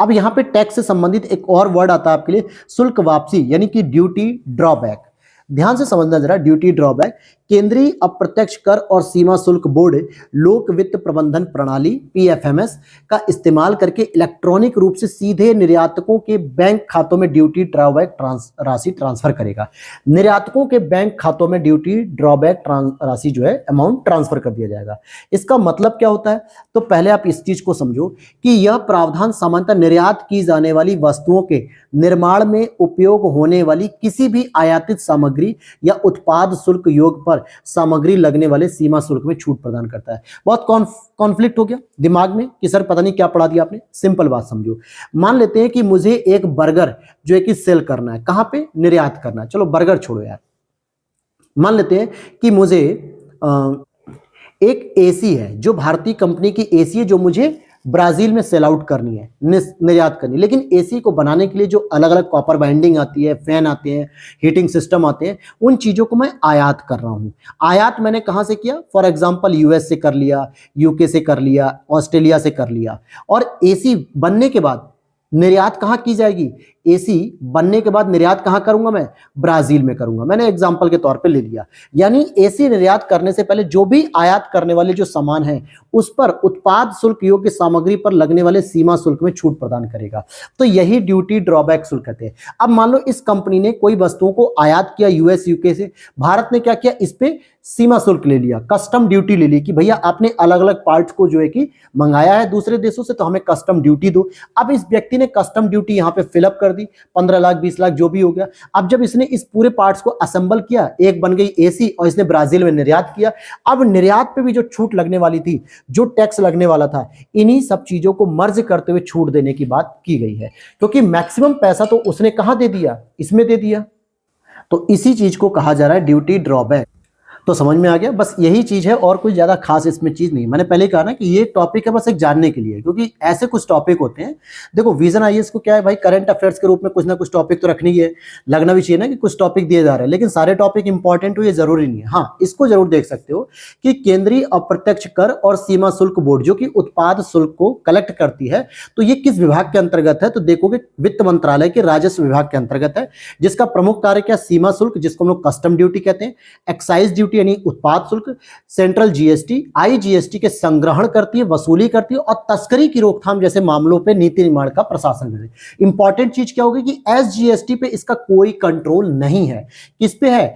अब यहां पे टैक्स से संबंधित एक और वर्ड आता है आपके लिए, शुल्क वापसी यानी कि ड्यूटी ड्रॉबैक। ध्यान से समझना जरा, ड्यूटी ड्रॉबैक केंद्रीय अप्रत्यक्ष कर और सीमा शुल्क बोर्ड लोक वित्त प्रबंधन प्रणाली पीएफएमएस का इस्तेमाल करके इलेक्ट्रॉनिक रूप से सीधे निर्यातकों के बैंक खातों में ड्यूटी ड्रॉबैक राशि ट्रांसफर करेगा। निर्यातकों के बैंक खातों में ड्यूटी ड्रॉबैक राशि जो है अमाउंट ट्रांसफर कर दिया जाएगा। इसका मतलब क्या होता है, तो पहले आप इस चीज को समझो कि यह प्रावधान सामान्यतः निर्यात की जाने वाली वस्तुओं के निर्माण में उपयोग होने वाली किसी भी आयातित सामग्री या उत्पाद शुल्क योग पर सामग्री लगने वाले सीमा शुल्क में छूट प्रदान करता है। बहुत कॉन्फ्लिक्ट हो गया दिमाग में कि सर पता नहीं क्या पढ़ा दिया आपने। सिंपल बात समझो, मान लेते हैं कि मुझे एक बर्गर जो है कि सेल करना है, कहां पे, निर्यात करना है। चलो बर्गर छोड़ो यार, मान लेते हैं कि मुझे एक एसी है जो भारतीय कंपनी की एसी है जो मुझे ब्राजील में सेल आउट करनी है, निर्यात करनी। लेकिन एसी को बनाने के लिए जो अलग अलग कॉपर बाइंडिंग आती है, फैन आते हैं, हीटिंग सिस्टम आते हैं, उन चीजों को मैं आयात कर रहा हूं। आयात मैंने कहां से किया, फॉर एग्जांपल यूएस से कर लिया, यूके से कर लिया, ऑस्ट्रेलिया से कर लिया। और एसी बनने के बाद निर्यात कहां की जाएगी, एसी बनने के बाद निर्यात कहां करूंगा मैं? ब्राजील में करूंगा। मैंने एग्जांपल के तौर पे ले लिया। यानी एसी निर्यात करने से पहले जो भी आयात करने वाले जो सामान है उस पर उत्पाद शुल्क योग्य सामग्री पर लगने वाले सीमा शुल्क में छूट प्रदान करेगा। तो यही ड्यूटी ड्रॉबैक शुल्क कहते हैं। अब मान लो इस कंपनी ने कोई वस्तुओं को आयात किया यूएस यूके से, भारत ने क्या किया, इस पे सीमा शुल्क ले लिया, कस्टम ड्यूटी ले ली कि भैया आपने अलग अलग पार्ट्स को जो है कि मंगाया है दूसरे देशों से, तो हमें कस्टम ड्यूटी दो। अब इस व्यक्ति ने कस्टम ड्यूटी यहां पे फिलअप कर दी, 15 लाख 20 लाख जो भी हो गया। अब जब इसने इस पूरे पार्ट्स को असेंबल किया, एक बन गई एसी और इसने ब्राजील में निर्यात किया। अब निर्यात पे भी जो छूट लगने वाली थी, जो टैक्स लगने वाला था, इन्हीं सब चीजों को मर्ज करते हुए छूट देने की बात की गई है, क्योंकि मैक्सिमम पैसा तो उसने कहां दे दिया, इसमें दे दिया। तो इसी चीज को कहा जा रहा है ड्यूटी ड्रॉबैक। तो समझ में आ गया, बस यही चीज है और कोई ज्यादा खास इसमें चीज नहीं। मैंने पहले कहा ना कि ये टॉपिक है बस एक जानने के लिए, क्योंकि ऐसे कुछ टॉपिक होते हैं। देखो विजन आईएएस को क्या है भाई, करंट अफेयर्स के रूप में कुछ ना कुछ टॉपिक तो रखनी है, लगना भी चाहिए ना कि कुछ टॉपिक दिए जा रहे हैं, लेकिन सारे टॉपिक इंपॉर्टेंट हो ये जरूरी नहीं है। हाँ, इसको जरूर देख सकते हो कि केंद्रीय अप्रत्यक्ष कर और सीमा शुल्क बोर्ड जो कि उत्पाद शुल्क को कलेक्ट करती है, तो ये किस विभाग के अंतर्गत है? तो देखोगे वित्त मंत्रालय के राजस्व विभाग के अंतर्गत है, जिसका प्रमुख कार्य क्या, सीमा शुल्क जिसको हम लोग कस्टम ड्यूटी कहते हैं, एक्साइज ड्यूटी यानी उत्पाद, सेंट्रल जीएसटी, आईजीएसटी के संग्रहण करती है, वसूली करती है, और तस्करी की रोकथाम जैसे मामलों पे नीति निर्माण का प्रशासन करती है। इंपॉर्टेंट चीज क्या होगी कि एसजीएसटी पे इसका कोई कंट्रोल नहीं है। किस पे है?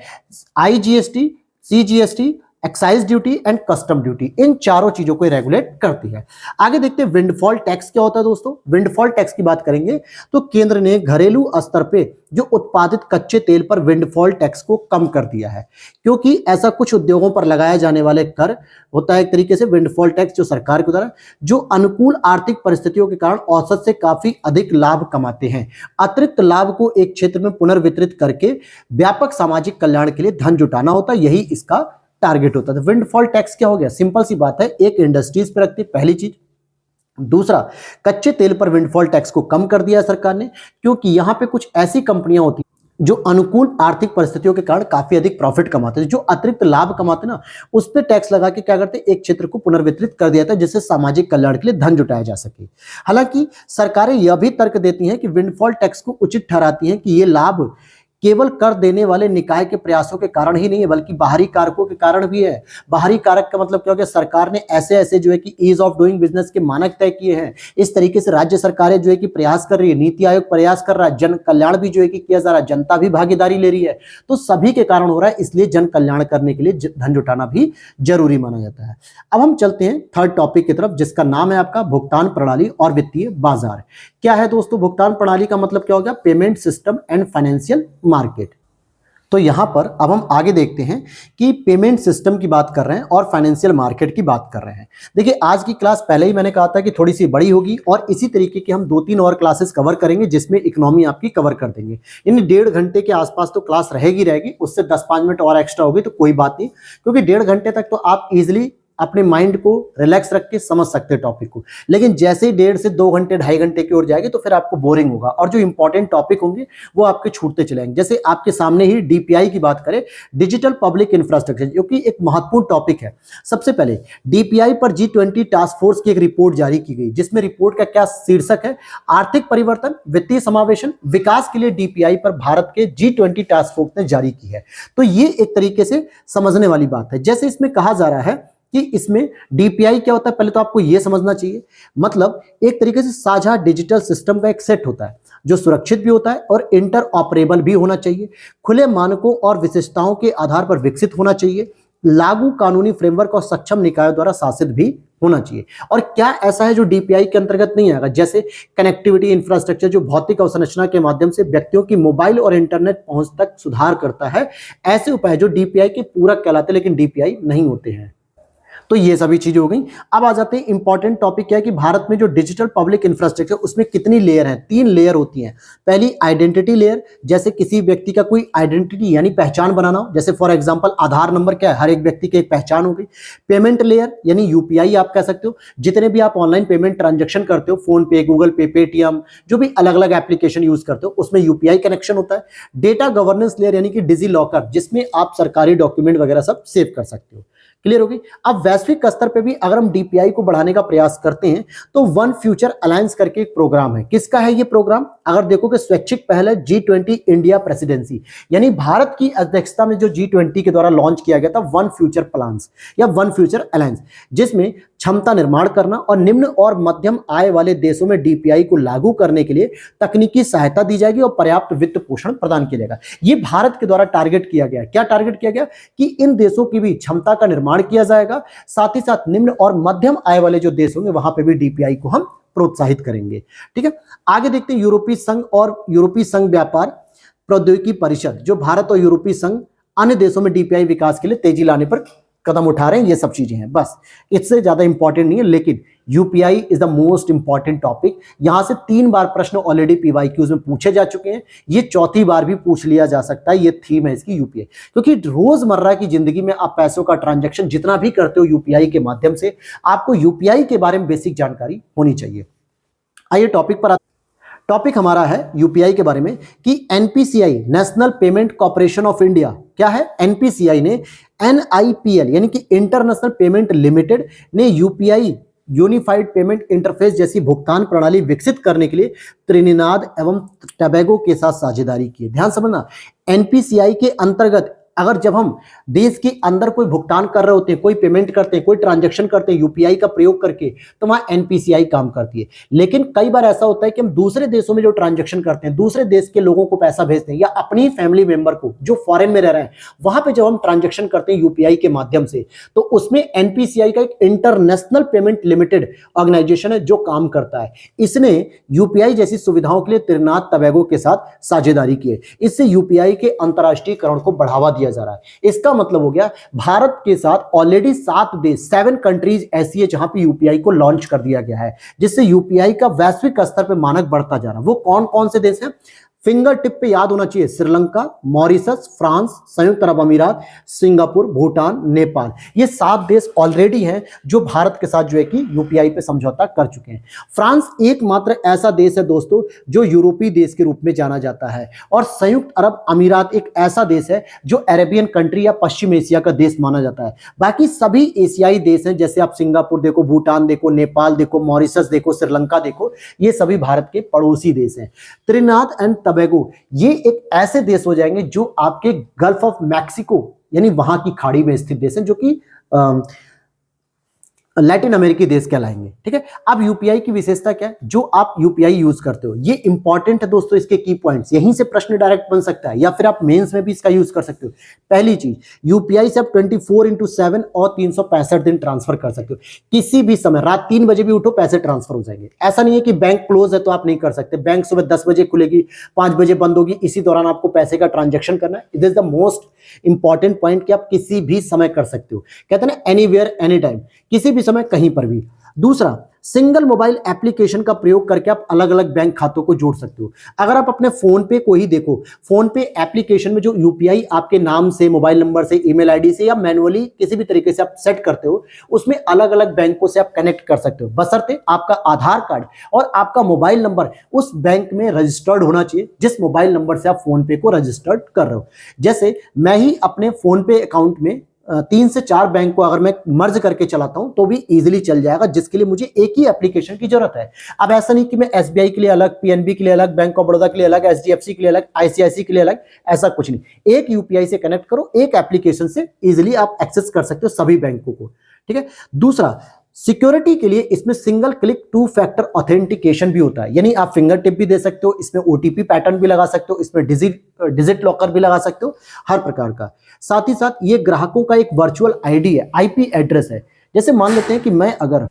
IGST, CGST, excise duty and custom duty, इन चारों चीजों को रेगुलेट करती है। आगे देखते हैं विंडफॉल टैक्स क्या होता है दोस्तों। विंडफॉल टैक्स की बात करेंगे तो केंद्र ने घरेलू स्तर पे जो उत्पादित कच्चे तेल पर विंडफॉल टैक्स को कम कर दिया है, क्योंकि ऐसा कुछ उद्योगों पर लगाए जाने वाले कर होता है एक तरीके से विंडफॉल टैक्स, जो सरकार के द्वारा जो अनुकूल आर्थिक परिस्थितियों के कारण औसत से काफी अधिक लाभ कमाते हैं, अतिरिक्त लाभ को एक क्षेत्र में पुनर्वितरित करके व्यापक सामाजिक कल्याण के लिए धन जुटाना होता है, यही इसका टारगेट होता है। विंडफॉल टैक्स क्या हो गया? सिंपल सी बात है, एक इंडस्ट्रीज पे रखती, पहली चीज। दूसरा, कच्चे तेल पर विंडफॉल टैक्स को कम कर दिया सरकार ने, क्योंकि यहां पे कुछ ऐसी कंपनियां होती जो अनुकूल आर्थिक परिस्थितियों के कारण काफी अधिक प्रॉफिट कमाते हैं, जो अतिरिक्त लाभ कमाते ना, उस पर टैक्स लगा के क्या करते, एक क्षेत्र को पुनर्वितरित कर दिया था, जिससे सामाजिक कल्याण के लिए धन जुटाया जा सके। हालांकि सरकारें यह भी तर्क देती हैं कि विंडफॉल टैक्स को उचित ठहराती हैं कि ये लाभ केवल कर देने वाले निकाय के प्रयासों के कारण ही नहीं है, बल्कि बाहरी कारकों के कारण भी है। बाहरी कारक का मतलब क्या हो गया? सरकार ने ऐसे ऐसे जो है कि ईज ऑफ डूइंग बिजनेस के मानक तय किए हैं, इस तरीके से राज्य सरकारें जो है कि प्रयास कर रही है, नीति आयोग प्रयास कर रहा है, जन कल्याण भी जो है कि किया जा रहा है, जनता भी भागीदारी ले रही है, तो सभी के कारण हो रहा है, इसलिए जन कल्याण करने के लिए धन जुटाना भी जरूरी माना जाता है। अब हम चलते हैं थर्ड टॉपिक की तरफ, जिसका नाम है आपका भुगतान प्रणाली और वित्तीय बाजार। क्या है दोस्तों भुगतान प्रणाली का मतलब क्या हो गया? Payment system and financial market. तो यहां पर अब हम आगे देखते हैं कि पेमेंट सिस्टम की बात कर रहे हैं और फाइनेंशियल मार्केट की बात कर रहे हैं। देखिए आज की क्लास पहले ही मैंने कहा था कि थोड़ी सी बड़ी होगी, और इसी तरीके की हम 2-3 और क्लासेस कवर करेंगे, जिसमें इकोनॉमी आपकी कवर कर देंगे। यानी 1.5 घंटे के आसपास तो क्लास रहेगी, उससे 10-5 मिनट और एक्स्ट्रा होगी तो कोई बात नहीं, क्योंकि 1.5 घंटे तक तो आप इजिली अपने माइंड को रिलैक्स रख के समझ सकते हैं टॉपिक को। लेकिन जैसे ही 1.5 से 2 घंटे 2.5 घंटे की ओर जाएगी तो फिर आपको बोरिंग होगा, और जो इंपॉर्टेंट टॉपिक होंगे वो आपके छूटते चलेंगे। जैसे आपके सामने ही डीपीआई की बात करें, डिजिटल पब्लिक इंफ्रास्ट्रक्चर, जो कि एक महत्वपूर्ण टॉपिक है। सबसे पहले डीपीआई पर G20 टास्क फोर्स की एक रिपोर्ट जारी की गई, जिसमें रिपोर्ट का क्या शीर्षक है? आर्थिक परिवर्तन, वित्तीय समावेशन, विकास के लिए डीपीआई पर भारत के G20 टास्क फोर्स ने जारी की है। तो ये एक तरीके से समझने वाली बात है। जैसे इसमें कहा जा रहा है कि इसमें डीपीआई क्या होता है, पहले तो आपको यह समझना चाहिए। मतलब एक तरीके से साझा डिजिटल सिस्टम का एक सेट होता है, जो सुरक्षित भी होता है और इंटर ऑपरेबल भी होना चाहिए, खुले मानकों और विशेषताओं के आधार पर विकसित होना चाहिए, लागू कानूनी फ्रेमवर्क और सक्षम निकायों द्वारा शासित भी होना चाहिए। और क्या ऐसा है जो डीपीआई के अंतर्गत नहीं आएगा? जैसे कनेक्टिविटी इंफ्रास्ट्रक्चर, जो भौतिक अवसंरचना के माध्यम से व्यक्तियों की मोबाइल और इंटरनेट पहुंच तक सुधार करता है, ऐसे उपाय जो डीपीआई के पूरक कहलाते लेकिन डीपीआई नहीं होते हैं। तो ये सभी चीजें हो गई। अब आ जाते हैं इंपॉर्टेंट टॉपिक क्या है कि भारत में जो डिजिटल पब्लिक इंफ्रास्ट्रक्चर, उसमें कितनी लेयर हैं? 3 लेयर होती हैं। पहली आइडेंटिटी लेयर, जैसे किसी व्यक्ति का कोई आइडेंटिटी यानी पहचान बनाना हो, जैसे फॉर एग्जांपल आधार नंबर क्या है, हर एक व्यक्ति की एक पहचान हो गई। पेमेंट लेयर यानी यूपीआई आप कह सकते हो, जितने भी आप ऑनलाइन पेमेंट ट्रांजेक्शन करते हो, फोन पे, गूगल पे, पेटीएम, जो भी अलग अलग एप्लीकेशन यूज करते हो, उसमें यूपीआई कनेक्शन होता है। डेटा गवर्नेंस लेयर यानी कि डिजी लॉकर, जिसमें आप सरकारी डॉक्यूमेंट वगैरह सब सेव कर सकते हो। क्लियर होगी। अब वैश्विक स्तर पे भी अगर हम डीपीआई को बढ़ाने का प्रयास करते हैं तो वन फ्यूचर अलायंस करके एक प्रोग्राम है। किसका है ये प्रोग्राम? अगर देखो कि स्वैच्छिक पहल है G20 इंडिया प्रेसिडेंसी, यानी भारत की अध्यक्षता में जो G20 के द्वारा लॉन्च किया गया था वन फ्यूचर प्लान्स या वन फ्यूचर अलायंस, जिसमें क्षमता निर्माण करना और निम्न और मध्यम आय वाले देशों में डीपीआई को लागू करने के लिए तकनीकी सहायता दी जाएगी और पर्याप्त वित्त पोषण प्रदान किया जाएगा। ये भारत के द्वारा टारगेट किया गया। क्या टारगेट किया गया? कि इन देशों की भी क्षमता का निर्माण किया जाएगा, साथ ही साथ निम्न और मध्यम आय वाले जो देश होंगे वहां पे भी डीपीआई को हम प्रोत्साहित करेंगे। ठीक है, आगे देखते हैं यूरोपीय संघ और यूरोपीय संघ व्यापार प्रौद्योगिकी परिषद, जो भारत और यूरोपीय संघ अन्य देशों में डीपीआई विकास के लिए तेजी लाने पर कदम उठा रहे हैं। ये सब चीजें हैं, बस इससे ज्यादा इंपॉर्टेंट नहीं है, लेकिन UPI is the most important topic. यहां से 3 बार प्रश्न ऑलरेडी पीवाईक्यूज में पूछे जा चुके हैं, ये चौथी बार भी पूछ लिया जा सकता है। ये थीम है इसकी यूपीआई, क्योंकि रोजमर्रा की जिंदगी में आप पैसों का ट्रांजैक्शन जितना भी करते हो यूपीआई के माध्यम से, आपको यूपीआई के बारे में बेसिक जानकारी होनी चाहिए। आइए टॉपिक पर। टॉपिक हमारा है यूपीआई के बारे में कि NPCI national payment corporation of India, क्या है? एनपीसीआई ने एनआईपीएल यानी कि इंटरनेशनल पेमेंट लिमिटेड ने यूपीआई यूनिफाइड पेमेंट इंटरफेस जैसी भुगतान प्रणाली विकसित करने के लिए त्रिनिदाद एवं टोबैगो के साथ साझेदारी की है। ध्यान समझना, एनपीसीआई के अंतर्गत अगर जब हम देश के अंदर कोई भुगतान कर रहे होते हैं, कोई पेमेंट करते हैं, कोई ट्रांजैक्शन करते हैं यूपीआई का प्रयोग करके, तो वहां एनपीसीआई काम करती है। लेकिन कई बार ऐसा होता है कि हम दूसरे देशों में जो ट्रांजैक्शन करते हैं, दूसरे देश के लोगों को पैसा भेजते हैं या अपनी फैमिली मेंबर को जो फॉरेन में रह रहे हैं, वहां पे जब हम ट्रांजैक्शन करते हैं यूपीआई के माध्यम से, तो उसमें एनपीसीआई का एक इंटरनेशनल पेमेंट लिमिटेड ऑर्गेनाइजेशन है जो काम करता है। इसने यूपीआई जैसी सुविधाओं के लिए त्रिनिदाद टोबैगो के साथ साझेदारी की है। इससे यूपीआई के अंतरराष्ट्रीयकरण को बढ़ावा दिया जा रहा है। इसका मतलब हो गया भारत के साथ ऑलरेडी 7 कंट्रीज ऐसी है जहां पे यूपीआई को लॉन्च कर दिया गया है, जिससे यूपीआई का वैश्विक स्तर पे मानक बढ़ता जा रहा है। वो कौन कौन से देश हैं? फिंगर टिप पे याद होना चाहिए, श्रीलंका, मॉरिशस, फ्रांस, संयुक्त अरब अमीरात, सिंगापुर, भूटान, नेपाल। ये 7 देश ऑलरेडी हैं जो भारत के साथ जो है कि यूपीआई पे समझौता कर चुके हैं। फ्रांस एकमात्र ऐसा देश है दोस्तों जो यूरोपीय देश के रूप में जाना जाता है, और संयुक्त अरब अमीरात एक ऐसा देश है जो अरेबियन कंट्री या पश्चिम एशिया का देश माना जाता है। बाकी सभी एशियाई देश हैं, जैसे आप सिंगापुर देखो, भूटान देखो, नेपाल देखो, मॉरिशस देखो, श्रीलंका देखो, ये सभी भारत के पड़ोसी देश हैं। त्रिनिदाद एंड टोबैगो ये एक ऐसे देश हो जाएंगे जो आपके गल्फ ऑफ मैक्सिको यानी वहां की खाड़ी में स्थित देश हैं, जो कि लैटिन अमेरिकी देश कहलाएंगे। ठीक है, अब यूपीआई की विशेषता क्या है जो आप यूपीआई यूज करते हो? ये इंपॉर्टेंट है दोस्तों, इसके की पॉइंट्स, यहीं से प्रश्न डायरेक्ट बन सकता है या फिर आप मेंस में भी इसका यूज कर सकते हो। पहली चीज, यूपीआई से आप 24x7 और 365 दिन ट्रांसफर कर सकते हो। किसी भी समय, रात 3 बजे भी उठो, पैसे ट्रांसफर हो जाएंगे। ऐसा नहीं है कि बैंक क्लोज है तो आप नहीं कर सकते। बैंक सुबह 10 बजे खुलेगी, 5 बजे बंद होगी, इसी दौरान आपको पैसे का ट्रांजेक्शन करना है। It is the most important point कि आप किसी भी समय कर सकते हो। कहते हैं ना, एनीवेयर एनी टाइम, किसी भी समय कहीं पर भी। दूसरा, सिंगल मोबाइल एप्लीकेशन का प्रयोग करके आप अलग अलग बैंक खातों को जोड़ सकते हो। अगर आप अपने फोन पे को ही देखो, फोन पे एप्लीकेशन में जो यूपीआई आपके नाम से, मोबाइल नंबर से, ईमेल आईडी से या मैनुअली किसी भी तरीके से आप सेट करते हो, उसमें अलग अलग बैंकों से आप कनेक्ट कर सकते हो, बशर्ते आपका आधार कार्ड और आपका मोबाइल नंबर उस बैंक में रजिस्टर्ड होना चाहिए जिस मोबाइल नंबर से आप फोन पे को रजिस्टर्ड कर रहे हो। जैसे मैं ही अपने फोन पे अकाउंट में 3 से 4 बैंक को अगर मैं मर्ज करके चलाता हूं तो भी इजीली चल जाएगा, जिसके लिए मुझे एक ही एप्लीकेशन की जरूरत है। अब ऐसा नहीं कि मैं एसबीआई के लिए अलग, पीएनबी के लिए अलग, बैंक ऑफ बड़ौदा के लिए अलग, एचडीएफसी के लिए अलग, आईसीआईसी के लिए अलग, ऐसा कुछ नहीं। एक यूपीआई से कनेक्ट करो, एक एप्लीकेशन से इजीली आप एक्सेस कर सकते हो सभी बैंकों को। ठीक है, दूसरा, सिक्योरिटी के लिए इसमें सिंगल क्लिक 2 फैक्टर ऑथेंटिकेशन भी होता है, यानी आप फिंगर टिप भी दे सकते हो, इसमें ओटीपी पैटर्न भी लगा सकते हो, इसमें डिजिट लॉकर भी लगा सकते हो, हर प्रकार का। साथ ही साथ ये ग्राहकों का एक वर्चुअल आईडी है, आईपी एड्रेस है। जैसे मान लेते हैं कि मैं अगर,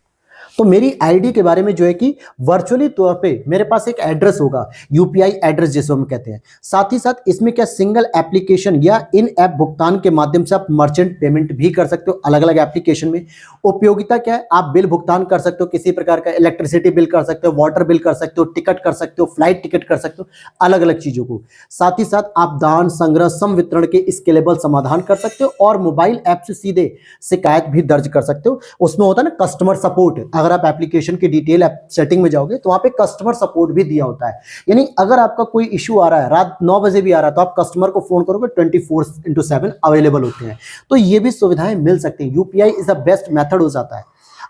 तो मेरी आईडी के बारे में जो है कि वर्चुअली तौर पे मेरे पास एक एड्रेस होगा, यूपीआई एड्रेस जिसे हम कहते हैं। साथ ही साथ इसमें क्या सिंगल एप्लीकेशन या इन ऐप भुगतान के माध्यम से आप मर्चेंट पेमेंट भी कर सकते हो अलग अलग एप्लीकेशन में। उपयोगिता क्या है? आप बिल भुगतान कर सकते हो, किसी प्रकार का इलेक्ट्रिसिटी बिल कर सकते हो, वाटर बिल कर सकते हो, टिकट कर सकते हो, फ्लाइट टिकट कर सकते हो, अलग अलग चीजों को। साथ ही साथ आप दान, संग्रह, संवितरण के स्केलेबल समाधान कर सकते हो और मोबाइल ऐप से सीधे शिकायत भी दर्ज कर सकते हो। उसमें होता है ना कस्टमर सपोर्ट, अगर आप एप्लीकेशन की डिटेल सेटिंग में जाओगे तो वहां पे कस्टमर सपोर्ट भी दिया होता है। यानी अगर आपका कोई इशू आ रहा है, रात 9 बजे भी आ रहा है, तो आप कस्टमर को फोन करोगे 24/7 अवेलेबल होते हैं। तो ये भी सुविधाएं मिल सकती हैं। UPI is the best method हो जाता है।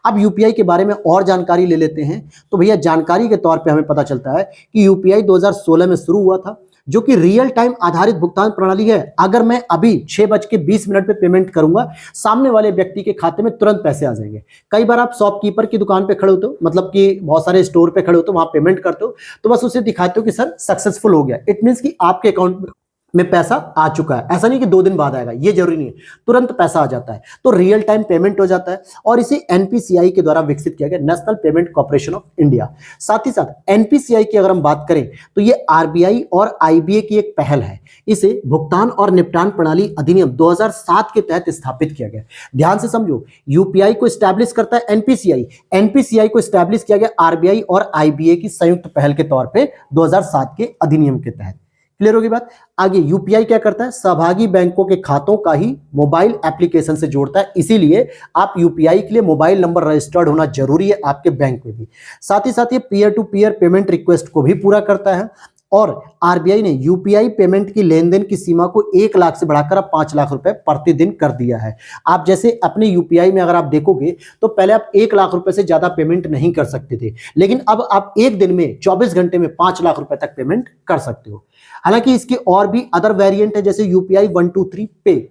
अब यूपीआई के बारे में और जानकारी ले लेते हैं। तो भैया जानकारी के तौर पे हमें पता चलता है कि यूपीआई 2016 में शुरू हुआ था, जो कि रियल टाइम आधारित भुगतान प्रणाली है। अगर मैं अभी 6:20 पे पेमेंट करूंगा, सामने वाले व्यक्ति के खाते में तुरंत पैसे आ जाएंगे। कई बार आप शॉपकीपर की दुकान पे खड़े होते हो, मतलब कि बहुत सारे स्टोर पे खड़े होते हो, वहां पेमेंट करते हो, तो बस उसे दिखाते हो कि सर सक्सेसफुल हो गया। इट मींस कि आपके अकाउंट में पैसा आ चुका है। ऐसा नहीं कि 2 दिन बाद आएगा, ये जरूरी नहीं है, तुरंत पैसा आ जाता है। तो रियल टाइम पेमेंट हो जाता है और इसे एनपीसीआई के द्वारा विकसित किया गया, national payment corporation of India. साथ ही साथ एनपीसीआई की अगर हम बात करें तो ये आरबीआई और आईबीए की एक पहल है। इसे भुगतान और निपटान प्रणाली अधिनियम 2007 के तहत स्थापित किया गया। ध्यान से समझो, यूपीआई को स्टैब्लिश करता है एनपीसीआई, एनपीसीआई को स्टैब्लिश किया गया आरबीआई और आईबीए की संयुक्त पहल के तौर पर 2007 के अधिनियम के तहत। क्लियर होगी बात। आगे यूपीआई क्या करता है, सहभागी बैंकों के खातों का ही मोबाइल एप्लीकेशन से जोड़ता है। इसीलिए आप यूपीआई के लिए मोबाइल नंबर रजिस्टर्ड होना जरूरी है आपके बैंक में भी। साथ ही साथ ये peer to peer payment request को भी पूरा करता है। और आरबीआई ने यूपीआई पेमेंट की लेन देन की सीमा को 1 लाख से बढ़ाकर अब 5 लाख रुपए प्रतिदिन कर दिया है। आप जैसे अपने यूपीआई में अगर आप देखोगे तो पहले आप 1 लाख रुपए से ज्यादा पेमेंट नहीं कर सकते थे, लेकिन अब आप एक दिन में 24 घंटे में 5 लाख रुपए तक पेमेंट कर सकते हो। हालांकि इसके और भी अदर वेरिएंट है, जैसे यूपीआई 123 पे।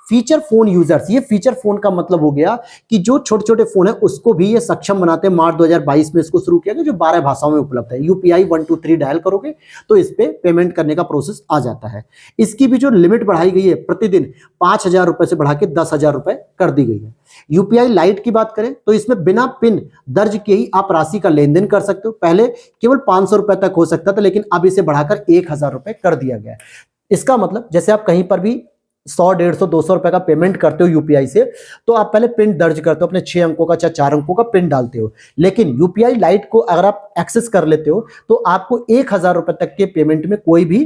फीचर फोन यूजर्स, ये फीचर फोन का मतलब हो गया कि जो छोटे छोटे फोन है उसको भी ये सक्षम बनाते हैं। मार्च 2022 में इसको शुरू किया गया, जो 12 भाषाओं में उपलब्ध है। यूपीआई 123 डायल करोगे तो इस पे पेमेंट करने का प्रोसेस आ जाता है। इसकी भी जो लिमिट बढ़ाई गई है, प्रतिदिन 5,000 रुपए से बढ़ा के 10,000 रुपए कर दी गई है। यूपीआई लाइट की बात करें तो इसमें बिना पिन दर्ज किए ही आप राशि का लेन देन कर सकते हो। पहले केवल 500 रुपए तक हो सकता था, लेकिन अब इसे बढ़ाकर 1,000 रुपए कर दिया गया है। इसका मतलब जैसे आप कहीं पर भी 100, 150, 200 रुपए का पेमेंट करते हो यूपीआई से, तो आप पहले पिन दर्ज करते हो, अपने 6 अंकों का चाहे 4 अंकों का पिन डालते हो। लेकिन यूपीआई लाइट को अगर आप एक्सेस कर लेते हो तो आपको 1,000 रुपए तक के पेमेंट में कोई भी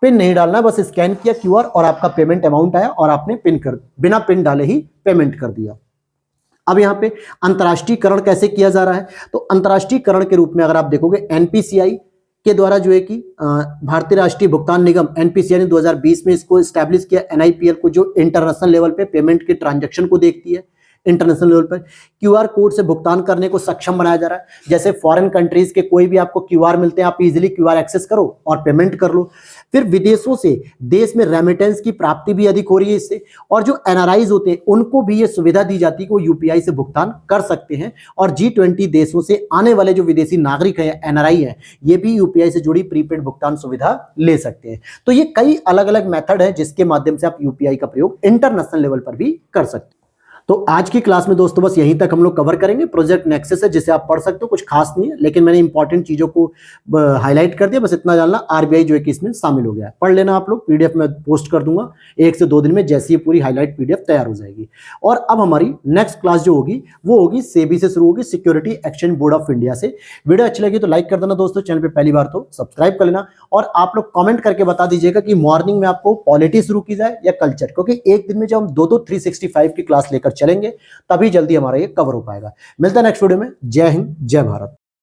पिन नहीं डालना, बस स्कैन किया क्यूआर और आपका पेमेंट अमाउंट आया और आपने बिना पिन डाले ही पेमेंट कर दिया। अब यहाँ पे अंतर्राष्ट्रीयकरण कैसे किया जा रहा है, तो अंतर्राष्ट्रीयकरण के रूप में अगर आप देखोगे एनपीसीआई के द्वारा जो है कि भारतीय राष्ट्रीय भुगतान निगम एनपीसीआई ने 2020 में इसको स्टैब्लिश किया। एनआईपीएल को, जो इंटरनेशनल लेवल पे पेमेंट के ट्रांजैक्शन को देखती है, इंटरनेशनल लेवल पर क्यूआर कोड से भुगतान करने को सक्षम बनाया जा रहा है। जैसे फॉरेन कंट्रीज के कोई भी आपको क्यूआर मिलते हैं, आप इजीली क्यूआर एक्सेस करो और पेमेंट कर लो। फिर विदेशों से देश में रेमिटेंस की प्राप्ति भी अधिक हो रही है इससे, और जो एनआरआईज होते हैं उनको भी ये सुविधा दी जाती है कि वो यूपीआई से भुगतान कर सकते हैं। और G20 देशों से आने वाले जो विदेशी नागरिक है, एनआरआई है, ये भी यूपीआई से जुड़ी प्रीपेड भुगतान सुविधा ले सकते हैं। तो ये कई अलग अलग मेथड है जिसके माध्यम से आप यूपीआई का प्रयोग इंटरनेशनल लेवल पर भी कर सकते हैं। तो आज की क्लास में दोस्तों बस यहीं तक हम लोग कवर करेंगे। प्रोजेक्ट नेक्सस है जिसे आप पढ़ सकते हो, कुछ खास नहीं है, लेकिन मैंने इंपॉर्टेंट चीजों को हाईलाइट कर दिया। बस इतना जानना, आरबीआई जो है कि इसमें शामिल हो गया है। पढ़ लेना आप लोग, पीडीएफ में पोस्ट कर दूंगा 1 से 2 दिन में, जैसी ये पूरी हाईलाइट पीडीएफ तैयार हो जाएगी। और अब हमारी नेक्स्ट क्लास जो होगी वो होगी सेबी से शुरू होगी, security exchange board of India से। वीडियो अच्छी लगी तो लाइक कर देना दोस्तों, चैनल पर पहली बार तो सब्सक्राइब कर लेना। और आप लोग कॉमेंट करके बता दीजिएगा कि मॉर्निंग में आपको पॉलिटी शुरू की जाए या कल्चर, क्योंकि एक दिन में जब हम 2-2 365 की क्लास लेकर चलेंगे तभी जल्दी हमारा ये कवर हो पाएगा। मिलता है नेक्स्ट वीडियो में। जय हिंद, जय भारत।